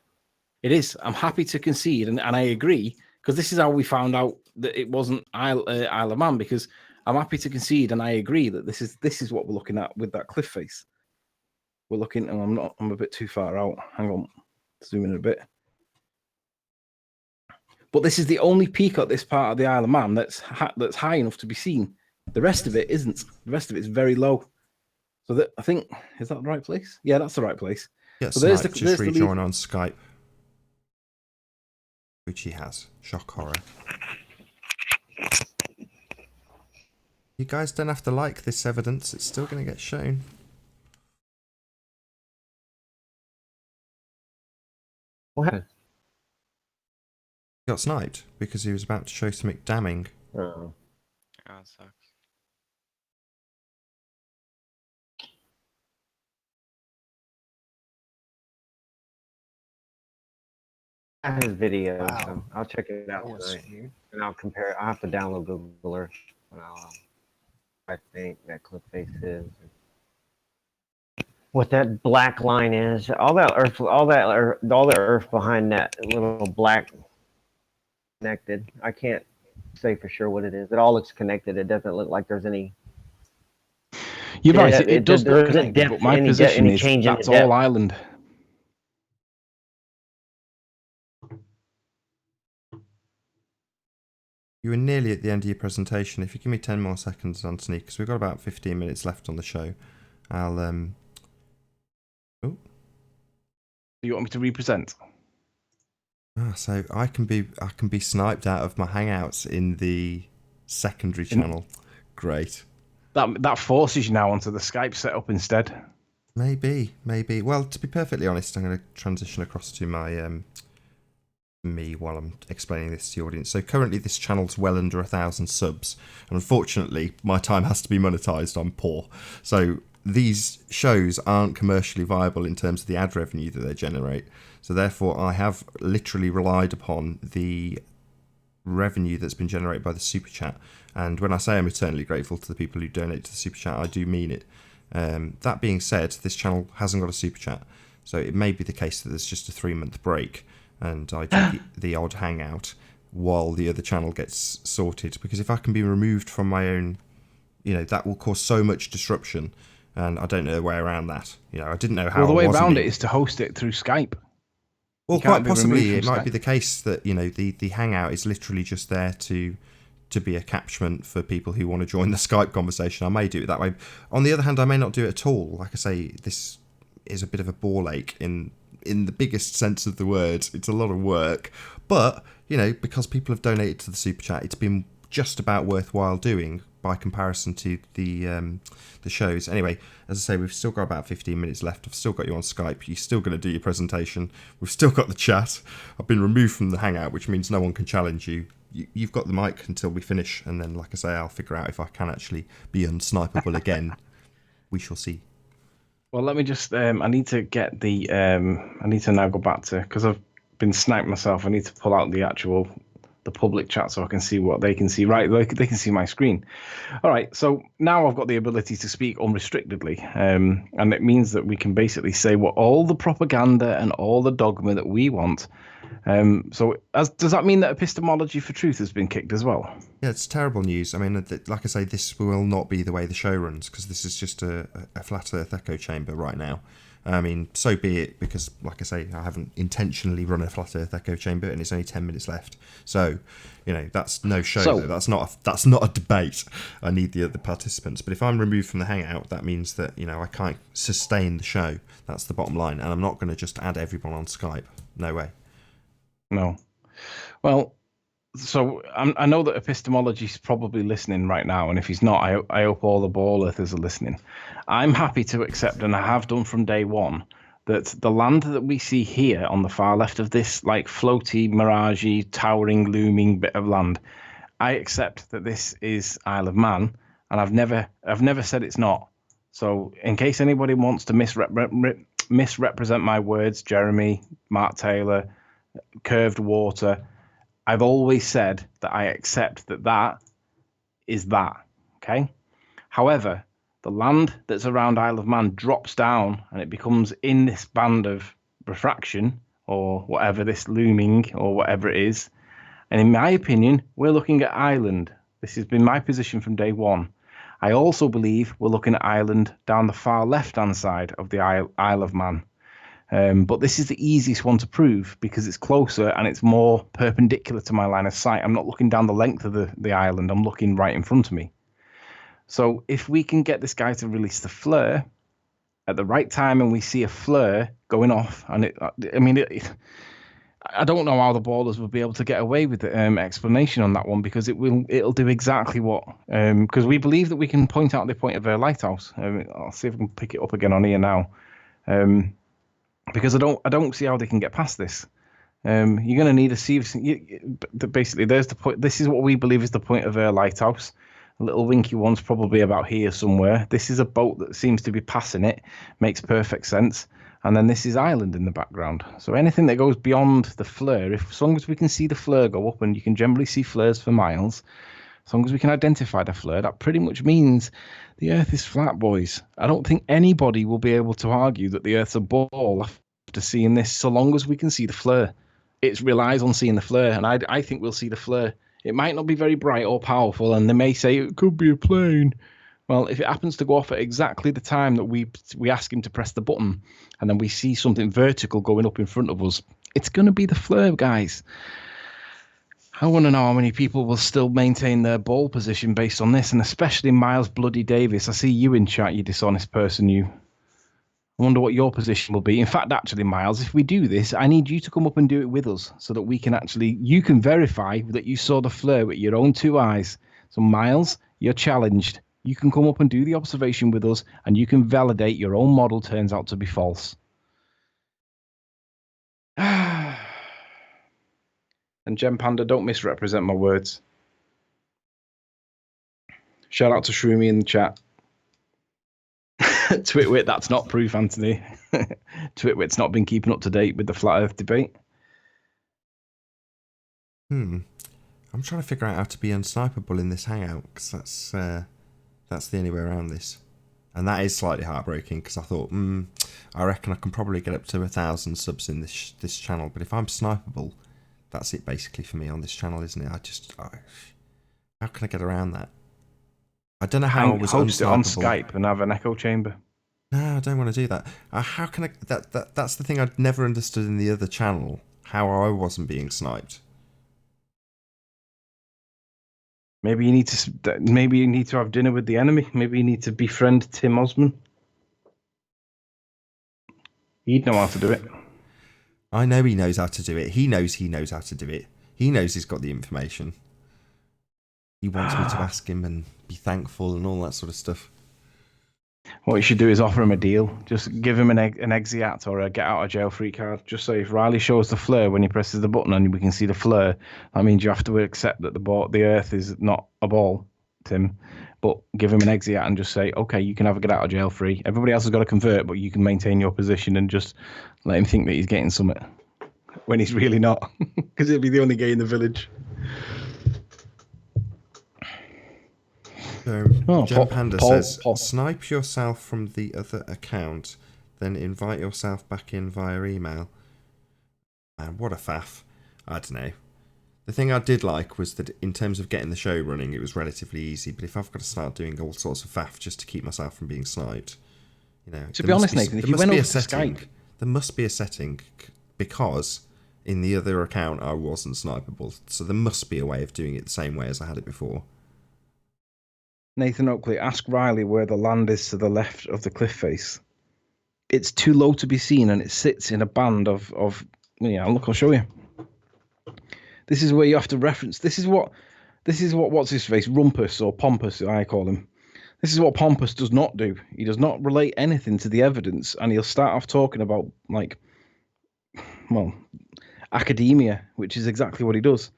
It is. I'm happy to concede, and I agree, because this is how we found out that it wasn't Isle of Man, because I'm happy to concede, and I agree that this is what we're looking at with that cliff face. We're looking, and I'm a bit too far out. Hang on, zoom in a bit. But this is the only peak at this part of the Isle of Man that's high enough to be seen. The rest of it isn't. The rest of it's very low. So I think, is that the right place? Yeah, that's the right place. Yeah, so Snipe, just rejoin on Skype, which he has. Shock horror. You guys don't have to like this evidence. It's still going to get shown. What happened? He got sniped because he was about to show something damning. Oh. Oh, it sucks. I have his video, Wow. so I'll check it out That was tonight, weird. and I'll compare it. I'll have to download Google Earth, and I think that cliff face is. What that black line is, all the earth behind that little black connected. I can't say for sure what it is. It all looks connected. It doesn't look like there's any. You're right. Yeah, It does there look isn't connected, depth, but my any position is change in that's the depth. all island. You were nearly at the end of your presentation. If you give me 10 more seconds, Anthony, because we've got about 15 minutes left on the show, I'll Do you want me to represent? So I can be sniped out of my hangouts in the secondary channel. Great. That forces you now onto the Skype setup instead. Maybe. Well, to be perfectly honest, I'm going to transition across to my me while I'm explaining this to the audience. So currently this channel's well under 1,000 subs, and unfortunately my time has to be monetized. I'm poor, so these shows aren't commercially viable in terms of the ad revenue that they generate. So therefore I have literally relied upon the revenue that's been generated by the super chat, and when I say I'm eternally grateful to the people who donate to the super chat, I do mean it. That being said, this channel hasn't got a super chat, so it may be the case that there's just a 3-month break and I do the odd hangout while the other channel gets sorted, because if I can be removed from my own, that will cause so much disruption, and I don't know the way around that. I didn't know how. Well, the way around it is to host it through Skype. Well, quite possibly it might be the case that the hangout is literally just there to be a catchment for people who want to join the Skype conversation. I may do it that way. On the other hand, I may not do it at all. Like I say, this is a bit of a ball ache in the biggest sense of the word. It's a lot of work, but because people have donated to the super chat, it's been just about worthwhile doing by comparison to the shows. Anyway, as I say, we've still got about 15 minutes left. I've still got you on Skype. You're still going to do your presentation. We've still got the chat. I've been removed from the hangout, which means no one can challenge you. You've got the mic until we finish, and then, like I say, I'll figure out if I can actually be unsnipeable again. We shall see. Well, let me just. I need to get the. I need to now go back to, because I've been sniped myself. I need to pull out the public chat so I can see what they can see. Right, they can see my screen. All right, so now I've got the ability to speak unrestrictedly, and it means that we can basically say what all the propaganda and all the dogma that we want. So does that mean that epistemology for truth has been kicked as well? Yeah, it's terrible news. I mean, like I say, this will not be the way the show runs, because this is just a flat earth echo chamber right now. I mean, so be it, because, like I say, I haven't intentionally run a flat earth echo chamber, and it's only 10 minutes left. So, that's no show, though. That's not a debate. I need the other participants. But if I'm removed from the hangout, that means that, I can't sustain the show. That's the bottom line. And I'm not going to just add everyone on Skype. No way. No. Well, so I know that epistemology's probably listening right now, and if he's not, I hope all the ball earthers are listening. I'm happy to accept, and I have done from day one, that the land that we see here on the far left of this, like, floaty, miragey, towering, looming bit of land, I accept that this is Isle of Man, and I've never said it's not. So in case anybody wants to misrepresent my words, Jeremy, Mark Taylor, curved water, I've always said that I accept that is that, okay? However, the land that's around Isle of Man drops down and it becomes in this band of refraction, or whatever, this looming, or whatever it is. And in my opinion, we're looking at island. This has been my position from day one. I also believe we're looking at Ireland down the far left-hand side of the Isle of Man. But this is the easiest one to prove because it's closer and it's more perpendicular to my line of sight. I'm not looking down the length of the island. I'm looking right in front of me. So if we can get this guy to release the flare at the right time and we see a flare going off, and I don't know how the ballers will be able to get away with the explanation on that one because it'll do exactly what because we believe that we can point out the point of a lighthouse. I'll see if I can pick it up again on here now, because I don't see how they can get past this. You're going to need a sieve. Basically, there's the point. This is what we believe is the point of a lighthouse. A little winky one's probably about here somewhere. This is a boat that seems to be passing it. Makes perfect sense. And then this is Ireland in the background. So anything that goes beyond the flare, as long as we can see the flare go up, and you can generally see flares for miles, as long as we can identify the flare, that pretty much means the Earth is flat, boys. I don't think anybody will be able to argue that the Earth's a ball after seeing this, so long as we can see the flare. It relies on seeing the flare, and I think we'll see the flare. It might not be very bright or powerful, and they may say it could be a plane. Well, if it happens to go off at exactly the time that we ask him to press the button, and then we see something vertical going up in front of us, it's going to be the flare, guys. I want to know how many people will still maintain their ball position based on this, and especially Miles Bloody Davis. I see you in chat, you dishonest person, you. I wonder what your position will be. In fact, actually, Miles, if we do this, I need you to come up and do it with us so that we can you can verify that you saw the flare with your own two eyes. So, Miles, you're challenged. You can come up and do the observation with us, and you can validate your own model turns out to be false. And Gem Panda, don't misrepresent my words. Shout out to Shroomy in the chat. Twitwit, that's not proof, Anthony. Twitwit's not been keeping up to date with the flat Earth debate. I'm trying to figure out how to be unsniperable in this hangout, because that's the only way around this. And that is slightly heartbreaking, because I thought, I reckon I can probably get up to 1,000 subs in this channel, but if I'm sniperable, that's it basically for me on this channel, isn't it? How can I get around that? I don't know how I was host it on unsniperable. Skype and have an echo chamber. No, I don't want to do that. How can I? That's the thing I'd never understood in the other channel. How I wasn't being sniped. Maybe you need to have dinner with the enemy. Maybe you need to befriend Tim Osman. He'd know how to do it. I know he knows how to do it. He knows how to do it. He knows he's got the information. He wants me to ask him and be thankful and all that sort of stuff. What you should do is offer him a deal. Just give him an exeat or a get out of jail free card. Just say if Riley shows the flare when he presses the button and we can see the flare, that means you have to accept that the Earth is not a ball, Tim. But give him an exeat and just say, okay, you can have a get out of jail free. Everybody else has got to convert, but you can maintain your position and just let him think that he's getting something when he's really not, because he'll be the only gay in the village. So, Gem Panda says, snipe yourself from the other account, then invite yourself back in via email. Man, what a faff. I don't know. The thing I did like was that in terms of getting the show running, it was relatively easy, but if I've got to start doing all sorts of faff just to keep myself from being sniped, To be honest, Nathan, if you went over to Skype... There must be a setting, because in the other account I wasn't snipeable, so there must be a way of doing it the same way as I had it before. Nathan Oakley, ask Riley where the land is to the left of the cliff face. It's too low to be seen, and it sits in a band of look, I'll show you. This is where you have to reference. This is what what's his face, Rumpus or Pompous, I call him. This is what Pompous does not do. He does not relate anything to the evidence, and he'll start off talking about academia, which is exactly what he does.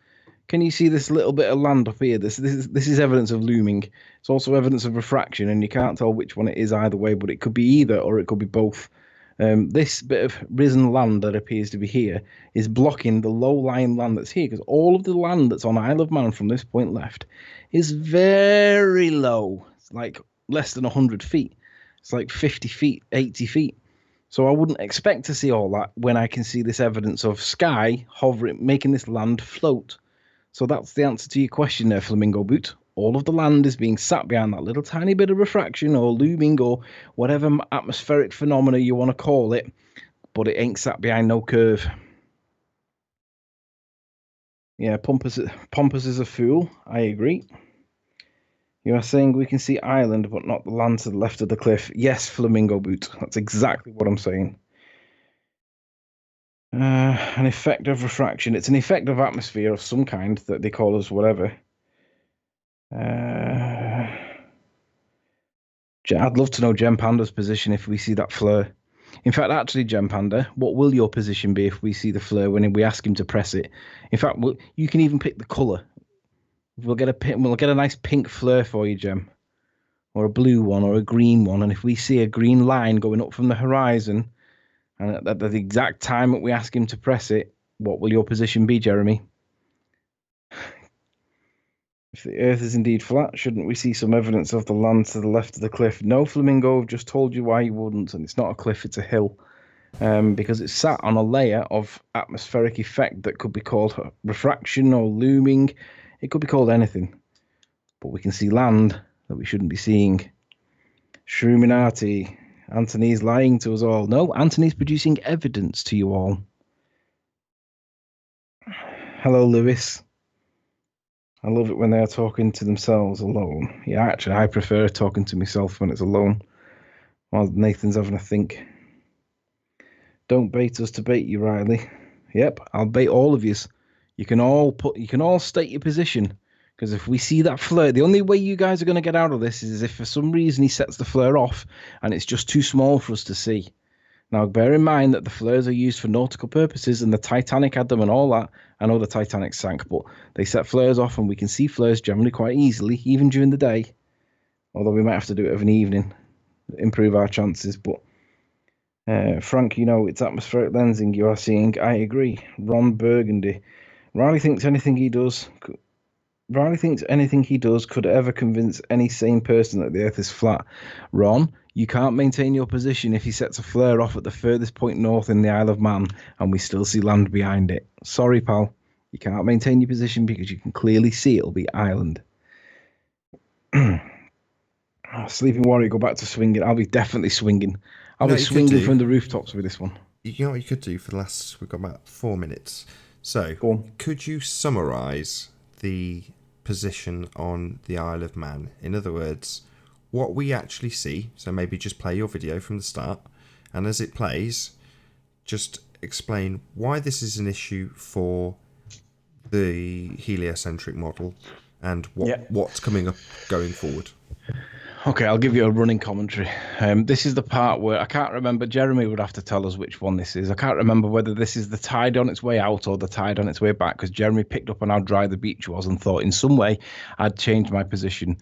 Can you see this little bit of land up here? This is evidence of looming. It's also evidence of refraction, and you can't tell which one it is either way, but it could be either or it could be both. This bit of risen land that appears to be here is blocking the low-lying land that's here, because all of the land that's on Isle of Man from this point left is very low. It's like less than 100 feet. It's like 50 feet, 80 feet. So I wouldn't expect to see all that when I can see this evidence of sky hovering, making this land float. So that's the answer to your question there, Flamingo Boot. all of the land is being sat behind that little tiny bit of refraction or looming or whatever atmospheric phenomena you want to call it, but it ain't sat behind no curve. Yeah, Pompous is a fool. I agree. You are saying we can see Ireland, but not the land to the left of the cliff. Yes, Flamingo Boot. That's exactly what I'm saying. An effect of refraction. It's an effect of atmosphere of some kind that they call us whatever. I'd love to know Gem Panda's position if we see that flare. In fact, actually, Gem Panda, what will your position be if we see the flare when we ask him to press it? In fact, you can even pick the colour. We'll get a nice pink flare for you, Gem, or a blue one, or a green one. And if we see a green line going up from the horizon, and at the exact time that we ask him to press it, what will your position be, Jeremy? If the Earth is indeed flat, shouldn't we see some evidence of the land to the left of the cliff? No, Flamingo, I've just told you why you wouldn't, and it's not a cliff, it's a hill. Because it's sat on a layer of atmospheric effect that could be called refraction or looming. It could be called anything. But we can see land that we shouldn't be seeing. Shroominati, Anthony's lying to us all. No, Anthony's producing evidence to you all. Hello, Lewis. I love it when they're talking to themselves alone. Yeah, actually, I prefer talking to myself when it's alone, while Nathan's having a think. Don't bait us to bait you, Riley. Yep, I'll bait all of yous. You can all state your position. Because if we see that flare, the only way you guys are going to get out of this is if for some reason he sets the flare off and it's just too small for us to see. Now, bear in mind that the flares are used for nautical purposes and the Titanic had them and all that. I know the Titanic sank, but they set flares off and we can see flares generally quite easily, even during the day. Although we might have to do it of an evening, improve our chances. But Frank, it's atmospheric lensing you are seeing. I agree. Ron Burgundy. Riley thinks anything he does could ever convince any sane person that the Earth is flat. Ron, you can't maintain your position if he sets a flare off at the furthest point north in the Isle of Man and we still see land behind it. Sorry, pal. You can't maintain your position because you can clearly see it'll be Ireland. Sleeping Warrior, go back to swinging. I'll be definitely swinging. I'll be swinging from the rooftops with this one. You know what you could do for the last... We've got about 4 minutes. So, could you summarise the position on the Isle of Man? In other words, what we actually see. So maybe just play your video from the start, and as it plays, just explain why this is an issue for the heliocentric model and what's coming up going forward. Okay, I'll give you a running commentary. This is the part where I can't remember. Jeremy would have to tell us which one this is. I can't remember whether this is the tide on its way out or the tide on its way back, because Jeremy picked up on how dry the beach was and thought in some way I'd changed my position.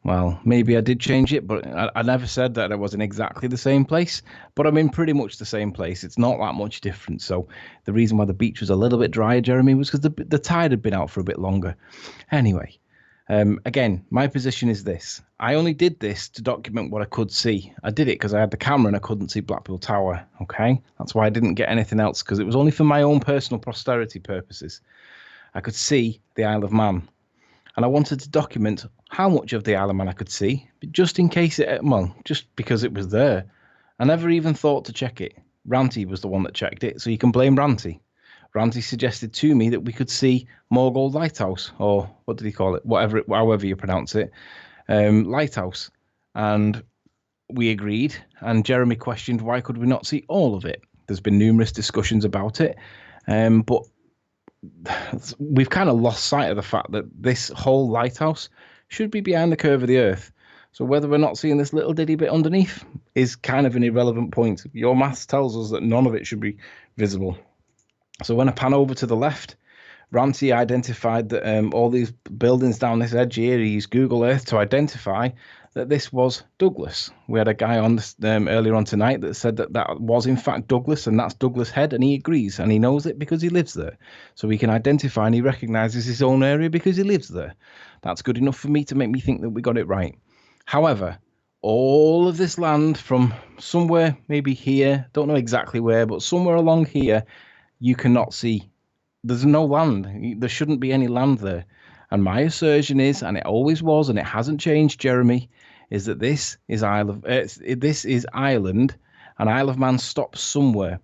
Well, maybe I did change it, but I never said that I was in exactly the same place. But I'm in pretty much the same place. It's not that much different. So the reason why the beach was a little bit drier, Jeremy, was because the tide had been out for a bit longer. Anyway. Again, my position is this. I only did this to document what I could see. I did it because I had the camera and I couldn't see Blackpool Tower. Okay, that's why I didn't get anything else, because it was only for my own personal posterity purposes. I could see the Isle of Man, and I wanted to document how much of the Isle of Man I could see, just in case just because it was there. I never even thought to check it. Ranty was the one that checked it, so you can blame Ranty. Ranty suggested to me that we could see Morgold Lighthouse, or what did he call it? However you pronounce it, Lighthouse. And we agreed, and Jeremy questioned why could we not see all of it. There's been numerous discussions about it, but we've kind of lost sight of the fact that this whole lighthouse should be behind the curve of the Earth. So whether we're not seeing this little ditty bit underneath is kind of an irrelevant point. Your maths tells us that none of it should be visible. So when I pan over to the left, Ranty identified that all these buildings down this edge here, he used Google Earth to identify that this was Douglas. We had a guy on this, earlier on tonight that said that was in fact Douglas, and that's Douglas Head, and he agrees, and he knows it because he lives there. So he can identify and he recognises his own area because he lives there. That's good enough for me to make me think that we got it right. However, all of this land from somewhere, maybe here, don't know exactly where, but somewhere along here, you cannot see. There's no land. There shouldn't be any land there. And my assertion is, and it always was, and it hasn't changed, Jeremy, is that this is Ireland, and Isle of Man stops somewhere.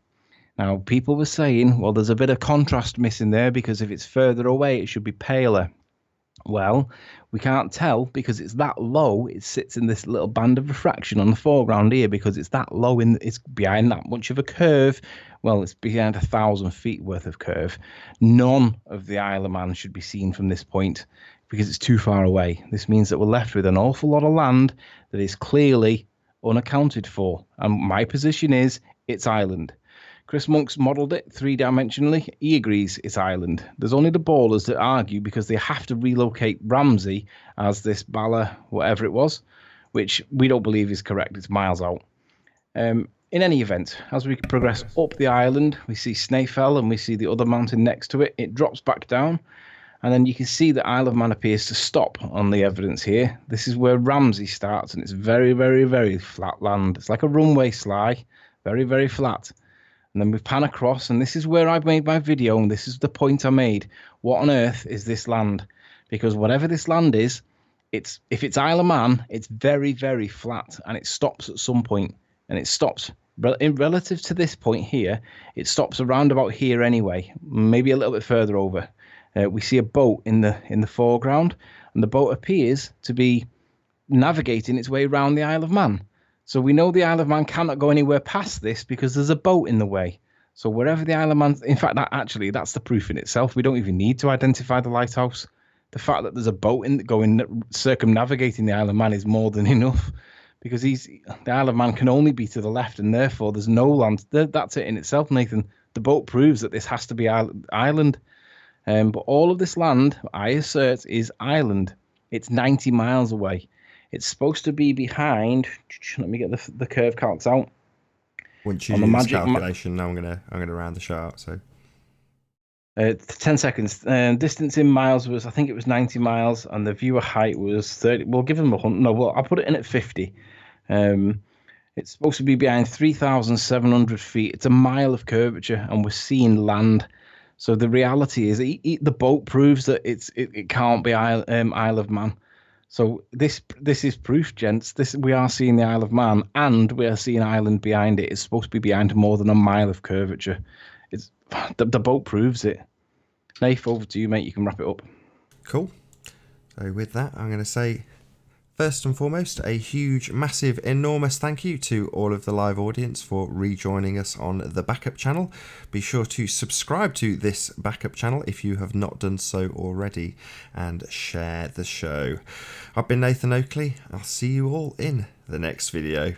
Now, people were saying, well, there's a bit of contrast missing there because if it's further away, it should be paler. Well, we can't tell because it's that low. It sits in this little band of refraction on the foreground here because it's that low. It's behind that much of a curve. Well, it's behind 1,000 feet worth of curve. None of the Isle of Man should be seen from this point because it's too far away. This means that we're left with an awful lot of land that is clearly unaccounted for. And my position is it's Ireland. Chris Monk's modelled it three-dimensionally. He agrees it's Ireland. There's only the ballers that argue because they have to relocate Ramsey as this Bala, whatever it was, which we don't believe is correct. It's miles out. In any event, as we progress up the island, we see Snaefell and we see the other mountain next to it. It drops back down, and then you can see that Isle of Man appears to stop on the evidence here. This is where Ramsey starts, and it's very, very, very flat land. It's like a runway slide, very, very flat. And then we pan across, and this is where I made my video, and this is the point I made. What on earth is this land? Because whatever this land is, if it's Isle of Man, it's very, very flat, and it stops at some point, and it stops relative to this point here. It stops around about here anyway, maybe a little bit further over. We see a boat in the foreground, and the boat appears to be navigating its way around the Isle of Man. So we know the Isle of Man cannot go anywhere past this because there's a boat in the way. So wherever the Isle of Man, in fact, that's the proof in itself. We don't even need to identify the lighthouse. The fact that there's a boat circumnavigating the Isle of Man is more than enough, because the Isle of Man can only be to the left, and therefore there's no land. That's it in itself, Nathan. The boat proves that this has to be Ireland. But all of this land, I assert, is Ireland. It's 90 miles away. It's supposed to be behind. Let me get the curve calcs out. Once you do this calculation, now I'm gonna round the chart. So 10 seconds. Distance in miles was, I think it was 90 miles, and the viewer height was 30. We'll give them 100. No, well, I'll put it in at 50. It's supposed to be behind 3,700 feet. It's a mile of curvature, and we're seeing land. So the reality is, the boat proves that it can't be Isle of Man. So this is proof, gents. We are seeing the Isle of Man, and we are seeing Ireland behind it. It's supposed to be behind more than a mile of curvature. It's the boat proves it. Nath, over to you, mate. You can wrap it up. Cool. So with that, I'm going to say, first and foremost, a huge, massive, enormous thank you to all of the live audience for rejoining us on the backup channel. Be sure to subscribe to this backup channel if you have not done so already, and share the show. I've been Nathan Oakley. I'll see you all in the next video.